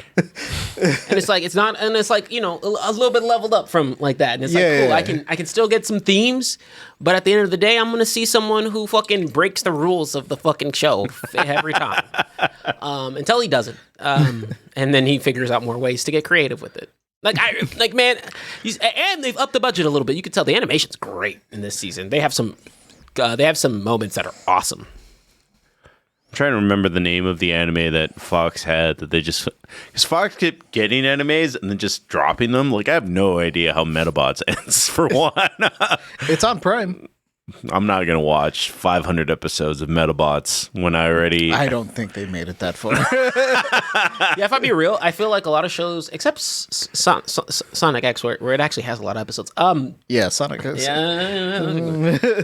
it's like, it's not, and it's like, you know, a little bit leveled up from like that. And it's Yeah, like, cool, yeah. I can still get some themes, but at the end of the day, I'm going to see someone who fucking breaks the rules of the fucking show every time. Until he doesn't. And then he figures out more ways to get creative with it. Man, and they've upped the budget a little bit. You can tell the animation's great in this season. They have some moments that are awesome. I'm trying to remember the name of the anime that Fox had that they just, because Fox kept getting animes and then just dropping them. Like I have no idea how Metabots ends for one. It's on Prime. I'm not gonna watch 500 episodes of Metabots when I don't think they made it that far. Yeah, if I be real, I feel like a lot of shows, except Sonic X, where it actually has a lot of episodes. Yeah, Sonic is. Yeah,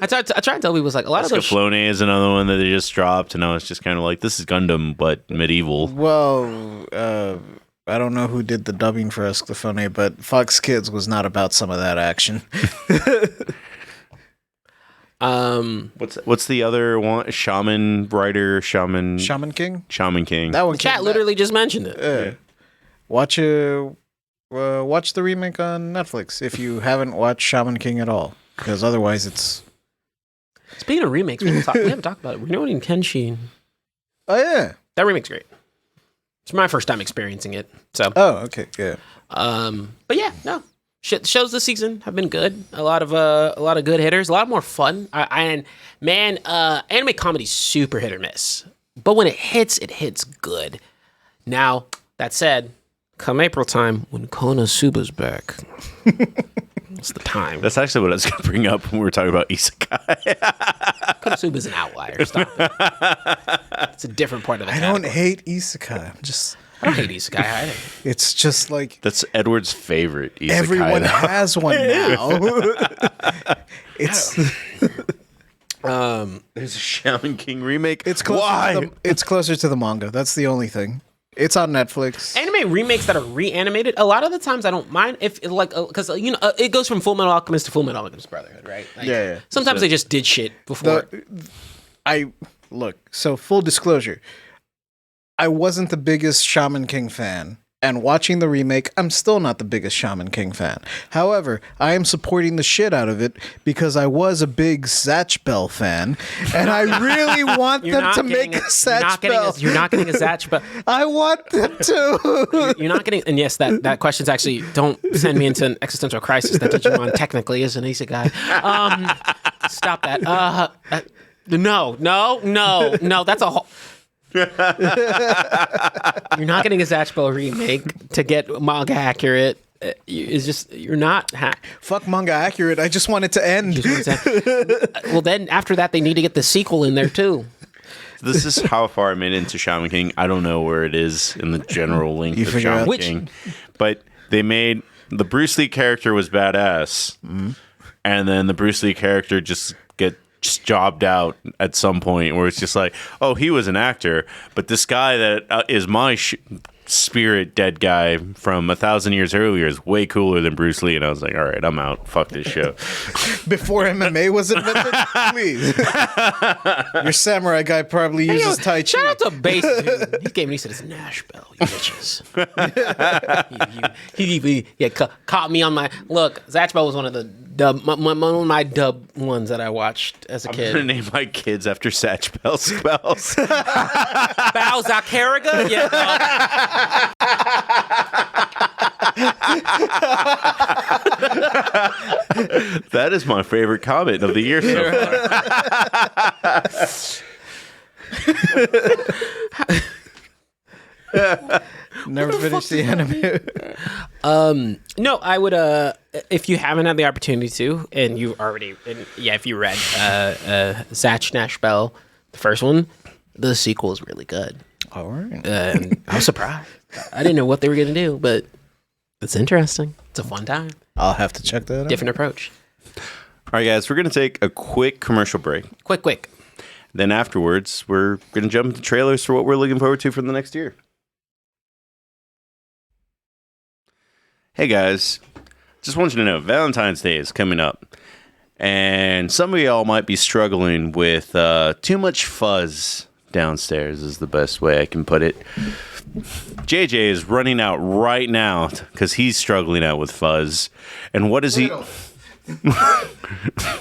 I try to tell people, like, a lot of those. Escaflowne is another one that they just dropped, and I was just kind of like, this is Gundam but medieval. Well, I don't know who did the dubbing for Escaflowne, but Fox Kids was not about some of that action. What's the other one? Shaman Shaman King. That one. Chat literally just mentioned it. Yeah. Watch the remake on Netflix if you haven't watched Shaman King at all, because otherwise it's. Speaking of remakes, we haven't talked about it. We're noting Kenshin. Oh yeah, that remake's great. It's my first time experiencing it. So. Oh okay, yeah. But yeah, no. Shows this season have been good. A lot of good hitters. A lot more fun. Anime comedy's super hit or miss. But when it hits good. Now, that said, come April time, when Konosuba's back, it's the time. That's actually what I was going to bring up when we were talking about Isekai. Konosuba's an outlier. Stop it. It's a different part of the I category. don't hate Isekai. I don't hate Isekai either. It's just like That's Edward's favorite Isekai. everyone though. has one now. It's There's a Shaman King remake. it's closer. It's closer to the manga. That's the only thing. It's on Netflix. Anime remakes that are reanimated, a lot of the times I don't mind if, because it goes from Full Metal Alchemist to Full Metal Alchemist Brotherhood, right? Like, Yeah. Sometimes they just did shit before. So full disclosure, I wasn't the biggest Shaman King fan, and watching the remake, I'm still not the biggest Shaman King fan. However, I am supporting the shit out of it because I was a big Zatch Bell fan, and I really want them to make a Zatch Bell. You're not getting a Zatch Bell. I want them to. You're not getting, and yes, that question's actually, don't send me into an existential crisis that Digimon technically is an isekai. Stop that. No, that's a whole. You're not getting a Zatch Bell remake to get manga accurate. It's just you're not. Fuck manga accurate. I just want it to end. Well, then after that, they need to get the sequel in there too. This is how far I'm into Shaman King. I don't know where it is in the general length of Shaman King, but they made the Bruce Lee character was badass, and then the Bruce Lee character just gets jobbed out at some point where it's just like, oh, he was an actor, but this guy that is my spirit dead guy from 1,000 years earlier is way cooler than Bruce Lee. And I was like, all right, I'm out. Fuck this show. Before MMA was invented, please. Your samurai guy probably uses Tai Chi. Shout out to Base Dude. He came and he said, it's Nash Bell, you bitches. he caught me on my look. Zatch Bell was one of the one of my dub ones that I watched as a kid. I'm gonna name my kids after Satch Bell spells. Bow Zakaraga? Yeah. That is my favorite comment of the year so far. Never finished the anime. No, I would. If you haven't had the opportunity to, and you already, if you read Zatch Nash Bell, the first one, the sequel is really good. All right. And I was surprised. I didn't know what they were gonna do, but it's interesting. It's a fun time. I'll have to check that out. Different approach. All right, guys, we're gonna take a quick commercial break. Quick. Then afterwards, we're gonna jump into trailers for what we're looking forward to for the next year. Hey guys, just want you to know Valentine's Day is coming up, and some of y'all might be struggling with too much fuzz downstairs is the best way I can put it. JJ is running out right now because he's struggling out with fuzz. And what is he?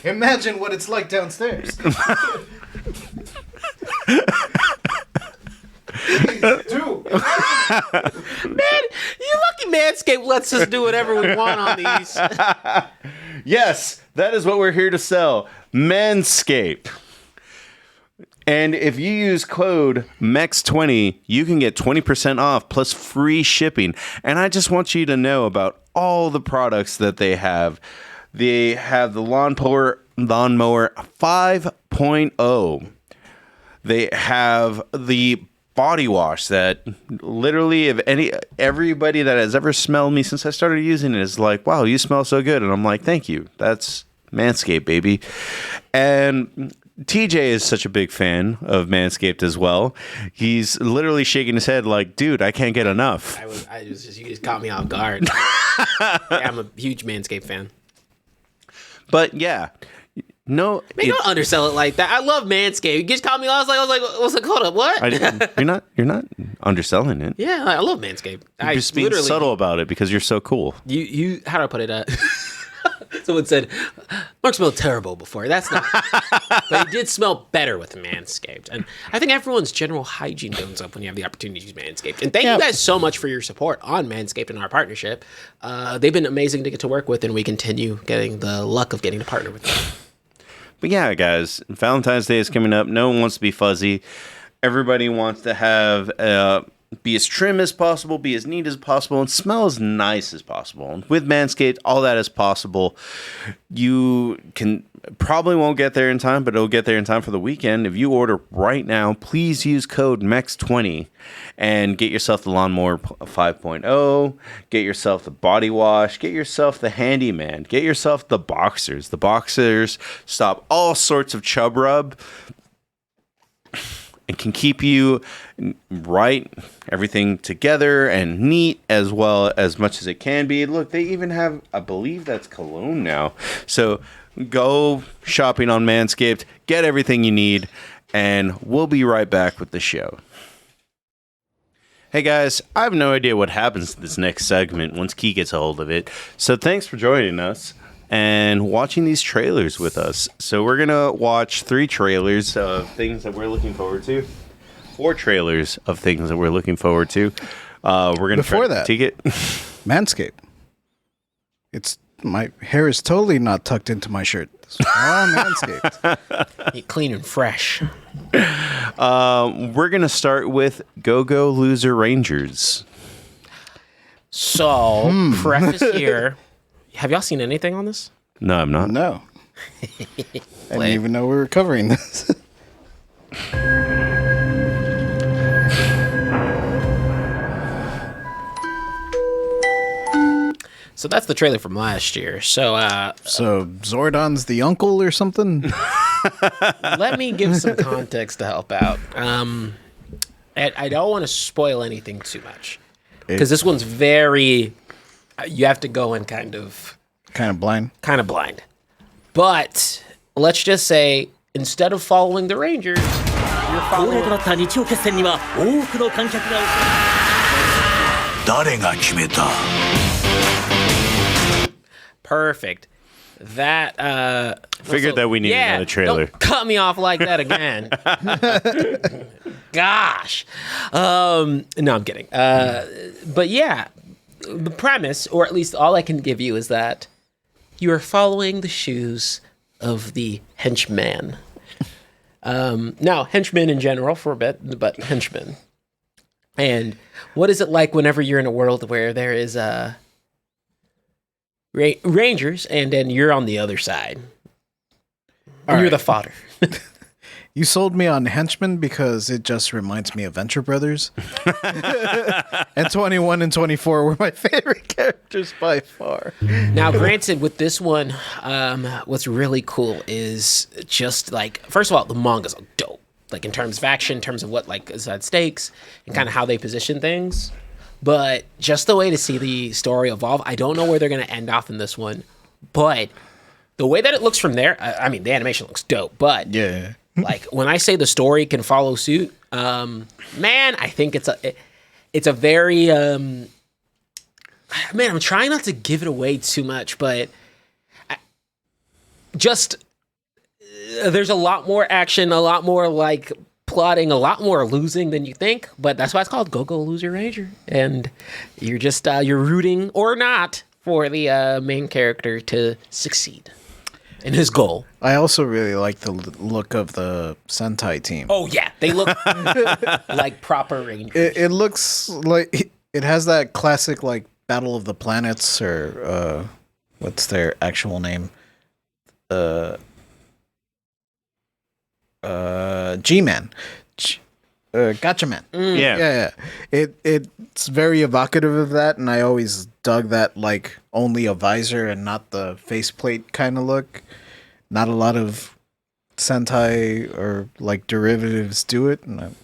Imagine what it's like downstairs. Dude. Man, you lucky Manscaped lets us do whatever we want on these. Yes, that is what we're here to sell. Manscaped. And if you use code MEX20, you can get 20% off plus free shipping. And I just want you to know about all the products that they have. They have the Lawnmower 5.0. They have the body wash that literally everybody that has ever smelled me since I started using it is like, wow, you smell so good. And I'm like, thank you. That's Manscaped, baby. And TJ is such a big fan of Manscaped as well. He's literally shaking his head like, dude, I can't get enough. You just caught me off guard. Yeah, I'm a huge Manscaped fan. But yeah, no, don't undersell it like that. I love Manscaped. You just caught me. I was like, hold up, what? You're not underselling it. Yeah, I love Manscaped. You're just being subtle about it because you're so cool. You how do I put it? Someone said Mark smelled terrible before. That's not, but he did smell better with Manscaped. And I think everyone's general hygiene goes up when you have the opportunity to use Manscaped. And thank you guys so much for your support on Manscaped and our partnership. They've been amazing to get to work with, and we continue getting the luck of getting to partner with them. But yeah, guys, Valentine's Day is coming up. No one wants to be fuzzy. Everybody wants to have be as trim as possible, be as neat as possible, and smell as nice as possible. And with Manscaped, all that is possible. You can probably won't get there in time, but it'll get there in time for the weekend. If you order right now, please use code MEX20 and get yourself the Lawnmower 5.0, get yourself the body wash, get yourself the Handyman, get yourself the Boxers. The Boxers stop all sorts of chub rub and can keep you right, everything together and neat as well as much as it can be. Look, they even have, I believe that's cologne now. So go shopping on Manscaped, get everything you need, and we'll be right back with the show. Hey guys, I have no idea what happens to this next segment once Key gets a hold of it. So thanks for joining us and watching these trailers with us. So we're going to watch 3 trailers of things that we're looking forward to. 4 trailers of things that we're looking forward to. We're going to Before that, take it. Manscaped. My hair is totally not tucked into my shirt. It's all Manscaped. You're clean and fresh. We're going to start with Go-Go Loser Rangers. So, preface here. Have y'all seen anything on this? No, I'm not. No. I didn't even know we were covering this. So that's the trailer from last year. So So Zordon's the uncle or something? let me give some context to help out. I don't want to spoil anything too much because this one's very. You have to go in kind of blind. But let's just say instead of following the Rangers, you're 恒例 following. となった日曜決戦には多くの観客が誰が決めた Perfect. That Figured that we needed another trailer. Don't cut me off like that again. Gosh. No, I'm kidding. But yeah, the premise, or at least all I can give you, is that you are following the shoes of the henchman. Now, henchmen in general for a bit, but henchmen. And what is it like whenever you're in a world where there is Rangers, and then you're on the other side? And you're the fodder. You sold me on Henchman because it just reminds me of Venture Brothers. And 21 and 24 were my favorite characters by far. Now, granted, with this one, what's really cool is just like, first of all, the mangas are dope. Like in terms of action, in terms of what like is at stakes, and kind of how they position things. But just the way to see the story evolve, I don't know where they're going to end off in this one. But the way that it looks from there, I mean, the animation looks dope. But Yeah. like when I say the story can follow suit, man, I think it's a very man. I'm trying not to give it away too much, but there's a lot more action, a lot more like plotting, a lot more losing than you think. But that's why it's called Go Lose Your Ranger, and you're just you're rooting or not for the main character to succeed in his goal. I also really like the look of the Sentai team. Oh yeah, they look like proper Rangers. It looks like it has that classic like Battle of the Planets or what's their actual name? G-Man. Gotcha Man. Yeah. It's very evocative of that, and I always dug that like only a visor and not the faceplate kind of look. Not a lot of Sentai or like derivatives do it, and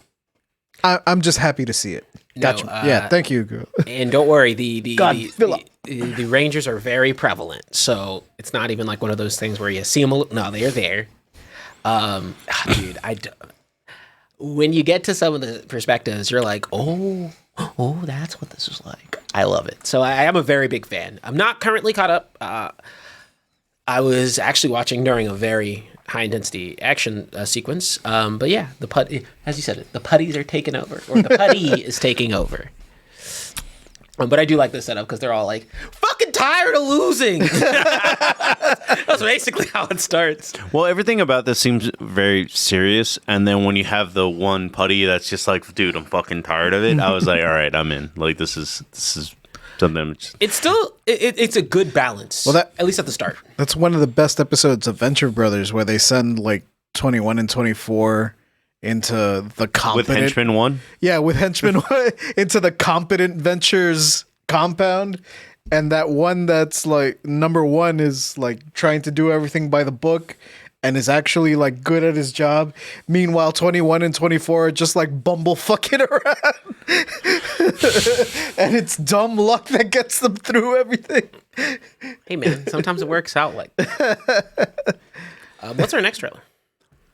I'm just happy to see it. Gotcha. Yeah, thank you, girl. And don't worry, the Godzilla. the Rangers are very prevalent, so it's not even like one of those things where you see them. No, they're there. Dude, when you get to some of the perspectives, you're like, oh, that's what this is like. I love it. So I am a very big fan. I'm not currently caught up. I was actually watching during a very high intensity action sequence. But yeah, as you said, the putties are taking over, or the putty is taking over. But I do like this setup because they're all like, fucking tired of losing. That's basically how it starts. Well, everything about this seems very serious, and then when you have the one putty that's just like, dude, I'm fucking tired of it. I was like, all right, I'm in. Like this is something. It's still it's a good balance. Well, at least at the start. That's one of the best episodes of Venture Brothers where they send like 21 and 24 into the competent... With Henchman 1? Yeah, with Henchman 1 into the competent Ventures compound. And that one that's like number 1 is like trying to do everything by the book and is actually like good at his job. Meanwhile, 21 and 24 are just like bumble fucking around. And it's dumb luck that gets them through everything. Hey man, sometimes it works out like that. What's our next trailer?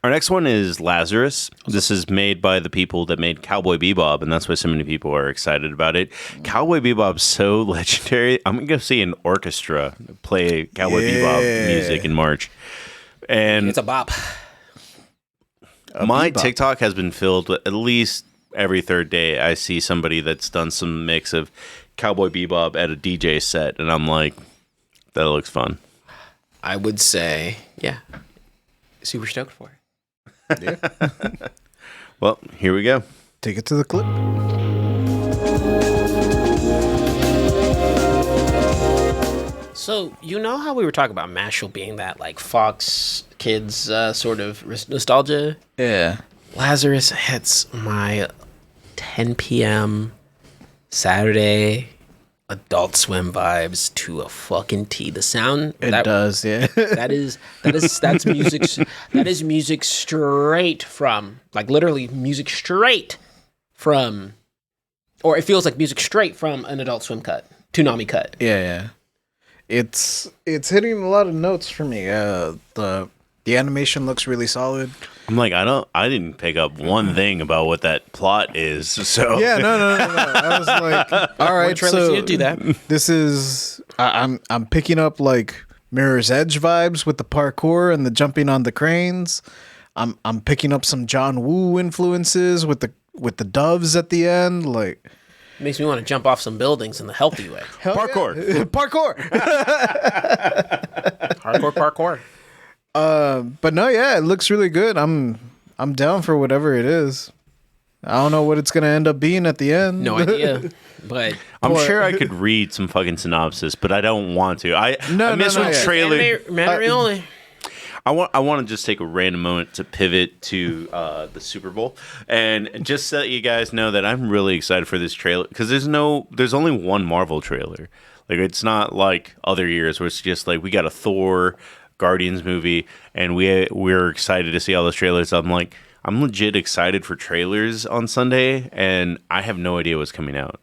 Our next one is Lazarus. This is made by the people that made Cowboy Bebop, and that's why so many people are excited about it. Cowboy Bebop's so legendary. I'm going to go see an orchestra play Cowboy Bebop music in March. And It's a bop. my bebop. TikTok has been filled with at least every third day. I see somebody that's done some mix of Cowboy Bebop at a DJ set, and I'm like, that looks fun. I would say, yeah. Super stoked for it. Well, here we go. Take it to the clip. So, you know how we were talking about Mashle being that, like, Fox Kids sort of nostalgia? Yeah. Lazarus hits my 10 p.m. Saturday Adult Swim vibes to a fucking T. The sound It does, yeah. that's music. That is music straight from, like, literally music straight from, or it feels like music straight from an Adult Swim cut, Toonami cut. Yeah. It's hitting a lot of notes for me. The animation looks really solid. I'm like, I didn't pick up one thing about what that plot is. So Yeah, no. I was like, all right, trailers so you do that. this is I'm picking up like Mirror's Edge vibes with the parkour and the jumping on the cranes. I'm picking up some John Woo influences with the doves at the end, like Makes me want to jump off some buildings in the healthy way. parkour. yeah. Parkour. Parkour. But no, yeah, it looks really good. I'm down for whatever it is. I don't know what it's gonna end up being at the end. No idea. But I'm sure I could read some fucking synopsis, but I don't want to. I miss when yeah. trailer. Mandarin only. I want to just take a random moment to pivot to the Super Bowl and just so you guys know that I'm really excited for this trailer because there's only one Marvel trailer. Like it's not like other years where it's just like we got a Thor, Guardians movie, and we're excited to see all those trailers. I'm like I'm legit excited for trailers on Sunday, and I have no idea what's coming out.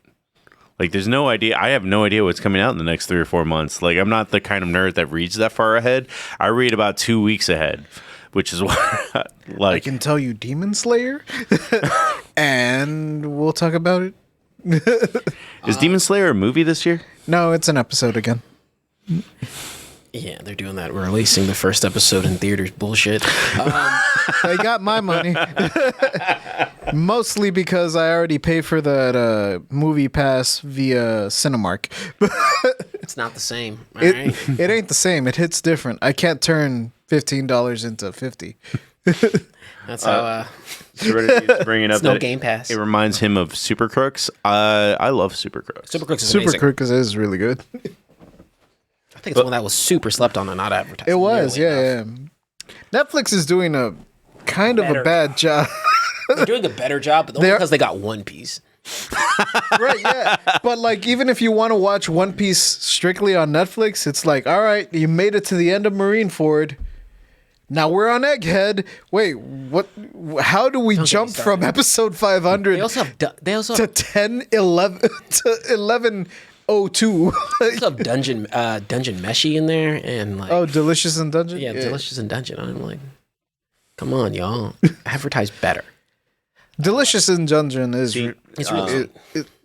Like, there's no idea. I have no idea what's coming out in the next 3 or 4 months. Like, I'm not the kind of nerd that reads that far ahead. I read about 2 weeks ahead, which is why, I can tell you Demon Slayer, and we'll talk about it. Is Demon Slayer a movie this year? No, it's an episode again. Yeah, they're doing that. We're releasing the first episode in theaters. Bullshit. They got my money. Mostly because I already paid for that movie pass via Cinemark. It's not the same. All right. It ain't the same. It hits different. I can't turn $15 into $50. That's how. Serenity is bringing up It's no that Game Pass. It reminds him of Super Crooks. I love Super Crooks. Super Crooks is Super amazing. Crook is really good. I think it's one that was super slept on and not advertised. It was, nearly enough. yeah. Netflix is doing a kind of a bad job. They're doing a better job, but only because they got One Piece. Right, yeah. But like, even if you want to watch One Piece strictly on Netflix, it's like, all right, you made it to the end of Marineford. Now we're on Egghead. Wait, what? How do we jump from episode 500 They also have. to 11 to 1102? They also have Dungeon Meshi in there, and like Delicious in Dungeon. yeah, Delicious in Dungeon. I'm like, come on, y'all, advertise better. Delicious in Dungeon is It's really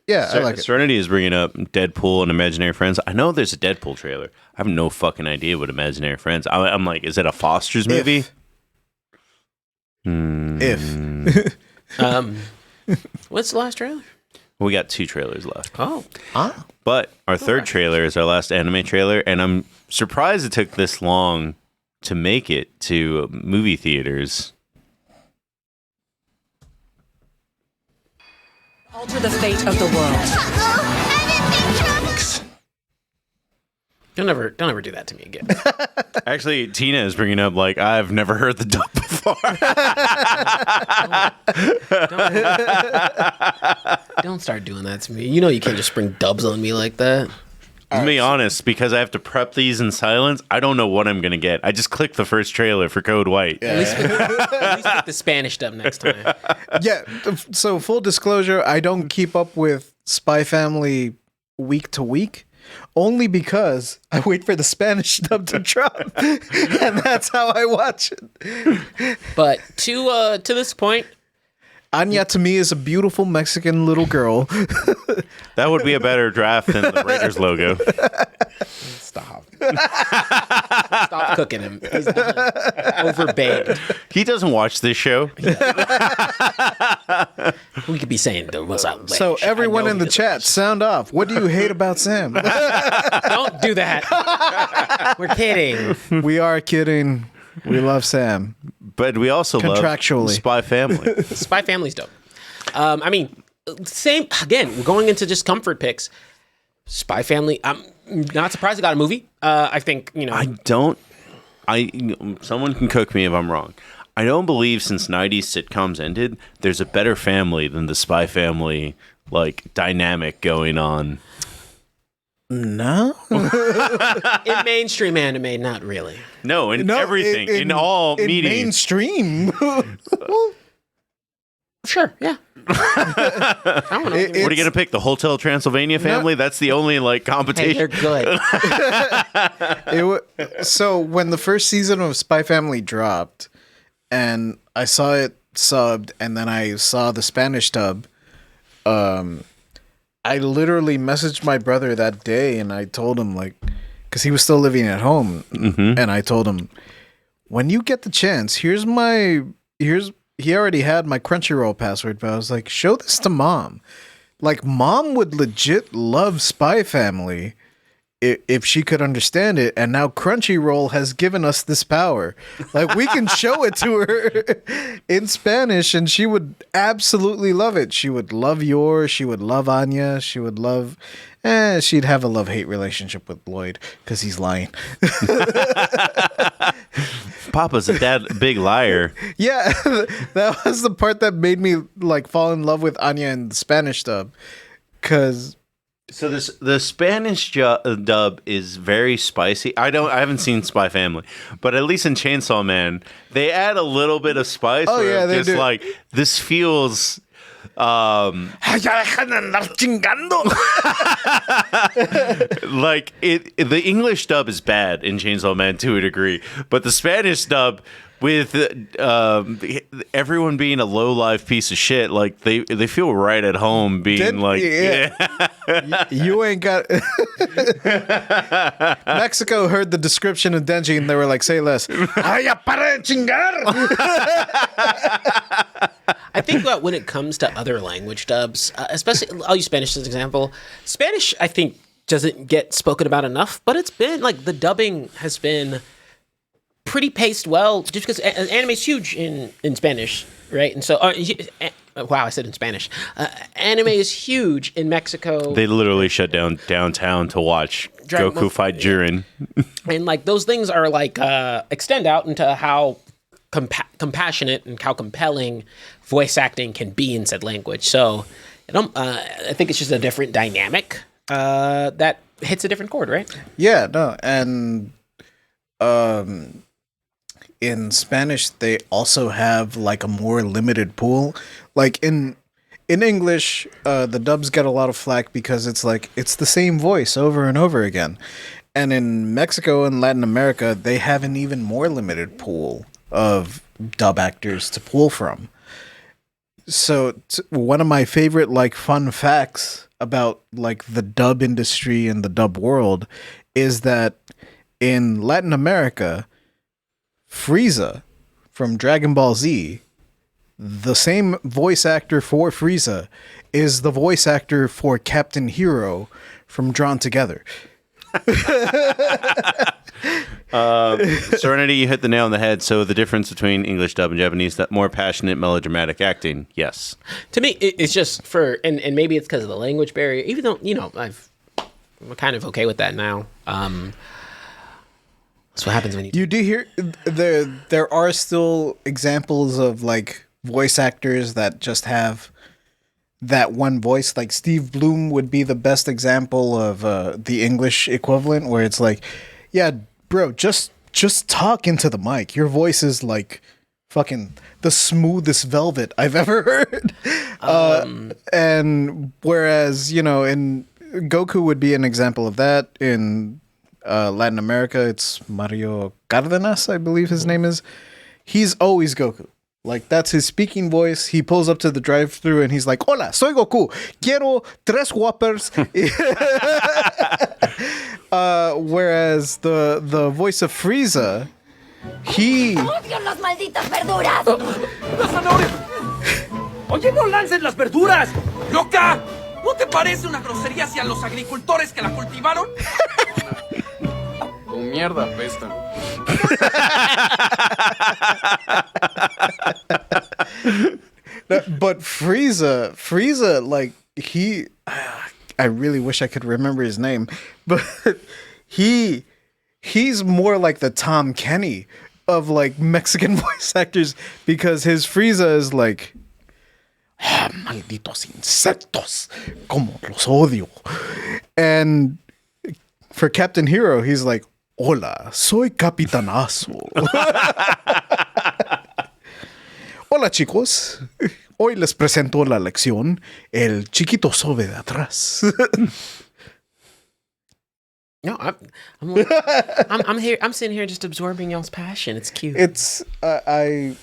yeah, I like it. Serenity is bringing up Deadpool and Imaginary Friends. I know there's a Deadpool trailer. I have no fucking idea what Imaginary Friends. I'm like, is it a Foster's movie? If what's the last trailer? We got 2 trailers left. Oh, But our third trailer is our last anime trailer, and I'm surprised it took this long to make it to movie theaters. Alter the fate of the world. don't ever do that to me again. Actually, Tina is bringing up, like, I've never heard the dub before. Don't start doing that to me. You know you can't just spring dubs on me like that. To be honest, because I have to prep these in silence, I don't know what I'm going to get. I just clicked the first trailer for Code White. At least pick the Spanish dub next time. yeah, so full disclosure, I don't keep up with Spy Family week to week, only because I wait for the Spanish dub to drop, and that's how I watch it. But to this point, Anya to me is a beautiful Mexican little girl. That would be a better draft than the Raiders logo. stop. Stop cooking him. He's done. Overbaked. He doesn't watch this show. We could be saying there was outlandish. So everyone I know in the he chat, sound off. What do you hate about Sam? don't do that. We're kidding. We are kidding. We love Sam. But we also love Contractually. Spy Family. Spy Family's dope. I mean, same again. We're going into just comfort picks. Spy Family. Not surprised it got a movie. I think, someone can cook me if I'm wrong. I don't believe since 90s sitcoms ended, there's a better family than the Spy Family, dynamic going on. No. In mainstream anime, not really. No, everything. In all media. Mainstream. Sure, yeah. I don't know. What are you going to pick? The Hotel Transylvania family? That's the only, Hey, competition. they're good. So when the first season of Spy Family dropped, and I saw it subbed, and then I saw the Spanish dub, I literally messaged my brother that day, and I told him, because he was still living at home, and I told him, when you get the chance, he already had my Crunchyroll password, but I was like, show this to Mom. Mom would legit love Spy Family if she could understand it, and now Crunchyroll has given us this power. We can show it to her in Spanish, and she would absolutely love it. She would love Yor, she would love Anya, she would love... she'd have a love-hate relationship with Lloyd, because he's lying. Papa's a big liar. Yeah, that was the part that made me fall in love with Anya in the Spanish dub, because... So the Spanish dub is very spicy. I haven't seen Spy Family, but at least in Chainsaw Man, they add a little bit of spice. Oh yeah, they do. This feels. The English dub is bad in Chainsaw Man to a degree, but the Spanish dub, with everyone being a low-life piece of shit, they feel right at home being you ain't got... Mexico heard the description of Denji and they were like, say less. Ay, para de chingar! I think that when it comes to other language dubs, especially, I'll use Spanish as an example. Spanish, I think, doesn't get spoken about enough, but it's been, the dubbing has been pretty paced well, just because anime is huge in Spanish, right? And so, wow, I said in Spanish. Anime is huge in Mexico. They literally shut down downtown to watch Goku fight Jiren. And those things are extend out into how compassionate and how compelling voice acting can be in said language. So, I think it's just a different dynamic that hits a different chord, right? Yeah, no, and in Spanish, they also have a more limited pool. In English, the dubs get a lot of flack because it's the same voice over and over again. And in Mexico and Latin America, they have an even more limited pool of dub actors to pull from. So one of my favorite fun facts about the dub industry and the dub world is that in Latin America, Frieza from Dragon Ball Z, the same voice actor for Frieza is the voice actor for Captain Hero from Drawn Together. Serenity, you hit the nail on the head. So the difference between English dub and Japanese, that more passionate melodramatic acting, yes. To me, it's just and maybe it's because of the language barrier, even though, I'm kind of okay with that now. That's what happens when you do hear there are still examples of voice actors that just have that one voice. Steve Bloom would be the best example of the English equivalent, where it's yeah, bro, just talk into the mic. Your voice is fucking the smoothest velvet I've ever heard. And whereas, in Goku would be an example of that. In Latin America, it's Mario Cardenas, I believe his name is. He's always Goku. That's his speaking voice. He pulls up to the drive-thru and he's like, "Hola, soy Goku. Quiero 3 Whoppers." Whereas the voice of Frieza, he... ¡Odio las malditas verduras! ¡Las zanahorias! ¡Oye, no lances las verduras! ¡Loca! ¿No te parece una grosería hacia los agricultores que la cultivaron? Tu mierda apesta. But Frieza, he... I really wish I could remember his name, but he's more like the Tom Kenny of like Mexican voice actors because his Frieza is like, malditos insectos, como los odio. And for Captain Hero, he's like, hola, soy capitanazo. Hola chicos, hoy les presento la lección, el chiquito sobe de atrás. No, I'm here. I'm sitting here just absorbing y'all's passion. It's cute. It's But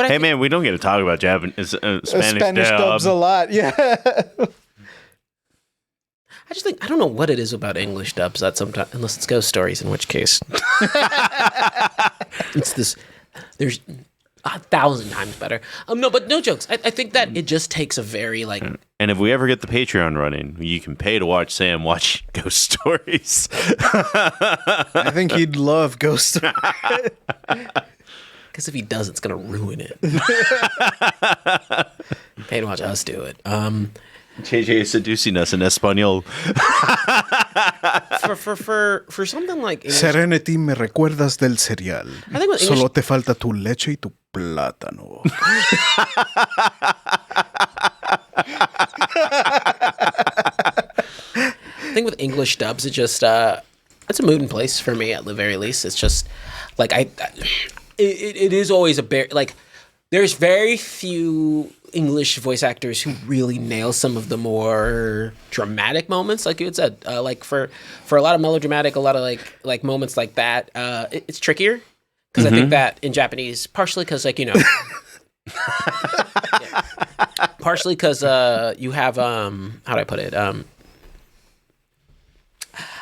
Hey man, we don't get to talk about Spanish dubs a lot. Yeah. I just think I don't know what it is about English dubs that sometimes, unless it's ghost stories, in which case it's this. There's 1,000 times better. No, but no jokes. I think that it just takes a very like. And if we ever get the Patreon running, you can pay to watch Sam watch ghost stories. I think he'd love ghost stories. Because if he does, it's gonna ruin it. Pay to watch us do it. JJ is seducing us in Espanol. For something like English, Serenity, me recuerdas del cereal. I think with English, Solo te falta tu leche y tu plátano. I think with English dubs, it just it's a mood and place for me at the very least. It's just like it is always like there's very few English voice actors who really nail some of the more dramatic moments, like you had said. Like for a lot of melodramatic, a lot of like moments like that, it's trickier because I think that in Japanese, partially because like yeah. Partially because you have how do I put it?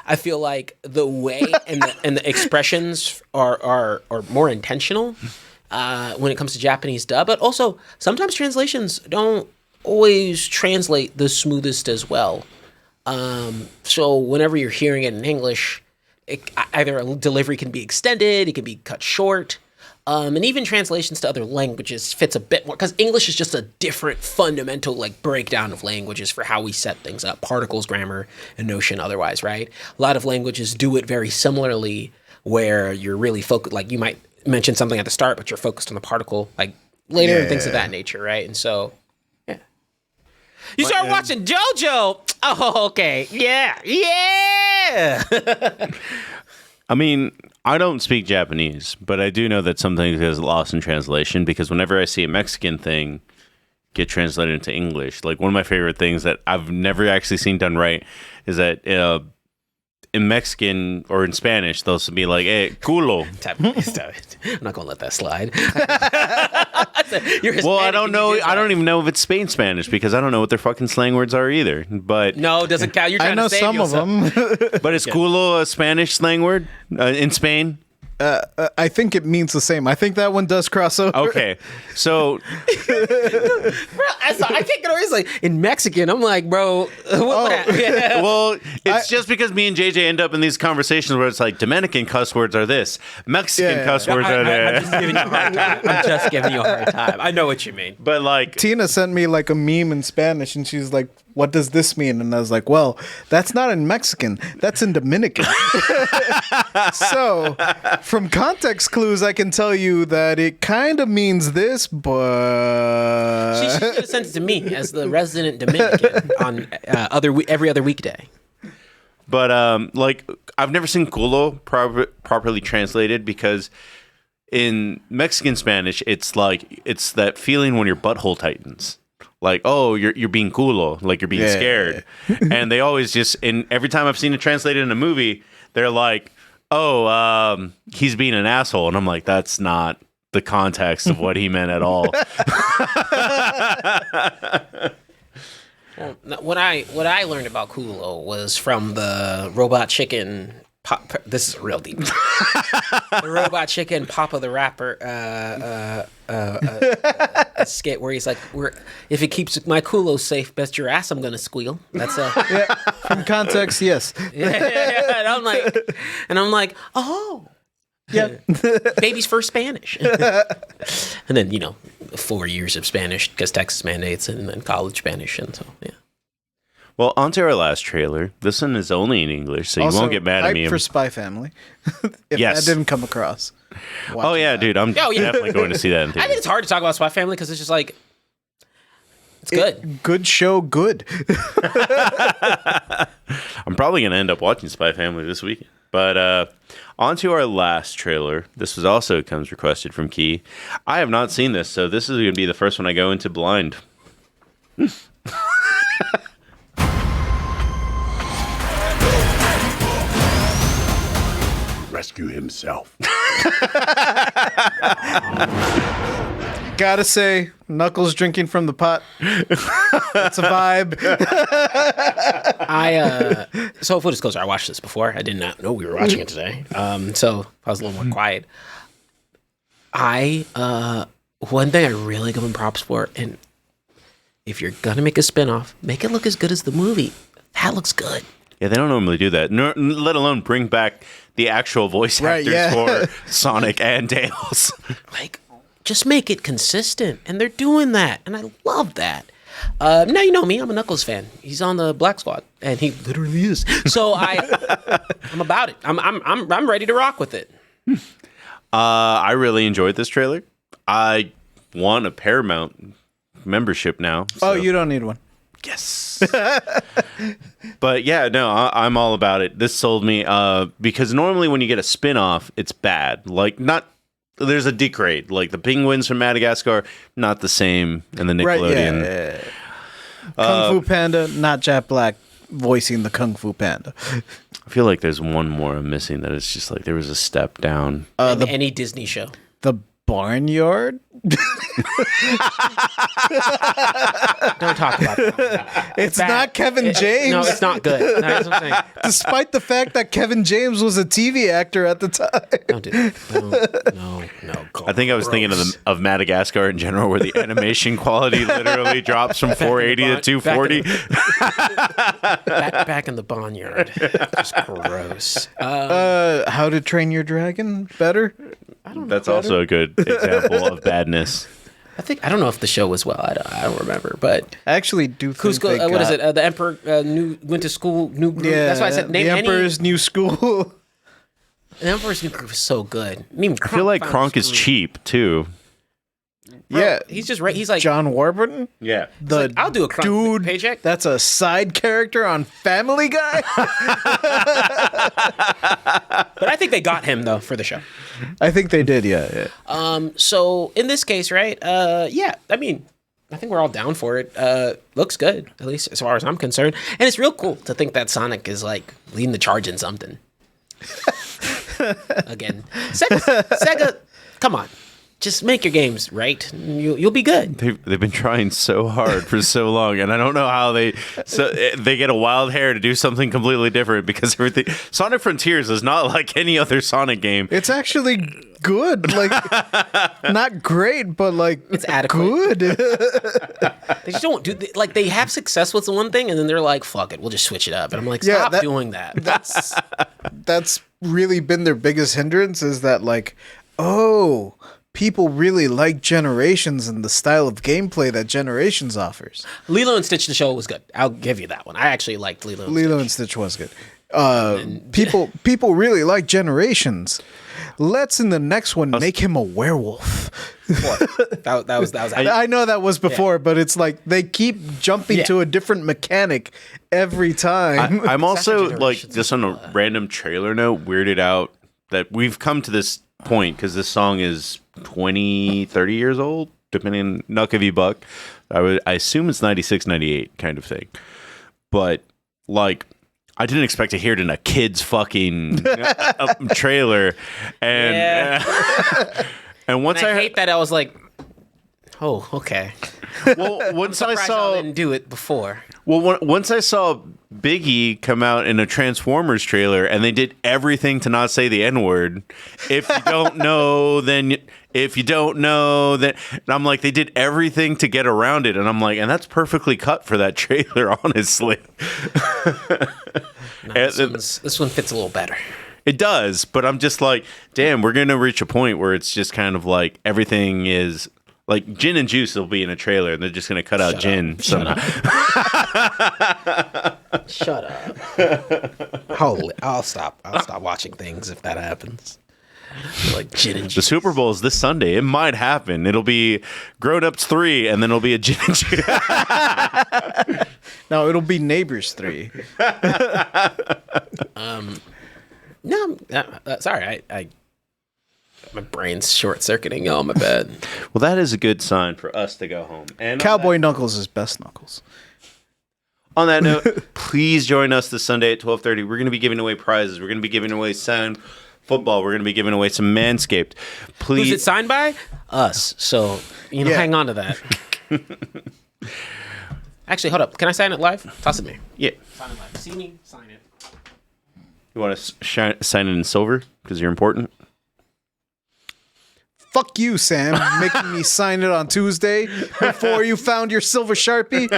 I feel like the way and the expressions are more intentional when it comes to Japanese dub, but also sometimes translations don't always translate the smoothest as well. So whenever you're hearing it in English, either a delivery can be extended, it can be cut short, and even translations to other languages fits a bit more because English is just a different fundamental like breakdown of languages for how we set things up, particles, grammar, and notion otherwise, right? A lot of languages do it very similarly where you're really focused, like you might mention something at the start, but you're focused on the particle like later and things of that nature, right? And so, yeah. You start watching JoJo. Oh, okay. Yeah. I mean, I don't speak Japanese, but I do know that something gets lost in translation because whenever I see a Mexican thing get translated into English, like one of my favorite things that I've never actually seen done right is that in Mexican or in Spanish, they'll be like, hey, culo. I'm not going to let that slide. Well, I don't know. I don't even know if it's Spain Spanish because I don't know what their fucking slang words are either. But no, it doesn't count. You're trying I know to save some yourself. of them. But is culo a Spanish slang word in Spain? I think it means the same. I think that one does cross over. Okay, so I can't get over. It's like in Mexican. I'm like, bro. Well, it's just because me and JJ end up in these conversations where it's like Dominican cuss words are this, Mexican cuss words are that. I'm just giving you a hard time. I know what you mean. But like Tina sent me like a meme in Spanish, and she's like, "What does this mean?" And I was like, "Well, that's not in Mexican. That's in Dominican." So, from context clues, I can tell you that it kind of means this, but She should have sent it to me as the resident Dominican on every other weekday. But like I've never seen culo properly translated because in Mexican Spanish it's like it's that feeling when your butthole tightens. Like, oh, you're being culo, like you're being scared. And they always just every time I've seen it translated in a movie, they're like, oh, he's being an asshole. And I'm like, that's not the context of what he meant at all. What I learned about culo was from the Robot Chicken. This is real deep. The Robot Chicken Papa the Rapper skit where he's like, if it keeps my culo safe, best your ass I'm gonna squeal. That's from context, yes. And I'm like, oh. Yeah. Baby's first Spanish. And then, 4 years of Spanish because Texas mandates and then college Spanish. And so, yeah. Well, on to our last trailer. This one is only in English, so you Also, won't get mad at me. hype for Spy Family. If Yes. that didn't come across. Oh yeah, that. dude, I'm Oh, yeah. definitely going to see that in I theaters. think it's hard to talk about Spy Family because it's just like it's good. Good show, good. I'm probably going to end up watching Spy Family this weekend. But on to our last trailer. This was also comes requested from Key. I have not seen this, so this is going to be the first one I go into blind. Rescue himself. Gotta say, Knuckles drinking from the pot. That's a vibe. So full disclosure, I watched this before. I did not know we were watching it today. So I was a little more quiet. One thing I really give them props for, and if you're gonna make a spinoff, make it look as good as the movie. That looks good. Yeah, they don't normally do that. Let alone bring back the actual voice actors for Sonic and Tails. Like, just make it consistent, and they're doing that, and I love that. Now you know me; I'm a Knuckles fan. He's on the Black Squad, and he literally is. So I'm about it. I'm ready to rock with it. I really enjoyed this trailer. I want a Paramount membership now. Oh, so- you don't need one. Yes. But yeah, no, I'm all about it. This sold me because normally when you get a spin-off, it's bad. Like there's a degrade. Like the Penguins from Madagascar, not the same in the Nickelodeon. Right, yeah. Kung Fu Panda, not Jack Black voicing the Kung Fu Panda. I feel like there's one more I'm missing that it's just like there was a step down. Any Disney show. The Barnyard? Don't talk about that. It's not Kevin James. No, it's not good. That's what I'm saying. Despite the fact that Kevin James was a TV actor at the time. Don't do that. No. I think I was thinking of Madagascar in general, where the animation quality literally drops from 480 to 240. Back in the barnyard. Just gross. How to Train Your Dragon? Better? That's also a good example of badness. I don't know if the show was well. I don't remember, but I actually do think Cusco, what is it? The Emperor went to school. New group. Yeah, That's why I said name the Emperor's New School. The Emperor's New Group is so good. I feel like Kronk is cheap too. Bro, yeah, he's just right. He's like John Warburton. Yeah, The I'll do a Kronk dude paycheck. That's a side character on Family Guy. But I think they got him though for the show. I think they did. Yeah. So in this case, right? Yeah. I mean, I think we're all down for it. Looks good, at least as far as I'm concerned. And it's real cool to think that Sonic is like leading the charge in something. Again, Sega, come on. Just make your games right. You'll be good. They've been trying so hard for so long, and I don't know how they get a wild hair to do something completely different because everything. Sonic Frontiers is not like any other Sonic game. It's actually good. Like, not great, but like It's adequate. good. They just don't do like they have success with one thing, and then they're like, "Fuck it, we'll just switch it up." And I'm like, "Stop doing that." That's really been their biggest hindrance is that like, people really like Generations and the style of gameplay that Generations offers. Lilo and Stitch the show was good. I'll give you that one. I actually liked Lilo and Stitch. Lilo and Stitch was good. People really like Generations. Let's in the next one make him a werewolf. That was I know that was before, but it's like they keep jumping to a different mechanic every time. I'm also like just on a random trailer note, weirded out that we've come to this point because this song is 20, 30 years old, depending on Nuck if you buck. I assume it's 96, 98 kind of thing. But like, I didn't expect to hear it in a kid's fucking trailer. And and once I hate that, I was like, oh, okay. Well, once I surprised saw I didn't do it before. Well, once I saw Biggie come out in a Transformers trailer, and they did everything to not say the N-word. If you don't know, then and I'm like, they did everything to get around it, and I'm like, and that's perfectly cut for that trailer, honestly. This one fits a little better. It does, but I'm just like, damn, we're gonna reach a point where it's just kind of like everything is Like gin and juice will be in a trailer, and they're just gonna cut out gin. Shut up. Holy, I'll stop watching things if that happens. Like gin and The juice. Super Bowl is this Sunday. It might happen. It'll be Grown Ups 3, and then it'll be a gin and juice. No, it'll be Neighbors 3. No, sorry. I my brain's short circuiting. Oh, my bad. Well, that is a good sign for us to go home. And Cowboy Knuckles is best Knuckles. on that note, please join us this Sunday at 12:30. We're going to be giving away prizes. We're going to be giving away sound football. We're going to be giving away some Manscaped. Please. Who's it signed by? Us. So hang on to that. Actually, hold up. Can I sign it live? Toss it to me. Yeah. Sign it live. See me? Sign it. You want to sign it in silver because you're important? Fuck you, Sam, making me sign it on Tuesday before you found your silver Sharpie.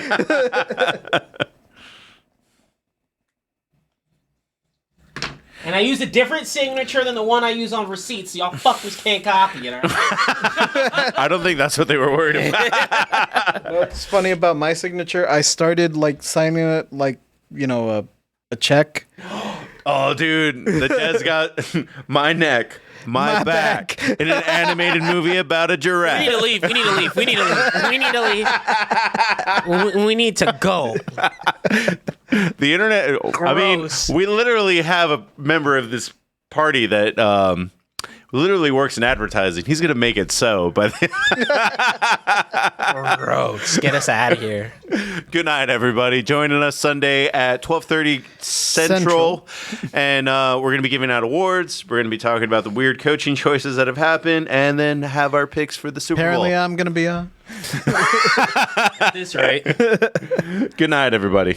And I use a different signature than the one I use on receipts, so y'all fuckers can't copy it. All right? I don't think that's what they were worried about. What's funny about my signature? I started like signing it like, a check. Oh, dude, the Des got my neck, my back in an animated movie about a giraffe. We need to leave. We need to leave. We need to leave. We need to leave. We need to go. The internet. Gross. I mean, we literally have a member of this party that literally works in advertising. He's gonna make it so. But gross. Get us out of here. Good night, everybody. Joining us Sunday at 12:30 Central. And we're gonna be giving out awards. We're gonna be talking about the weird coaching choices that have happened, and then have our picks for the Super Apparently, Bowl. I'm gonna be on. At this rate. Good night, everybody.